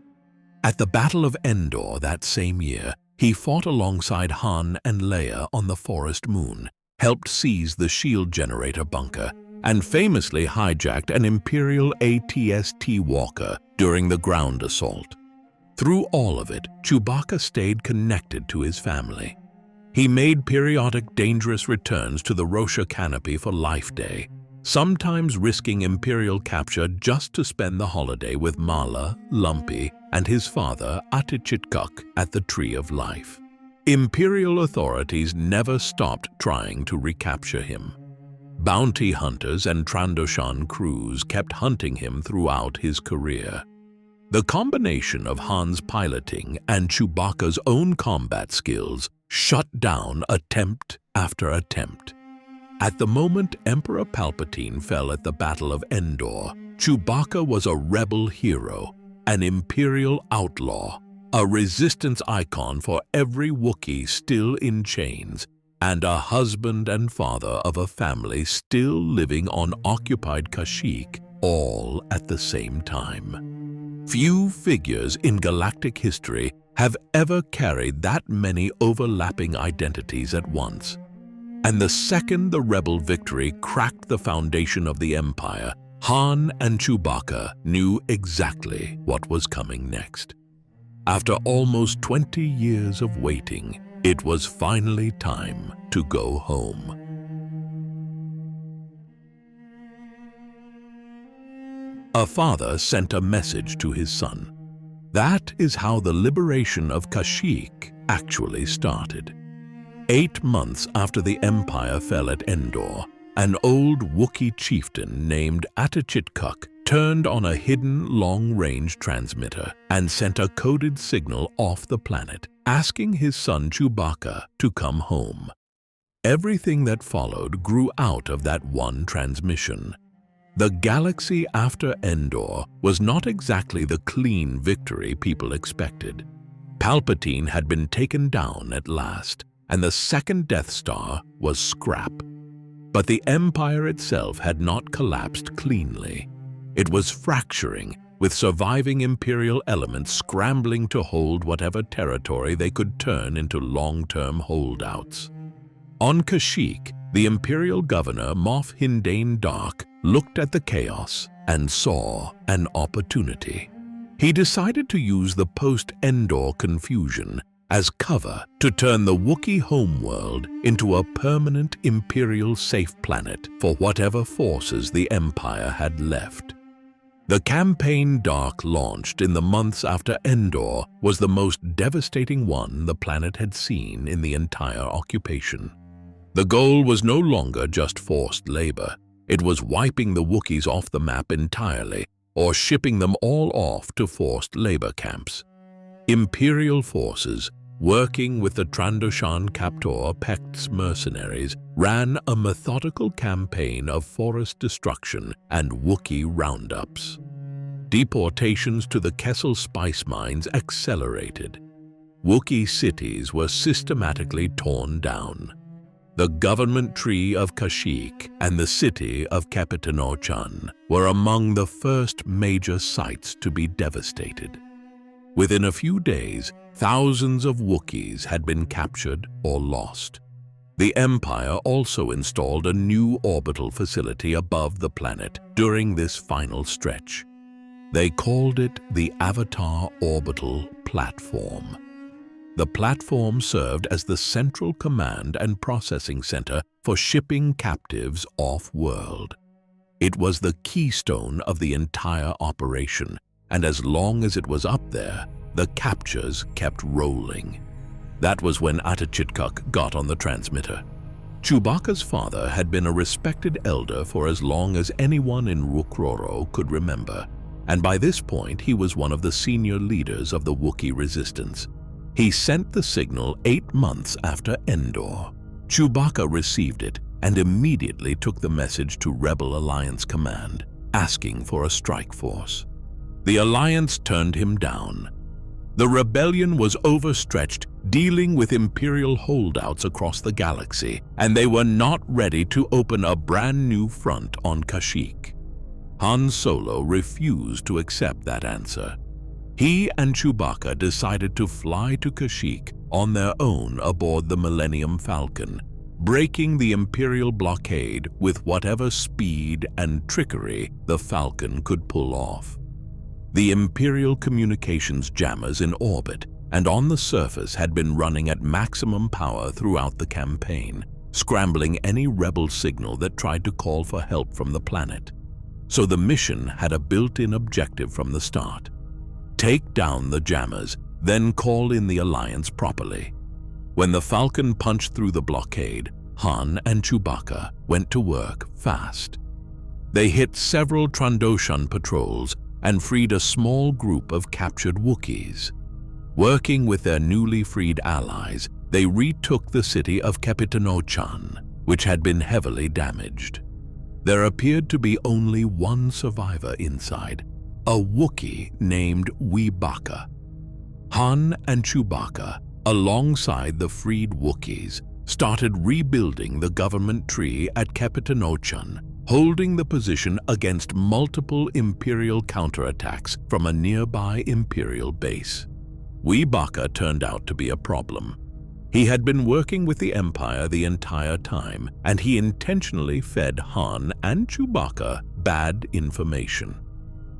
At the Battle of Endor that same year, he fought alongside Han and Leia on the Forest Moon, helped seize the shield generator bunker, and famously hijacked an Imperial AT-ST Walker during the ground assault. Through all of it, Chewbacca stayed connected to his family. He made periodic dangerous returns to the Rosha Canopy for Life Day, sometimes risking Imperial capture just to spend the holiday with Mala, Lumpy, and his father Atichitkuk at the Tree of Life. Imperial authorities never stopped trying to recapture him. Bounty hunters and Trandoshan crews kept hunting him throughout his career. The combination of Han's piloting and Chewbacca's own combat skills shut down attempt after attempt. At the moment Emperor Palpatine fell at the Battle of Endor, Chewbacca was a rebel hero, an Imperial outlaw, a resistance icon for every Wookiee still in chains, and a husband and father of a family still living on occupied Kashyyyk, all at the same time. Few figures in galactic history have ever carried that many overlapping identities at once. And the second the rebel victory cracked the foundation of the Empire, Han and Chewbacca knew exactly what was coming next. After almost 20 years of waiting, It was finally time to go home. A father sent a message to his son. That is how the liberation of Kashyyyk actually started. 8 months after the Empire fell at Endor, an old Wookiee chieftain named Czerka turned on a hidden long-range transmitter and sent a coded signal off the planet, asking his son Chewbacca to come home. Everything that followed grew out of that one transmission. The galaxy after Endor was not exactly the clean victory people expected. Palpatine had been taken down at last, and the second Death Star was scrap. But the Empire itself had not collapsed cleanly. It was fracturing, with surviving Imperial elements scrambling to hold whatever territory they could turn into long-term holdouts. On Kashyyyk, the Imperial Governor Moff Hindane Dark looked at the chaos and saw an opportunity. He decided to use the post-Endor confusion as cover to turn the Wookiee homeworld into a permanent Imperial safe planet for whatever forces the Empire had left. The campaign Dark launched in the months after Endor was the most devastating one the planet had seen in the entire occupation. The goal was no longer just forced labor. It was wiping the Wookiees off the map entirely, or shipping them all off to forced labor camps. Imperial forces, working with the Trandoshan captor Pekt's mercenaries, ran a methodical campaign of forest destruction and Wookiee roundups. Deportations to the Kessel spice mines accelerated. Wookiee cities were systematically torn down. The government tree of Kashyyyk and the city of Kapitanochon were among the first major sites to be devastated. Within a few days, thousands of Wookiees had been captured or lost. The Empire also installed a new orbital facility above the planet during this final stretch. They called it the Avatar Orbital Platform. The platform served as the central command and processing center for shipping captives off-world. It was the keystone of the entire operation, and as long as it was up there, the captures kept rolling. That was when Czerka got on the transmitter. Chewbacca's father had been a respected elder for as long as anyone in Rookroro could remember, and by this point he was one of the senior leaders of the Wookiee resistance. He sent the signal 8 months after Endor. Chewbacca received it and immediately took the message to Rebel Alliance Command, asking for a strike force. The Alliance turned him down. The rebellion was overstretched, dealing with Imperial holdouts across the galaxy, and they were not ready to open a brand new front on Kashyyyk. Han Solo refused to accept that answer. He and Chewbacca decided to fly to Kashyyyk on their own aboard the Millennium Falcon, breaking the Imperial blockade with whatever speed and trickery the Falcon could pull off. The Imperial communications jammers in orbit and on the surface had been running at maximum power throughout the campaign, scrambling any rebel signal that tried to call for help from the planet. So the mission had a built-in objective from the start. Take down the jammers, then call in the Alliance properly. When the Falcon punched through the blockade, Han and Chewbacca went to work fast. They hit several Trandoshan patrols and freed a small group of captured Wookiees. Working with their newly freed allies, they retook the city of Kapitanochon, which had been heavily damaged. There appeared to be only one survivor inside, a Wookiee named Bacca. Han and Chewbacca, alongside the freed Wookiees, started rebuilding the government tree at Kapitanochon, holding the position against multiple Imperial counterattacks from a nearby Imperial base. Bacca turned out to be a problem. He had been working with the Empire the entire time, and he intentionally fed Han and Chewbacca bad information.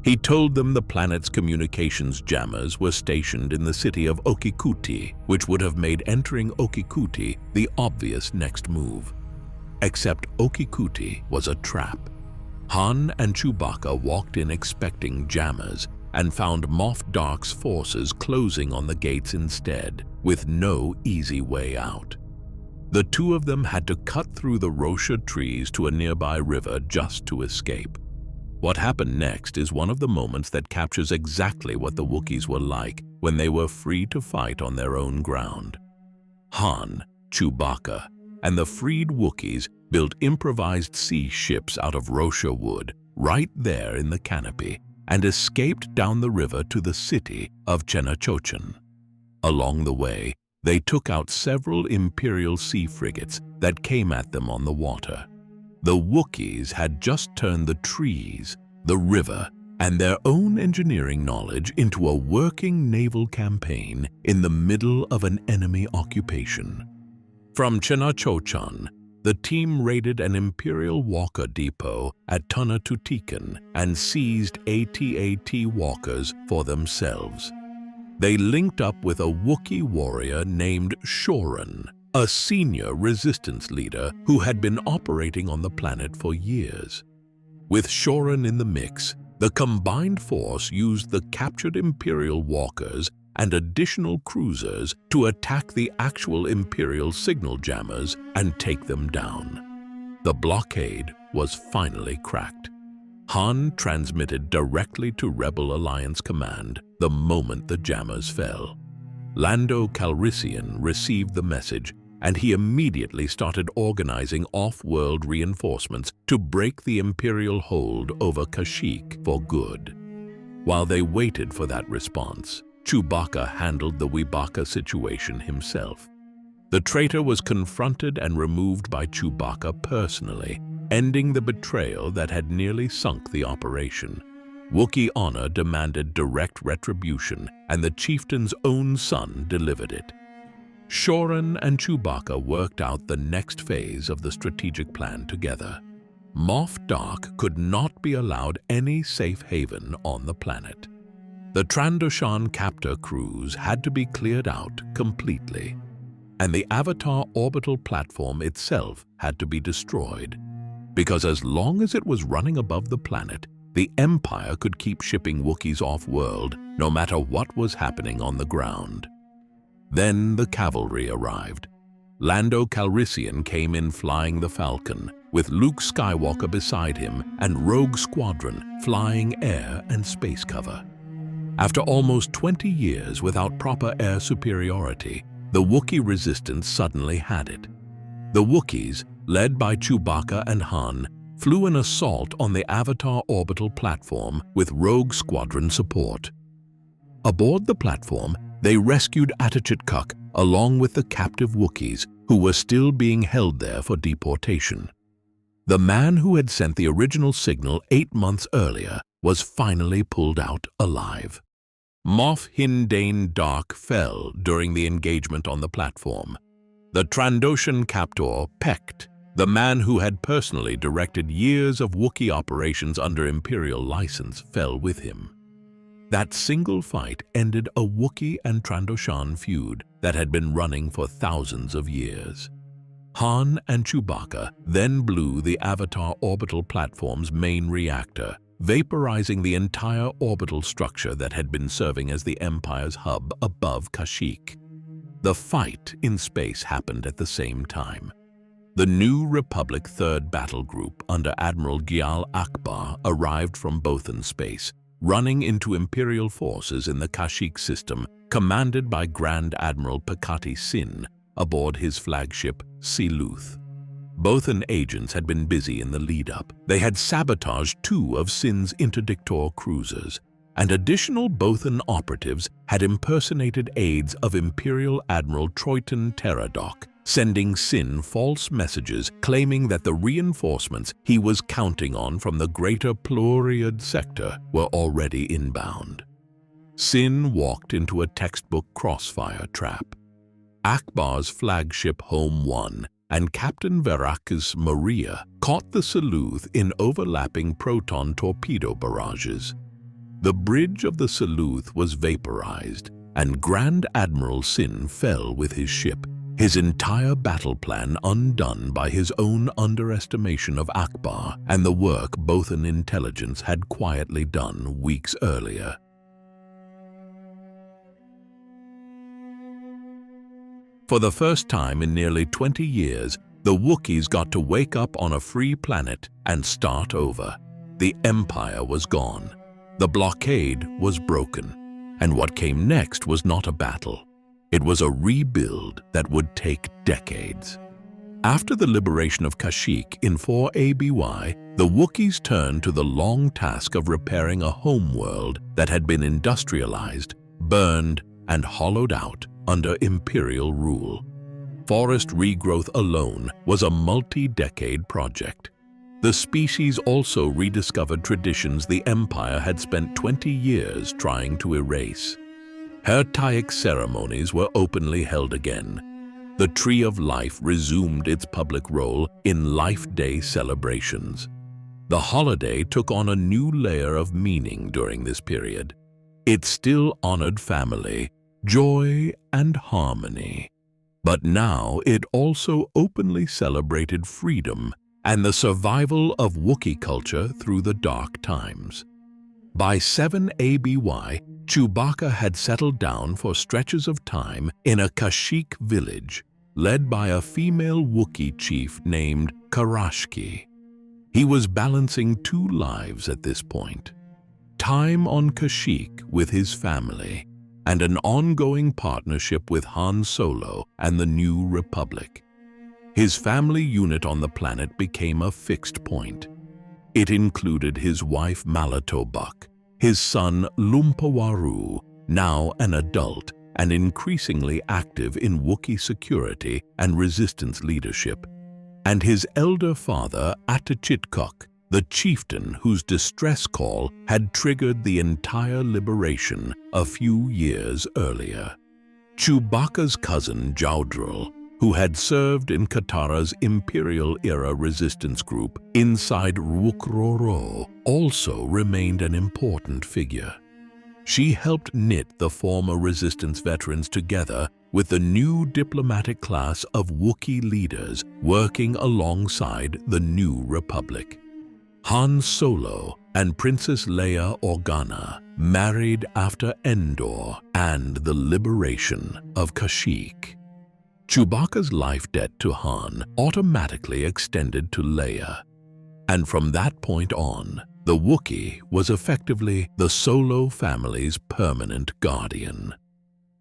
He told them the planet's communications jammers were stationed in the city of Okikuti, which would have made entering Okikuti the obvious next move. Except Okikuti was a trap. Han and Chewbacca walked in expecting jammers and found Moff Dark's forces closing on the gates instead, with no easy way out. The two of them had to cut through the Rosha trees to a nearby river just to escape. What happened next is one of the moments that captures exactly what the Wookiees were like when they were free to fight on their own ground. Han, Chewbacca, and the freed Wookiees built improvised sea ships out of Rosha wood right there in the canopy and escaped down the river to the city of Chenachochan. Along the way, they took out several Imperial sea frigates that came at them on the water. The Wookiees had just turned the trees, the river, and their own engineering knowledge into a working naval campaign in the middle of an enemy occupation. From Chenachochan, the team raided an Imperial walker depot at Tunatutikan and seized AT-AT walkers for themselves. They linked up with a Wookiee warrior named Shorin, a senior resistance leader who had been operating on the planet for years. With Shorin in the mix, the combined force used the captured Imperial walkers and additional cruisers to attack the actual Imperial signal jammers and take them down. The blockade was finally cracked. Han transmitted directly to Rebel Alliance Command the moment the jammers fell. Lando Calrissian received the message, and he immediately started organizing off-world reinforcements to break the Imperial hold over Kashyyyk for good. While they waited for that response, Chewbacca handled the Bacca situation himself. The traitor was confronted and removed by Chewbacca personally, ending the betrayal that had nearly sunk the operation. Wookiee honor demanded direct retribution, and the chieftain's own son delivered it. Shorin and Chewbacca worked out the next phase of the strategic plan together. Moff Dark could not be allowed any safe haven on the planet. The Trandoshan Captor cruise had to be cleared out completely, and the Avatar orbital platform itself had to be destroyed, because as long as it was running above the planet, the Empire could keep shipping Wookiees off-world no matter what was happening on the ground. Then the cavalry arrived. Lando Calrissian came in flying the Falcon, with Luke Skywalker beside him and Rogue Squadron flying air and space cover. After almost 20 years without proper air superiority, the Wookiee resistance suddenly had it. The Wookiees, led by Chewbacca and Han, flew an assault on the Avatar orbital platform with Rogue Squadron support. Aboard the platform, they rescued Kashyyyk along with the captive Wookiees who were still being held there for deportation. The man who had sent the original signal 8 months earlier was finally pulled out alive. Moff Hindane Dark fell during the engagement on the platform. The Trandoshan captor, Pekt, the man who had personally directed years of Wookiee operations under Imperial license, fell with him. That single fight ended a Wookiee and Trandoshan feud that had been running for thousands of years. Han and Chewbacca then blew the Avatar orbital platform's main reactor, vaporizing the entire orbital structure that had been serving as the Empire's hub above Kashyyyk. The fight in space happened at the same time. The New Republic 3rd Battle Group under Admiral Gyal Akbar arrived from Bothan space, running into Imperial forces in the Kashyyyk system, commanded by Grand Admiral Pakati Sin aboard his flagship Seluth. Bothan agents had been busy in the lead-up. They had sabotaged 2 of Sin's interdictor cruisers, and additional Bothan operatives had impersonated aides of Imperial Admiral Troyton Teradok, sending Sin false messages claiming that the reinforcements he was counting on from the greater Pluriad sector were already inbound. Sin walked into a textbook crossfire trap. Akbar's flagship Home 1 and Captain Verak's Maria caught the Seluth in overlapping proton torpedo barrages. the bridge of the Saleuth was vaporized, and Grand Admiral Sin fell with his ship, his entire battle plan undone by his own underestimation of Akbar and the work Bothan intelligence had quietly done weeks earlier. For the first time in nearly 20 years, the Wookiees got to wake up on a free planet and start over. The Empire was gone. The blockade was broken. And what came next was not a battle. It was a rebuild that would take decades. After the liberation of Kashyyyk in 4 ABY, the Wookiees turned to the long task of repairing a homeworld that had been industrialized, burned, and hollowed out under Imperial rule. Forest regrowth alone was a multi-decade project. The species also rediscovered traditions the Empire had spent 20 years trying to erase. Hertaic ceremonies were openly held again. The Tree of Life resumed its public role in Life Day celebrations. The holiday took on a new layer of meaning during this period. It still honored family, joy, and harmony. But now it also openly celebrated freedom and the survival of Wookiee culture through the dark times. By 7 ABY, Chewbacca had settled down for stretches of time in a Kashyyyk village, led by a female Wookiee chief named Kashyyyk. He was balancing two lives at this point: time on Kashyyyk with his family, and an ongoing partnership with Han Solo and the New Republic. His family unit on the planet became a fixed point. It included his wife Malatobak, his son Lumpawaru, now an adult and increasingly active in Wookiee security and resistance leadership, and his elder father Atachitkok, the chieftain whose distress call had triggered the entire liberation a few years earlier. Chewbacca's cousin Jowdril, who had served in Katara's Imperial-era resistance group inside Wookrooro, also remained an important figure. She helped knit the former resistance veterans together with the new diplomatic class of Wookiee leaders working alongside the New Republic. Han Solo and Princess Leia Organa married after Endor and the liberation of Kashyyyk. Chewbacca's life debt to Han automatically extended to Leia, and from that point on, the Wookiee was effectively the Solo family's permanent guardian.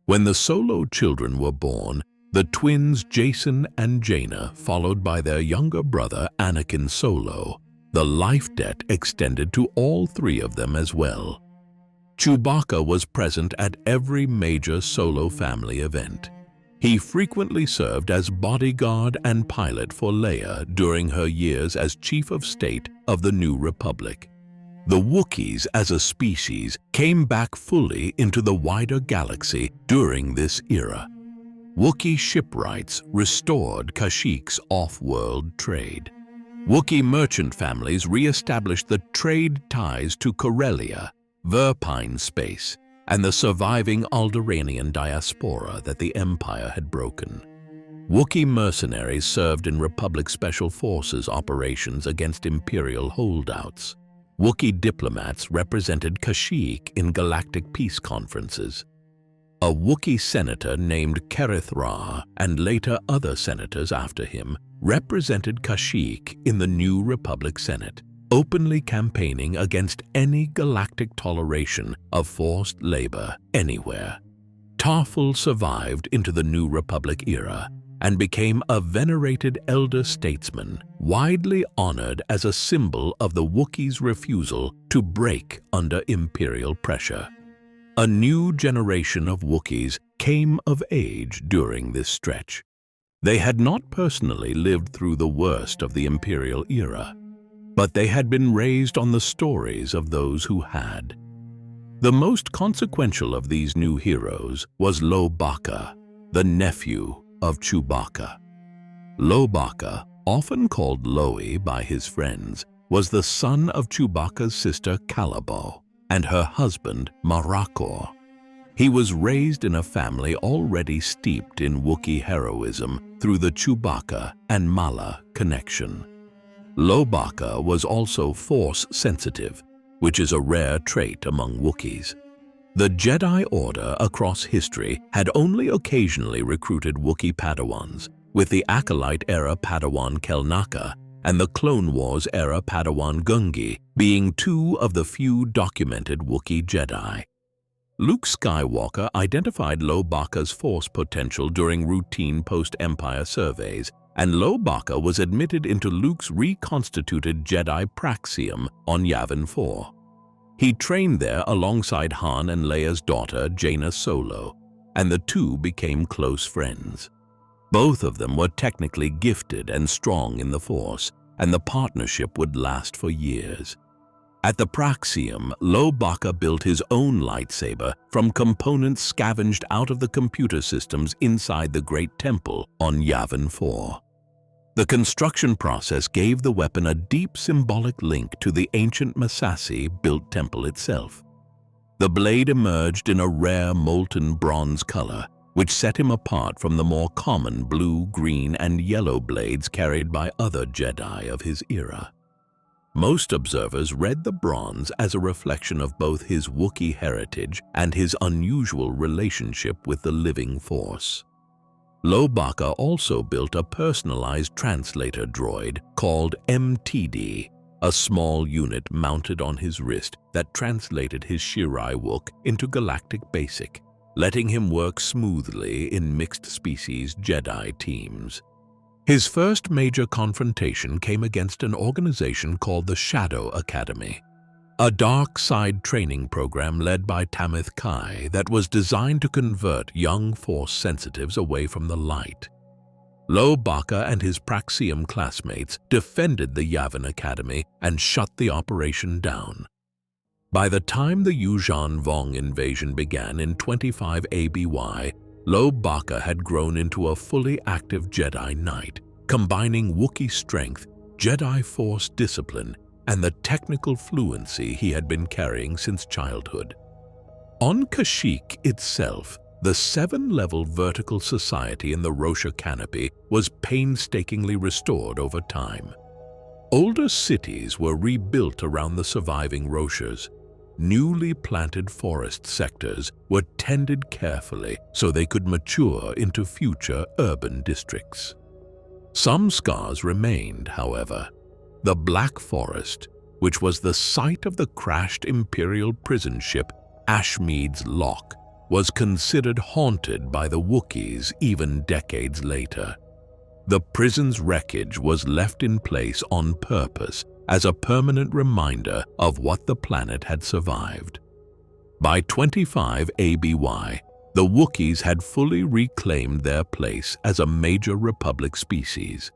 When the Solo children were born, the twins Jason and Jaina, followed by their younger brother Anakin Solo, the life debt extended to all three of them as well. Chewbacca was present at every major Solo family event. He frequently served as bodyguard and pilot for Leia during her years as Chief of State of the New Republic. The Wookiees as a species came back fully into the wider galaxy during this era. Wookiee shipwrights restored Kashyyyk's off-world trade. Wookiee merchant families re-established the trade ties to Corellia, Verpine space, and the surviving Alderaanian diaspora that the Empire had broken. Wookiee mercenaries served in Republic Special Forces operations against Imperial holdouts. Wookiee diplomats represented Kashyyyk in galactic peace conferences. A Wookiee senator named Kerithra, and later other senators after him, represented Kashyyyk in the New Republic Senate, openly campaigning against any galactic toleration of forced labor anywhere. Tarful survived into the New Republic era and became a venerated elder statesman, widely honored as a symbol of the Wookiees' refusal to break under Imperial pressure. A new generation of Wookiees came of age during this stretch. They had not personally lived through the worst of the Imperial era, but they had been raised on the stories of those who had. The most consequential of these new heroes was Bacca, the nephew of Chewbacca. Bacca, often called Loey by his friends, was the son of Chewbacca's sister Calabo. and her husband, Marakor. He was raised in a family already steeped in Wookiee heroism through the Chewbacca and Mala connection. Bacca was also Force-sensitive, which is a rare trait among Wookiees. The Jedi Order across history had only occasionally recruited Wookiee Padawans, with the Acolyte-era Padawan Kelnaka and the Clone Wars-era Padawan Gungi being two of the few documented Wookiee Jedi. Luke Skywalker identified Bacca's Force potential during routine post-Empire surveys, and Bacca was admitted into Luke's reconstituted Jedi Praxium on Yavin 4. He trained there alongside Han and Leia's daughter, Jaina Solo, and the two became close friends. Both of them were technically gifted and strong in the Force, and the partnership would last for years. At the Praxium, Bacca built his own lightsaber from components scavenged out of the computer systems inside the Great Temple on Yavin 4. The construction process gave the weapon a deep symbolic link to the ancient Massassi-built temple itself. The blade emerged in a rare molten bronze color, which set him apart from the more common blue, green, and yellow blades carried by other Jedi of his era. Most observers read the bronze as a reflection of both his Wookiee heritage and his unusual relationship with the living Force. Bacca also built a personalized translator droid called MTD, a small unit mounted on his wrist that translated his Shirai Wook into Galactic Basic, letting him work smoothly in mixed-species Jedi teams. His first major confrontation came against an organization called the Shadow Academy, a dark side training program led by Tamith Kai that was designed to convert young Force sensitives away from the light. Bacca and his Praxium classmates defended the Yavin Academy and shut the operation down. By the time the Yuuzhan Vong invasion began in 25 ABY, Bacca had grown into a fully active Jedi Knight, combining Wookiee strength, Jedi Force discipline, and the technical fluency he had been carrying since childhood. On Kashyyyk itself, the 7-level vertical society in the Rosha canopy was painstakingly restored over time. Older cities were rebuilt around the surviving Roshas. Newly planted forest sectors were tended carefully so they could mature into future urban districts. Some scars remained, however. The Black Forest, which was the site of the crashed Imperial prison ship Ashmead's Lock, was considered haunted by the Wookiees even decades later. The prison's wreckage was left in place on purpose as a permanent reminder of what the planet had survived. By 25 ABY, the Wookiees had fully reclaimed their place as a major Republic species.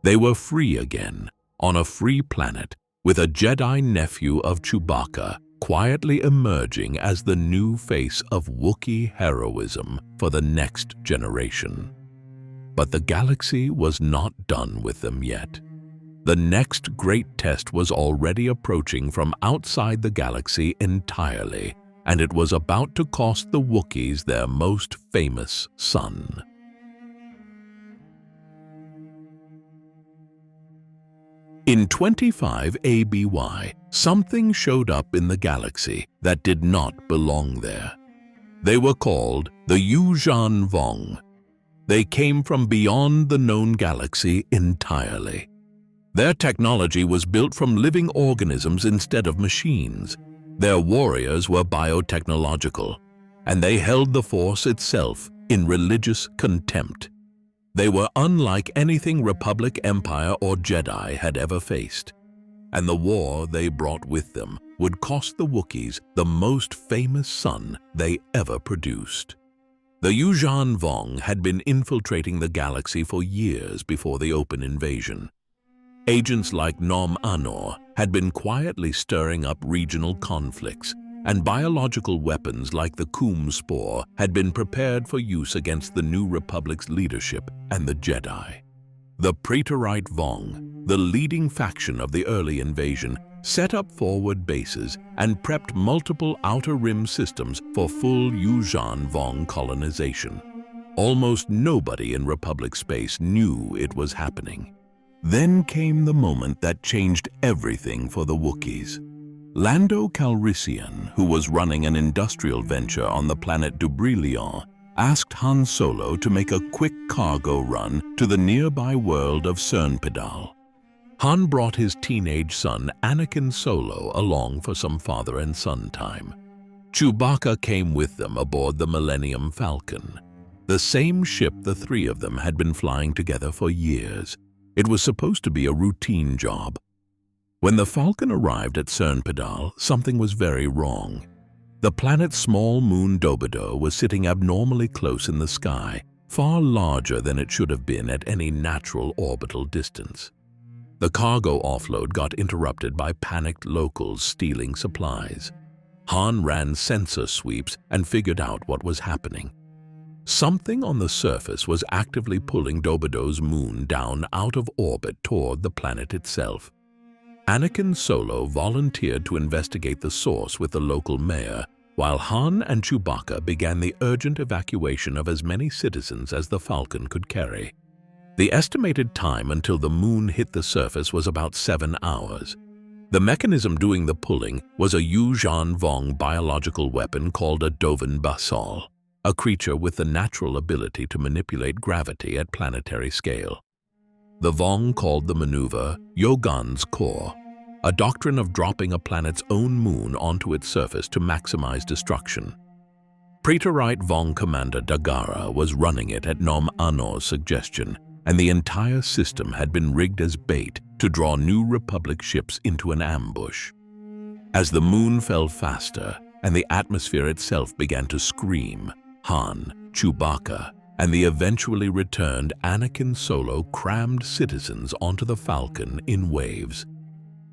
They were free again, on a free planet, with a Jedi nephew of Chewbacca quietly emerging as the new face of Wookiee heroism for the next generation. But the galaxy was not done with them yet. The next great test was already approaching from outside the galaxy entirely, and it was about to cost the Wookiees their most famous son. In 25 ABY, something showed up in the galaxy that did not belong there. They were called the Yuuzhan Vong. They came from beyond the known galaxy entirely. Their technology was built from living organisms instead of machines. Their warriors were biotechnological, and they held the Force itself in religious contempt. They were unlike anything Republic, Empire, or Jedi had ever faced, and the war they brought with them would cost the Wookiees the most famous son they ever produced. The Yuuzhan Vong had been infiltrating the galaxy for years before the open invasion. Agents like Nom Anor had been quietly stirring up regional conflicts, and biological weapons like the Kum Spore had been prepared for use against the New Republic's leadership and the Jedi. The Praetorite Vong, the leading faction of the early invasion, set up forward bases, and prepped multiple outer rim systems for full Yuuzhan Vong colonization. Almost nobody in Republic space knew it was happening. Then came the moment that changed everything for the Wookiees. Lando Calrissian, who was running an industrial venture on the planet Dubrilion, asked Han Solo to make a quick cargo run to the nearby world of Cernpedal. Han brought his teenage son Anakin Solo along for some father and son time. Chewbacca came with them aboard the Millennium Falcon, the same ship the three of them had been flying together for years. It was supposed to be a routine job. When the Falcon arrived at Cernpedal, something was very wrong. The planet's small moon Dobido was sitting abnormally close in the sky, far larger than it should have been at any natural orbital distance. The cargo offload got interrupted by panicked locals stealing supplies. Han ran sensor sweeps and figured out what was happening. Something on the surface was actively pulling Dobido's moon down out of orbit toward the planet itself. Anakin Solo volunteered to investigate the source with the local mayor, while Han and Chewbacca began the urgent evacuation of as many citizens as the Falcon could carry. The estimated time until the moon hit the surface was about 7 hours. The mechanism doing the pulling was a Yuuzhan Vong biological weapon called a Dovan Basal, a creature with the natural ability to manipulate gravity at planetary scale. The Vong called the maneuver Yogan's Core, a doctrine of dropping a planet's own moon onto its surface to maximize destruction. Praetorite Vong Commander Dagara was running it at Nom Anor's suggestion, and the entire system had been rigged as bait to draw New Republic ships into an ambush. As the moon fell faster and the atmosphere itself began to scream, Han, Chewbacca, and the eventually returned Anakin Solo crammed citizens onto the Falcon in waves.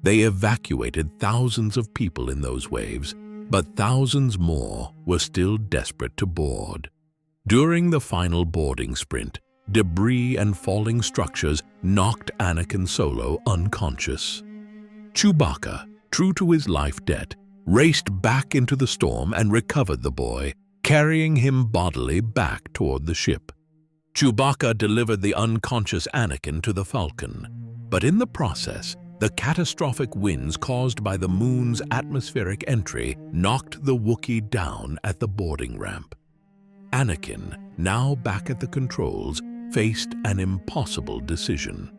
They evacuated thousands of people in those waves, but thousands more were still desperate to board. During the final boarding sprint, debris and falling structures knocked Anakin Solo unconscious. Chewbacca, true to his life debt, raced back into the storm and recovered the boy, carrying him bodily back toward the ship. Chewbacca delivered the unconscious Anakin to the Falcon, but in the process, the catastrophic winds caused by the moon's atmospheric entry knocked the Wookiee down at the boarding ramp. Anakin, now back at the controls, faced an impossible decision.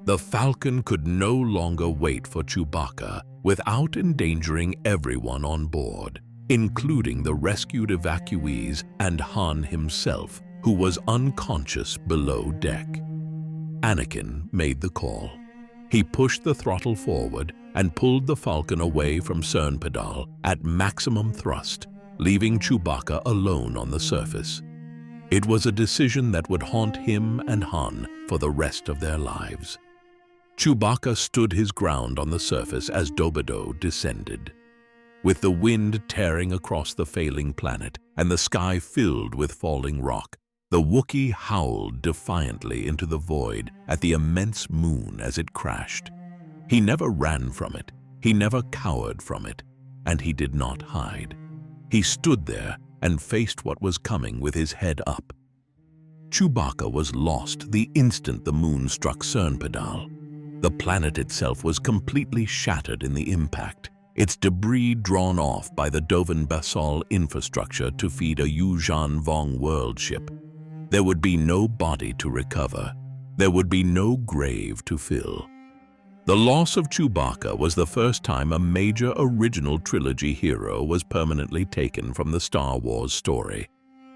The Falcon could no longer wait for Chewbacca without endangering everyone on board, including the rescued evacuees and Han himself, who was unconscious below deck. Anakin made the call. He pushed the throttle forward and pulled the Falcon away from Cernpedal at maximum thrust, leaving Chewbacca alone on the surface. It was a decision that would haunt him and Han for the rest of their lives. Chewbacca stood his ground on the surface as Dobido descended. With the wind tearing across the failing planet and the sky filled with falling rock, the Wookiee howled defiantly into the void at the immense moon as it crashed. He never ran from it, he never cowered from it, and he did not hide. He stood there and faced what was coming with his head up. Chewbacca was lost the instant the moon struck Cernpedal. The planet itself was completely shattered in the impact, its debris drawn off by the Dovan Basal infrastructure to feed a Yuuzhan Vong world ship. There would be no body to recover. There would be no grave to fill. The loss of Chewbacca was the first time a major original trilogy hero was permanently taken from the Star Wars story.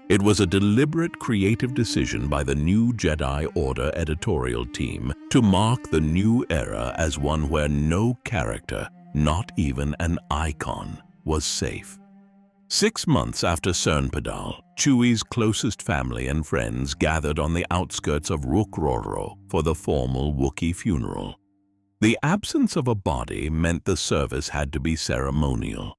It was a deliberate creative decision by the new Jedi Order editorial team to mark the new era as one where no character, not even an icon, was safe. 6 months after Cernpedal, Chewie's closest family and friends gathered on the outskirts of Rookroro for the formal Wookiee funeral. The absence of a body meant the service had to be ceremonial.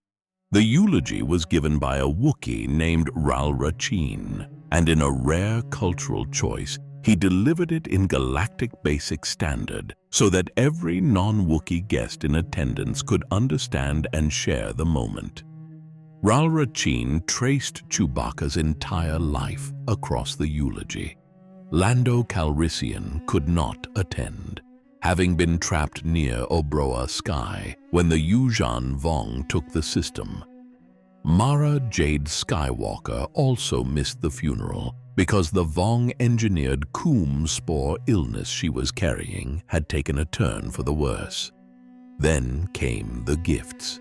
The eulogy was given by a Wookiee named Ralrachin, and in a rare cultural choice, he delivered it in Galactic Basic Standard so that every non-Wookiee guest in attendance could understand and share the moment. Rakatan traced Chewbacca's entire life across the eulogy. Lando Calrissian could not attend, having been trapped near Obroa Sky when the Yuuzhan Vong took the system. Mara Jade Skywalker also missed the funeral because the Vong-engineered Coom spore illness she was carrying had taken a turn for the worse. Then came the gifts.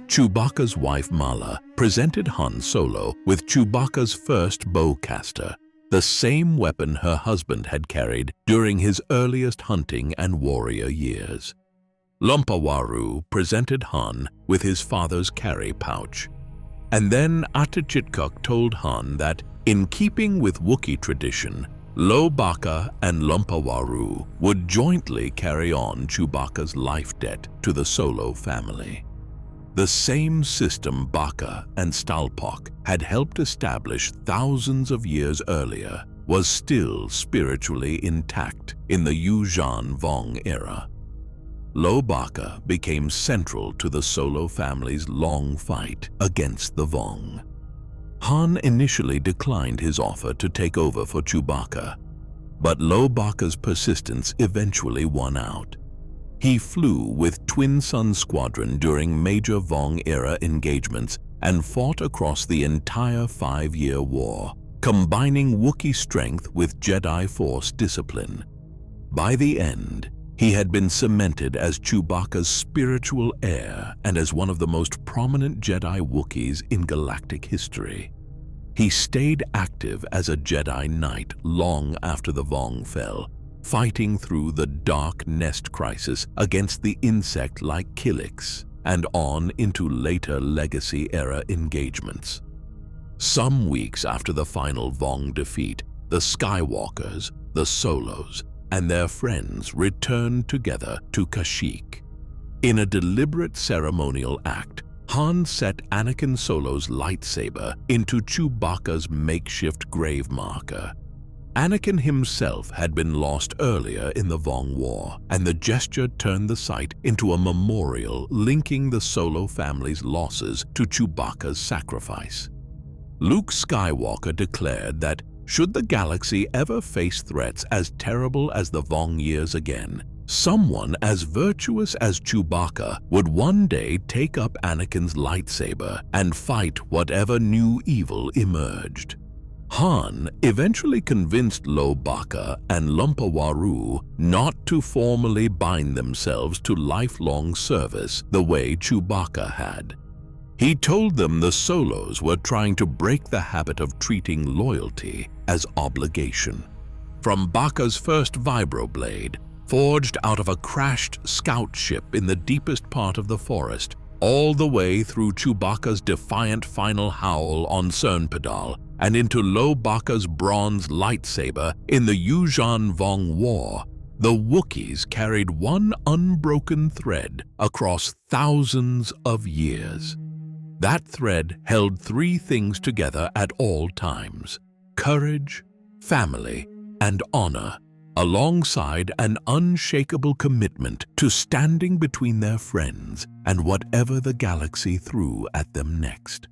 Chewbacca's wife Mala presented Han Solo with Chewbacca's first bowcaster, the same weapon her husband had carried during his earliest hunting and warrior years. Lumpawaru presented Han with his father's carry pouch. And then Czerka told Han that, in keeping with Wookiee tradition, Bacca and Lumpawaru would jointly carry on Chewbacca's life debt to the Solo family. The same system Bacca and Stalpok had helped establish thousands of years earlier was still spiritually intact in the Yuuzhan Vong era. Bacca became central to the Solo family's long fight against the Vong. Han initially declined his offer to take over for Chewbacca, but Bacca's persistence eventually won out. He flew with Twin Sun Squadron during major Vong-era engagements and fought across the entire 5-year war, combining Wookiee strength with Jedi Force discipline. By the end, he had been cemented as Chewbacca's spiritual heir and as one of the most prominent Jedi Wookiees in galactic history. He stayed active as a Jedi Knight long after the Vong fell, fighting through the Dark Nest crisis against the insect-like Kashyyyk and on into later Legacy-era engagements. Some weeks after the final Vong defeat, the Skywalkers, the Solos, and their friends returned together to Kashyyyk. In a deliberate ceremonial act, Han set Anakin Solo's lightsaber into Chewbacca's makeshift grave marker. Anakin himself had been lost earlier in the Vong War, and the gesture turned the site into a memorial linking the Solo family's losses to Chewbacca's sacrifice. Luke Skywalker declared that should the galaxy ever face threats as terrible as the Vong years again, someone as virtuous as Chewbacca would one day take up Anakin's lightsaber and fight whatever new evil emerged. Han eventually convinced Bacca and Lumpawaru not to formally bind themselves to lifelong service the way Chewbacca had. He told them the Solos were trying to break the habit of treating loyalty as obligation. From Bacca's first vibroblade, forged out of a crashed scout ship in the deepest part of the forest, all the way through Chewbacca's defiant final howl on Cernpedal and into Bacca's bronze lightsaber in the Yuuzhan Vong War, the Wookiees carried one unbroken thread across thousands of years. That thread held three things together at all times: courage, family, and honor, alongside an unshakable commitment to standing between their friends and whatever the galaxy threw at them next.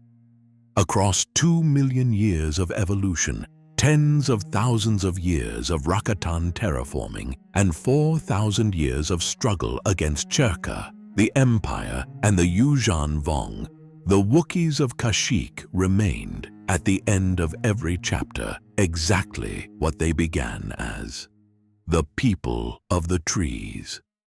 Across 2 million years of evolution, tens of thousands of years of Rakatan terraforming, and 4,000 years of struggle against Czerka, the Empire, and the Yuuzhan Vong, the Wookiees of Kashyyyk remained, at the end of every chapter, exactly what they began as: the people of the trees.